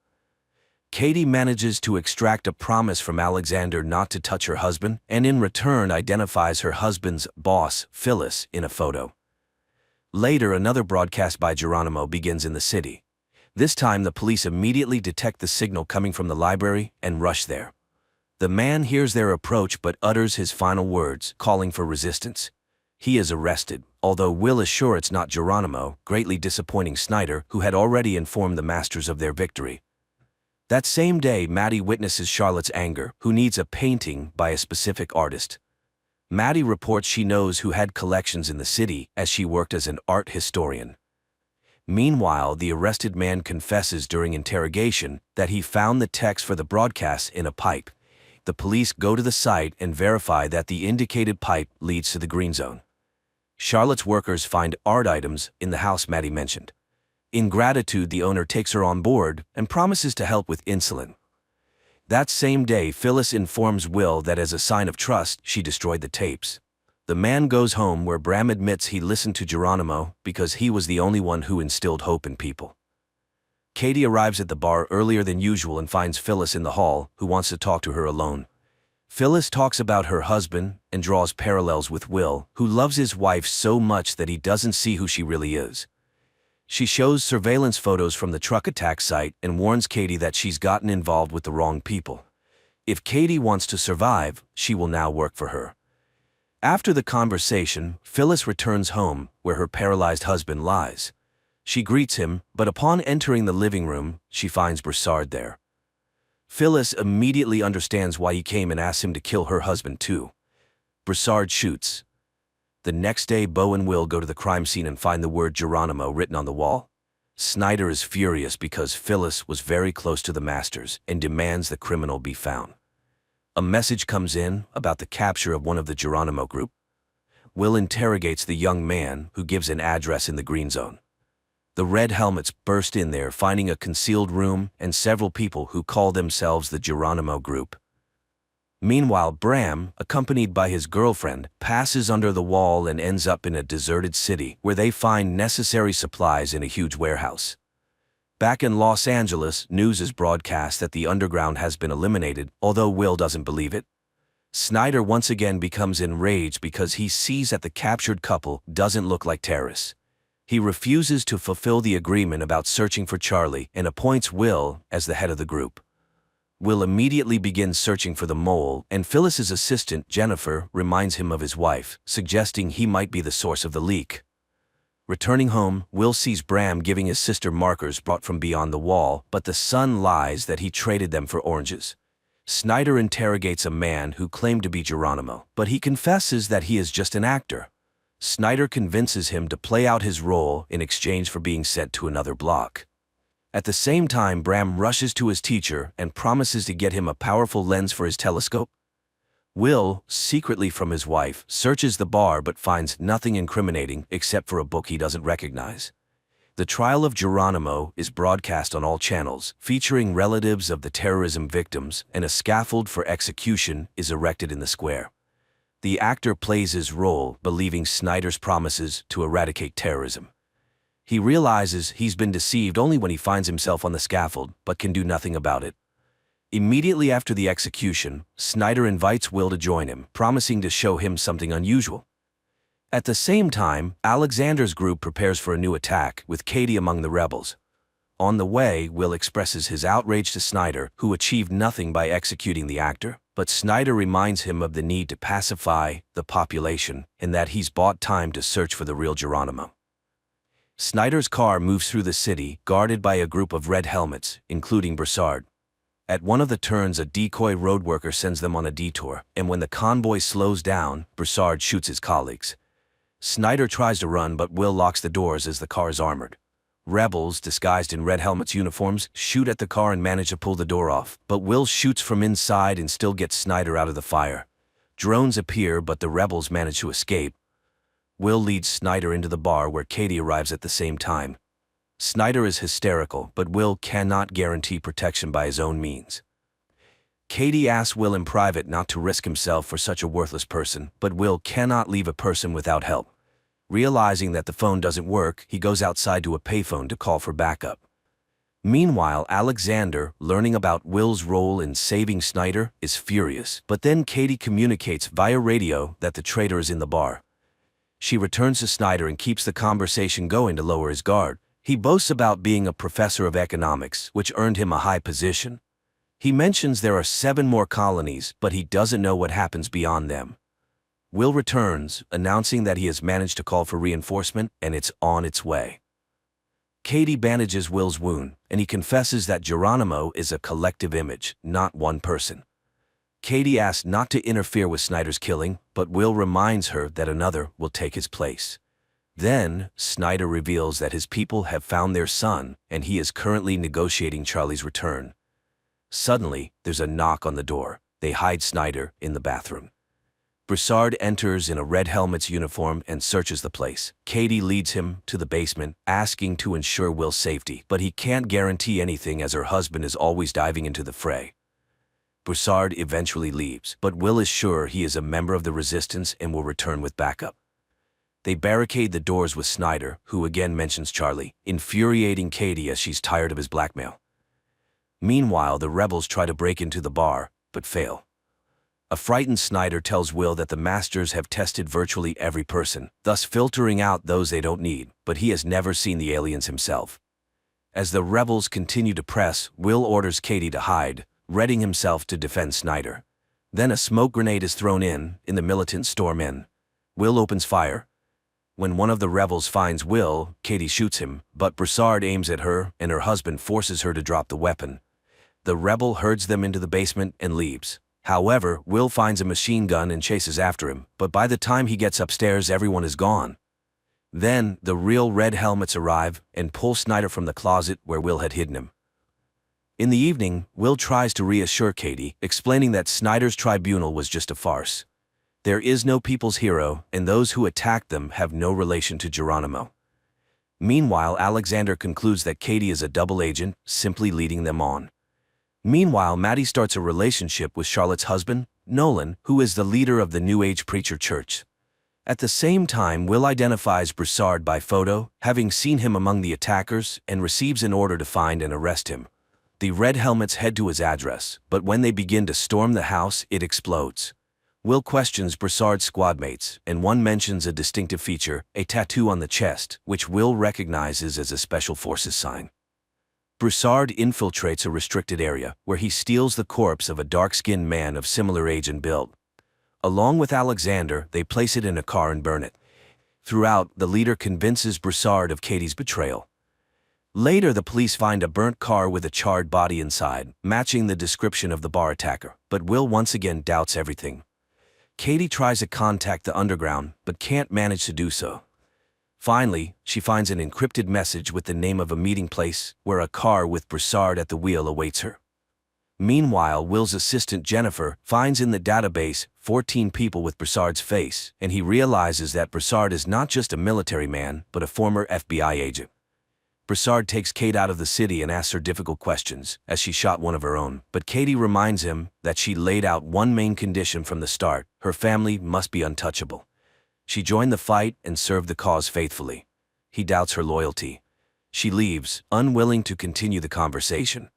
Katie manages to extract a promise from Alexander not to touch her husband, and in return identifies her husband's boss, Phyllis, in a photo. Later, another broadcast by Geronimo begins in the city. This time, the police immediately detect the signal coming from the library and rush there. The man hears their approach but utters his final words, calling for resistance. He is arrested, although Will is sure it's not Geronimo, greatly disappointing Snyder, who had already informed the masters of their victory. That same day, Maddie witnesses Charlotte's anger, who needs a painting by a specific artist. Maddie reports she knows who had collections in the city, as she worked as an art historian. Meanwhile, the arrested man confesses during interrogation that he found the text for the broadcast in a pipe. The police go to the site and verify that the indicated pipe leads to the green zone. Charlotte's workers find art items in the house Maddie mentioned. In gratitude, the owner takes her on board and promises to help with insulin. That same day, Phyllis informs Will that as a sign of trust, she destroyed the tapes. The man goes home where Bram admits he listened to Geronimo because he was the only one who instilled hope in people. Katie arrives at the bar earlier than usual and finds Phyllis in the hall, who wants to talk to her alone. Phyllis talks about her husband and draws parallels with Will, who loves his wife so much that he doesn't see who she really is. She shows surveillance photos from the truck attack site and warns Katie that she's gotten involved with the wrong people. If Katie wants to survive, she will now work for her. After the conversation, Phyllis returns home, where her paralyzed husband lies. She greets him, but upon entering the living room, she finds Broussard there. Phyllis immediately understands why he came and asks him to kill her husband too. Broussard shoots. The next day, Beau and Will go to the crime scene and find the word Geronimo written on the wall. Snyder is furious because Phyllis was very close to the masters and demands the criminal be found. A message comes in about the capture of one of the Geronimo group. Will interrogates the young man, who gives an address in the green zone. The red helmets burst in there, finding a concealed room and several people who call themselves the Geronimo group. Meanwhile, Bram, accompanied by his girlfriend, passes under the wall and ends up in a deserted city, where they find necessary supplies in a huge warehouse. Back in Los Angeles, news is broadcast that the underground has been eliminated, although Will doesn't believe it. Snyder once again becomes enraged because he sees that the captured couple doesn't look like terrorists. He refuses to fulfill the agreement about searching for Charlie and appoints Will as the head of the group. Will immediately begins searching for the mole, and Phyllis's assistant, Jennifer, reminds him of his wife, suggesting he might be the source of the leak. Returning home, Will sees Bram giving his sister markers brought from beyond the wall, but the son lies that he traded them for oranges. Snyder interrogates a man who claimed to be Geronimo, but he confesses that he is just an actor. Snyder convinces him to play out his role in exchange for being sent to another block. At the same time, Bram rushes to his teacher and promises to get him a powerful lens for his telescope. Will, secretly from his wife, searches the bar but finds nothing incriminating except for a book he doesn't recognize. The trial of Geronimo is broadcast on all channels, featuring relatives of the terrorism victims, and a scaffold for execution is erected in the square. The actor plays his role, believing Snyder's promises to eradicate terrorism. He realizes he's been deceived only when he finds himself on the scaffold, but can do nothing about it. Immediately after the execution, Snyder invites Will to join him, promising to show him something unusual. At the same time, Alexander's group prepares for a new attack, with Katie among the rebels. On the way, Will expresses his outrage to Snyder, who achieved nothing by executing the actor, but Snyder reminds him of the need to pacify the population and that he's bought time to search for the real Geronimo. Snyder's car moves through the city, guarded by a group of red helmets, including Broussard. At one of the turns, a decoy road worker sends them on a detour, and when the convoy slows down, Broussard shoots his colleagues. Snyder tries to run, but Will locks the doors as the car is armored. Rebels, disguised in red helmets uniforms, shoot at the car and manage to pull the door off, but Will shoots from inside and still gets Snyder out of the fire. Drones appear, but the rebels manage to escape. Will leads Snyder into the bar where Katie arrives at the same time. Snyder is hysterical, but Will cannot guarantee protection by his own means. Katie asks Will in private not to risk himself for such a worthless person, but Will cannot leave a person without help. Realizing that the phone doesn't work, he goes outside to a payphone to call for backup. Meanwhile, Alexander, learning about Will's role in saving Snyder, is furious, but then Katie communicates via radio that the traitor is in the bar. She returns to Snyder and keeps the conversation going to lower his guard. He boasts about being a professor of economics, which earned him a high position. He mentions there are 7 more colonies, but he doesn't know what happens beyond them. Will returns, announcing that he has managed to call for reinforcement and it's on its way. Katie bandages Will's wound, and he confesses that Geronimo is a collective image, not one person. Katie asks not to interfere with Snyder's killing, but Will reminds her that another will take his place. Then, Snyder reveals that his people have found their son, and he is currently negotiating Charlie's return. Suddenly, there's a knock on the door. They hide Snyder in the bathroom. Broussard enters in a red helmet's uniform and searches the place. Katie leads him to the basement, asking to ensure Will's safety, but he can't guarantee anything as her husband is always diving into the fray. Broussard eventually leaves, but Will is sure he is a member of the resistance and will return with backup. They barricade the doors with Snyder, who again mentions Charlie, infuriating Katie as she's tired of his blackmail. Meanwhile, the rebels try to break into the bar, but fail. A frightened Snyder tells Will that the masters have tested virtually every person, thus filtering out those they don't need, but he has never seen the aliens himself. As the rebels continue to press, Will orders Katie to hide, readying himself to defend Snyder. Then a smoke grenade is thrown in, and the militants storm in. Will opens fire. When one of the rebels finds Will, Katie shoots him, but Broussard aims at her, and her husband forces her to drop the weapon. The rebel herds them into the basement and leaves. However, Will finds a machine gun and chases after him, but by the time he gets upstairs, everyone is gone. Then, the real red helmets arrive and pull Snyder from the closet where Will had hidden him. In the evening, Will tries to reassure Katie, explaining that Snyder's tribunal was just a farce. There is no people's hero, and those who attacked them have no relation to Geronimo. Meanwhile, Alexander concludes that Katie is a double agent, simply leading them on. Meanwhile, Maddie starts a relationship with Charlotte's husband, Nolan, who is the leader of the New Age Preacher Church. At the same time, Will identifies Broussard by photo, having seen him among the attackers, and receives an order to find and arrest him. The red helmets head to his address, but when they begin to storm the house, it explodes. Will questions Broussard's squadmates, and one mentions a distinctive feature, a tattoo on the chest, which Will recognizes as a Special Forces sign. Broussard infiltrates a restricted area, where he steals the corpse of a dark-skinned man of similar age and build. Along with Alexander, they place it in a car and burn it. Throughout, the leader convinces Broussard of Katie's betrayal. Later, the police find a burnt car with a charred body inside, matching the description of the bar attacker, but Will once again doubts everything. Katie tries to contact the underground, but can't manage to do so. Finally, she finds an encrypted message with the name of a meeting place, where a car with Broussard at the wheel awaits her. Meanwhile, Will's assistant Jennifer finds in the database 14 people with Broussard's face, and he realizes that Broussard is not just a military man, but a former FBI agent. Broussard takes Kate out of the city and asks her difficult questions, as she shot one of her own, but Katie reminds him that she laid out one main condition from the start: her family must be untouchable. She joined the fight and served the cause faithfully. He doubts her loyalty. She leaves, unwilling to continue the conversation.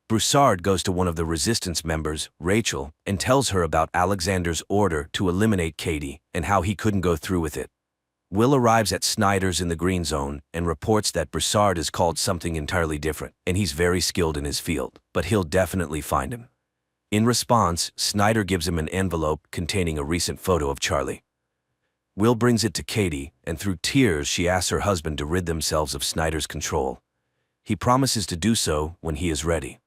Broussard goes to one of the resistance members, Rachel, and tells her about Alexander's order to eliminate Katie and how he couldn't go through with it. Will arrives at Snyder's in the green zone and reports that Broussard is called something entirely different, and he's very skilled in his field, but he'll definitely find him. In response, Snyder gives him an envelope containing a recent photo of Charlie. Will brings it to Katie, and through tears she asks her husband to rid themselves of Snyder's control. He promises to do so when he is ready.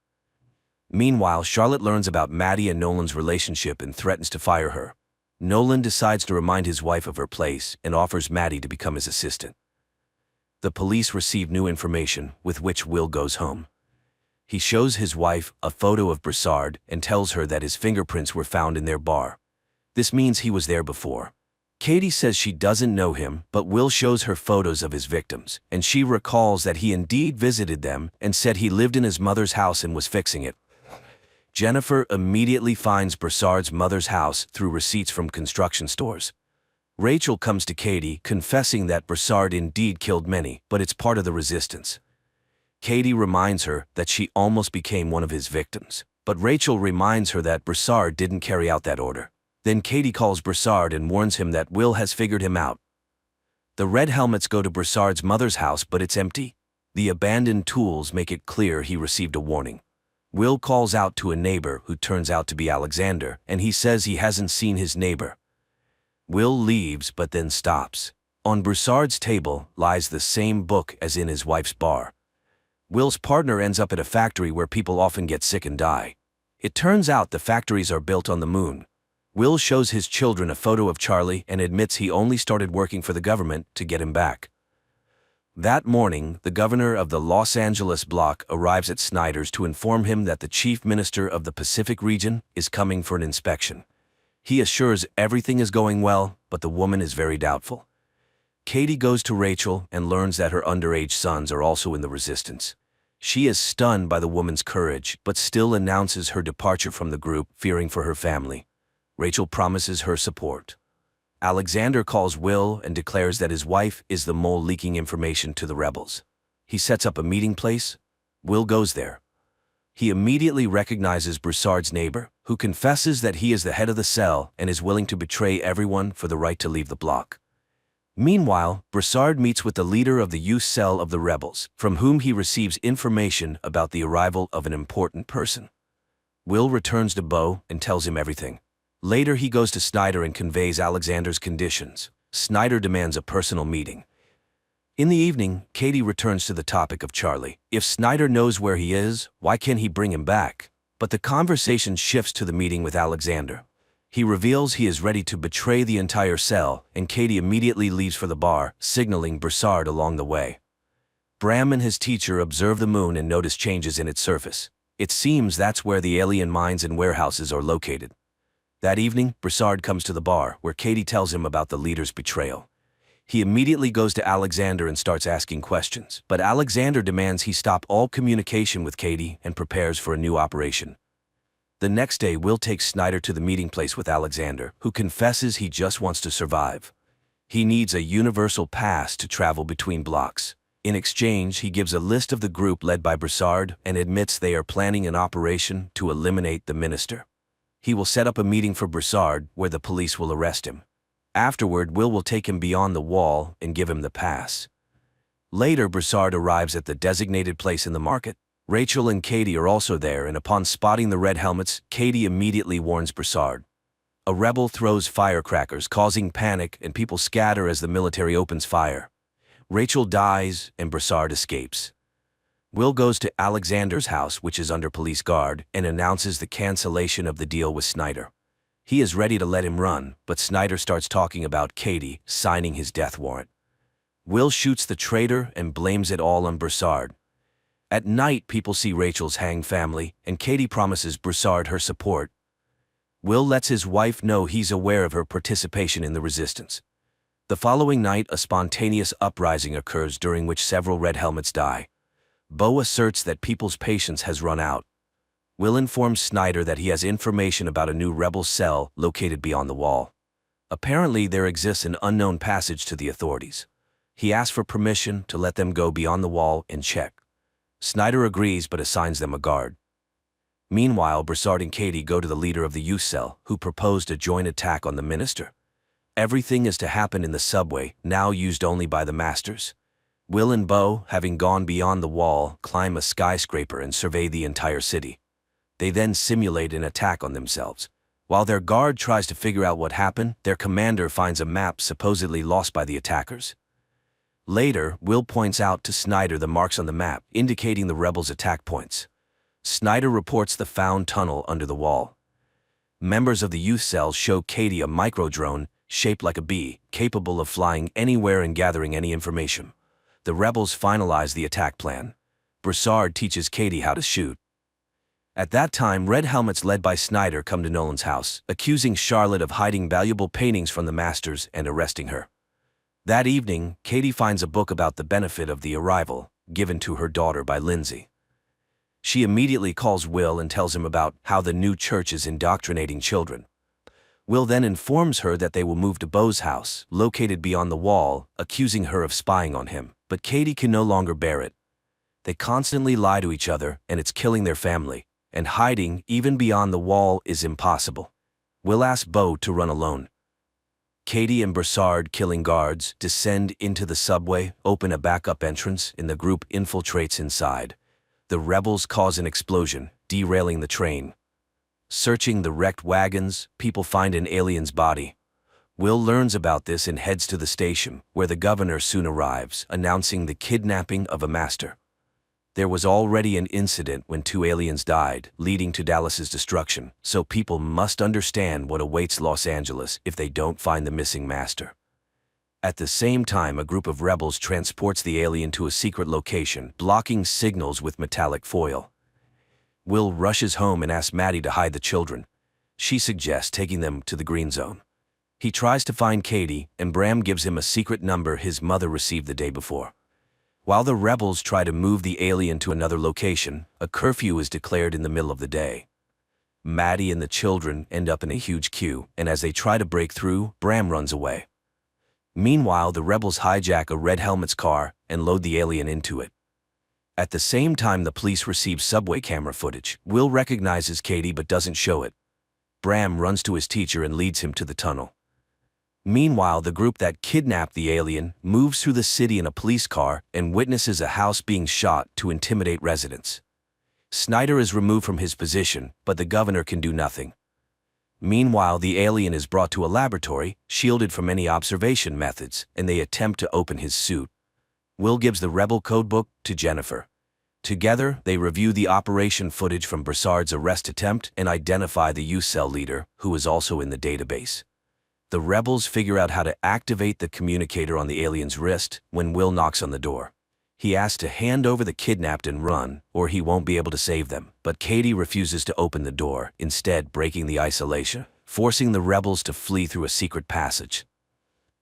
Meanwhile, Charlotte learns about Maddie and Nolan's relationship and threatens to fire her. Nolan decides to remind his wife of her place and offers Maddie to become his assistant. The police receive new information, with which Will goes home. He shows his wife a photo of Broussard and tells her that his fingerprints were found in their bar. This means he was there before. Katie says she doesn't know him, but Will shows her photos of his victims, and she recalls that he indeed visited them and said he lived in his mother's house and was fixing it. Jennifer immediately finds Broussard's mother's house through receipts from construction stores. Rachel comes to Katie, confessing that Broussard indeed killed many, but it's part of the resistance. Katie reminds her that she almost became one of his victims, but Rachel reminds her that Broussard didn't carry out that order. Then Katie calls Broussard and warns him that Will has figured him out. The red helmets go to Broussard's mother's house, but it's empty. The abandoned tools make it clear he received a warning. Will calls out to a neighbor who turns out to be Alexander, and he says he hasn't seen his neighbor. Will leaves but then stops. On Broussard's table lies the same book as in his wife's bar. Will's partner ends up at a factory where people often get sick and die. It turns out the factories are built on the moon. Will shows his children a photo of Charlie and admits he only started working for the government to get him back. That morning, the governor of the Los Angeles block arrives at Snyder's to inform him that the chief minister of the Pacific region is coming for an inspection. He assures everything is going well, but the woman is very doubtful. Katie goes to Rachel and learns that her underage sons are also in the resistance. She is stunned by the woman's courage, but still announces her departure from the group, fearing for her family. Rachel promises her support. Alexander calls Will and declares that his wife is the mole leaking information to the rebels. He sets up a meeting place. Will goes there. He immediately recognizes Broussard's neighbor, who confesses that he is the head of the cell and is willing to betray everyone for the right to leave the block. Meanwhile, Broussard meets with the leader of the youth cell of the rebels, from whom he receives information about the arrival of an important person. Will returns to Beau and tells him everything. Later he goes to Snyder and conveys Alexander's conditions. Snyder demands a personal meeting. In the evening, Katie returns to the topic of Charlie. If Snyder knows where he is, why can't he bring him back? But the conversation shifts to the meeting with Alexander. He reveals he is ready to betray the entire cell, and Katie immediately leaves for the bar, signaling Broussard along the way. Bram and his teacher observe the moon and notice changes in its surface. It seems that's where the alien mines and warehouses are located. That evening, Broussard comes to the bar, where Katie tells him about the leader's betrayal. He immediately goes to Alexander and starts asking questions, but Alexander demands he stop all communication with Katie and prepares for a new operation. The next day, Will takes Snyder to the meeting place with Alexander, who confesses he just wants to survive. He needs a universal pass to travel between blocks. In exchange, he gives a list of the group led by Broussard and admits they are planning an operation to eliminate the minister. He will set up a meeting for Broussard where the police will arrest him. Afterward, Will take him beyond the wall and give him the pass. Later, Broussard arrives at the designated place in the market. Rachel and Katie are also there, and upon spotting the red helmets, Katie immediately warns Broussard. A rebel throws firecrackers, causing panic, and people scatter as the military opens fire. Rachel dies, and Broussard escapes. Will goes to Alexander's house, which is under police guard, and announces the cancellation of the deal with Snyder. He is ready to let him run, but Snyder starts talking about Katie signing his death warrant. Will shoots the traitor and blames it all on Broussard. At night, people see Rachel's hanged family, and Katie promises Broussard her support. Will lets his wife know he's aware of her participation in the resistance. The following night, a spontaneous uprising occurs during which several red helmets die. Beau asserts that people's patience has run out. Will informs Snyder that he has information about a new rebel cell located beyond the wall. Apparently, there exists an unknown passage to the authorities. He asks for permission to let them go beyond the wall and check. Snyder agrees but assigns them a guard. Meanwhile, Broussard and Katie go to the leader of the youth cell, who proposed a joint attack on the minister. Everything is to happen in the subway, now used only by the masters. Will and Bo, having gone beyond the wall, climb a skyscraper and survey the entire city. They then simulate an attack on themselves. While their guard tries to figure out what happened, their commander finds a map supposedly lost by the attackers. Later, Will points out to Snyder the marks on the map, indicating the rebels' attack points. Snyder reports the found tunnel under the wall. Members of the youth cell show Katie a micro-drone, shaped like a bee, capable of flying anywhere and gathering any information. The rebels finalize the attack plan. Broussard teaches Katie how to shoot. At that time, Red Helmets led by Snyder come to Nolan's house, accusing Charlotte of hiding valuable paintings from the masters and arresting her. That evening, Katie finds a book about the benefit of the arrival, given to her daughter by Lindsay. She immediately calls Will and tells him about how the new church is indoctrinating children. Will then informs her that they will move to Bo's house, located beyond the wall, accusing her of spying on him. But Katie can no longer bear it. They constantly lie to each other, and it's killing their family. And hiding, even beyond the wall, is impossible. Will asks Bo to run alone. Katie and Broussard, killing guards, descend into the subway, open a backup entrance, and the group infiltrates inside. The rebels cause an explosion, derailing the train. Searching the wrecked wagons, people find an alien's body. Will learns about this and heads to the station, where the governor soon arrives, announcing the kidnapping of a master. There was already an incident when 2 aliens died, leading to Dallas's destruction, so people must understand what awaits Los Angeles if they don't find the missing master. At the same time, a group of rebels transports the alien to a secret location, blocking signals with metallic foil. Will rushes home and asks Maddie to hide the children. She suggests taking them to the green zone. He tries to find Katie, and Bram gives him a secret number his mother received the day before. While the rebels try to move the alien to another location, a curfew is declared in the middle of the day. Maddie and the children end up in a huge queue, and as they try to break through, Bram runs away. Meanwhile, the rebels hijack a Red Helmet's car and load the alien into it. At the same time, the police receive subway camera footage. Will recognizes Katie but doesn't show it. Bram runs to his teacher and leads him to the tunnel. Meanwhile, the group that kidnapped the alien moves through the city in a police car and witnesses a house being shot to intimidate residents. Snyder is removed from his position, but the governor can do nothing. Meanwhile, the alien is brought to a laboratory, shielded from any observation methods, and they attempt to open his suit. Will gives the rebel codebook to Jennifer. Together, they review the operation footage from Broussard's arrest attempt and identify the youth cell leader, who is also in the database. The rebels figure out how to activate the communicator on the alien's wrist when Will knocks on the door. He asks to hand over the kidnapped and run, or he won't be able to save them. But Katie refuses to open the door, instead breaking the isolation, forcing the rebels to flee through a secret passage.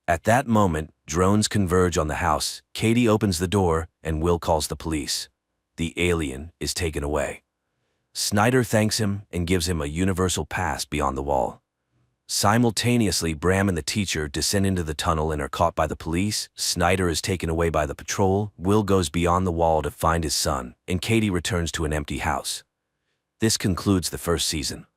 At that moment, drones converge on the house. Katie opens the door, and Will calls the police. The alien is taken away. Snyder thanks him and gives him a universal pass beyond the wall. Simultaneously, Bram and the teacher descend into the tunnel and are caught by the police. Snyder is taken away by the patrol. Will goes beyond the wall to find his son, and Katie returns to an empty house. This concludes the first season.